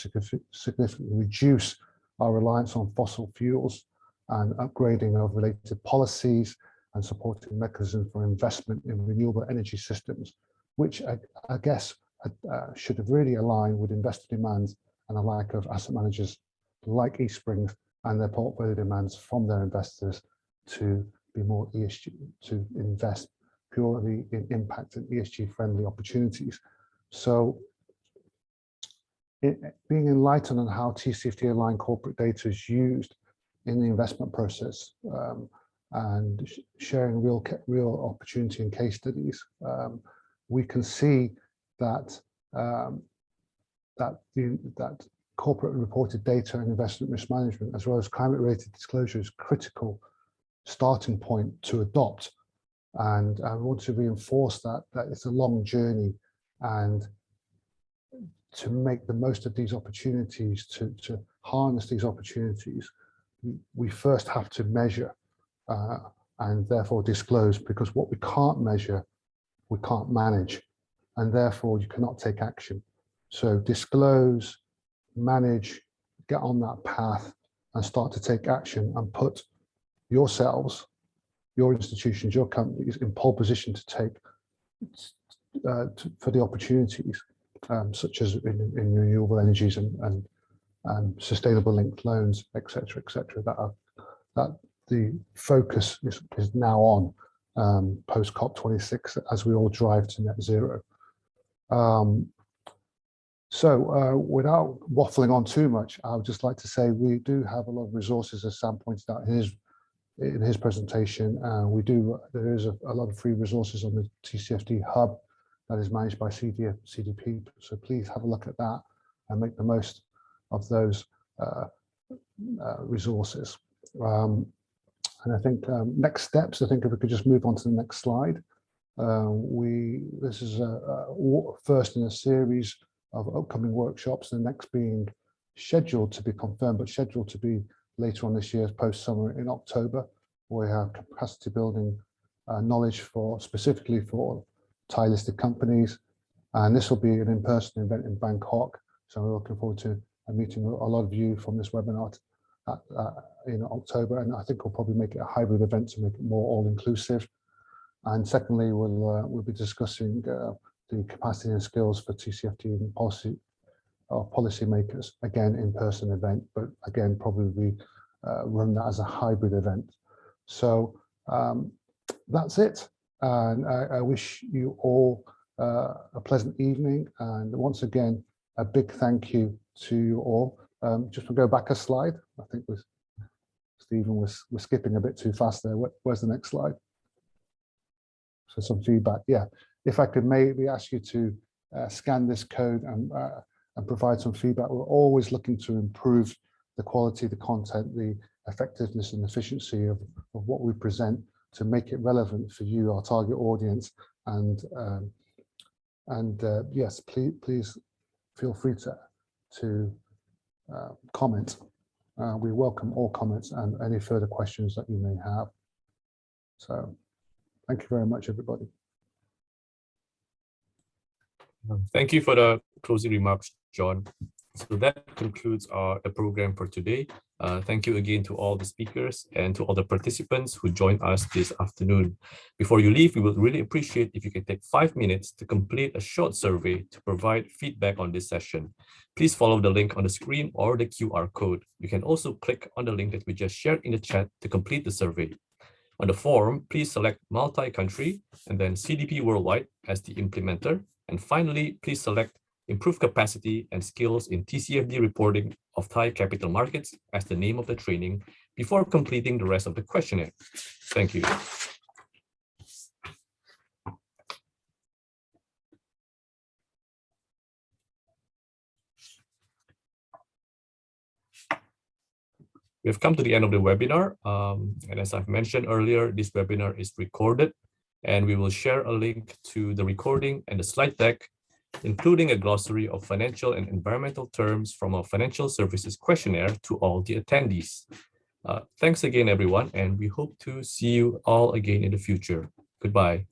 significantly reduce our reliance on fossil fuels and upgrading of related policies and supporting mechanisms for investment in renewable energy systems, which I guess should have really aligned with investor demands and a lack of asset managers like East Springs and their portfolio demands from their investors to be more ESG, to invest purely in impact and ESG friendly opportunities. So being enlightened on how TCFD aligned corporate data is used in the investment process and sharing real opportunity and case studies, we can see that that corporate reported data and investment risk management, as well as climate-related disclosure, is critical starting point to adopt. And I want to reinforce that it's a long journey, and to make the most of these opportunities, to harness these opportunities, we first have to measure and therefore disclose, because what we can't measure, we can't manage, and therefore you cannot take action. So disclose, manage, get on that path and start to take action and put yourselves, your institutions, your companies in pole position to take for the opportunities such as in renewable energies and sustainable linked loans, etc., that the focus is now on post COP26 as we all drive to net zero. So without waffling on too much, I would just like to say we do have a lot of resources, as Sam pointed out in his presentation. There is a lot of free resources on the Tcfd Hub that is managed by CDP. So please have a look at that and make the most of those resources. And I think next steps, I think if we could just move on to the next slide. This is first in a series of upcoming workshops, the next being scheduled to be confirmed, but scheduled to be later on this year, post-summer in October. We have capacity building knowledge specifically for Thai listed companies. And this will be an in-person event in Bangkok. So we're looking forward to meeting a lot of you from this webinar in October. And I think we'll probably make it a hybrid event to make it more all-inclusive. And secondly, we'll be discussing the capacity and skills for TCFD and policy makers, again, in-person event, but again, probably run that as a hybrid event. So that's it. And I wish you all a pleasant evening. And once again, a big thank you to you all. Just to go back a slide, I think Stephen was skipping a bit too fast there. Where's the next slide? So some feedback. Yeah, if I could maybe ask you to scan this code and provide some feedback. We're always looking to improve the quality, the content, the effectiveness and efficiency of what we present to make it relevant for you, our target audience. And yes, please feel free to comment. We welcome all comments and any further questions that you may have. So thank you very much, everybody. Thank you for the closing remarks, John. So that concludes the program for today. Thank you again to all the speakers and to all the participants who joined us this afternoon. Before you leave, we would really appreciate if you can take 5 minutes to complete a short survey to provide feedback on this session. Please follow the link on the screen or the QR code. You can also click on the link that we just shared in the chat to complete the survey. On the form, please select multi-country and then CDP Worldwide as the implementer. And finally, please select Improve Capacity and Skills in TCFD Reporting of Thai Capital Markets as the name of the training before completing the rest of the questionnaire. Thank you. We've come to the end of the webinar. And as I've mentioned earlier, this webinar is recorded, and we will share a link to the recording and the slide deck, including a glossary of financial and environmental terms from our financial services questionnaire to all the attendees. Thanks again, everyone, and we hope to see you all again in the future. Goodbye.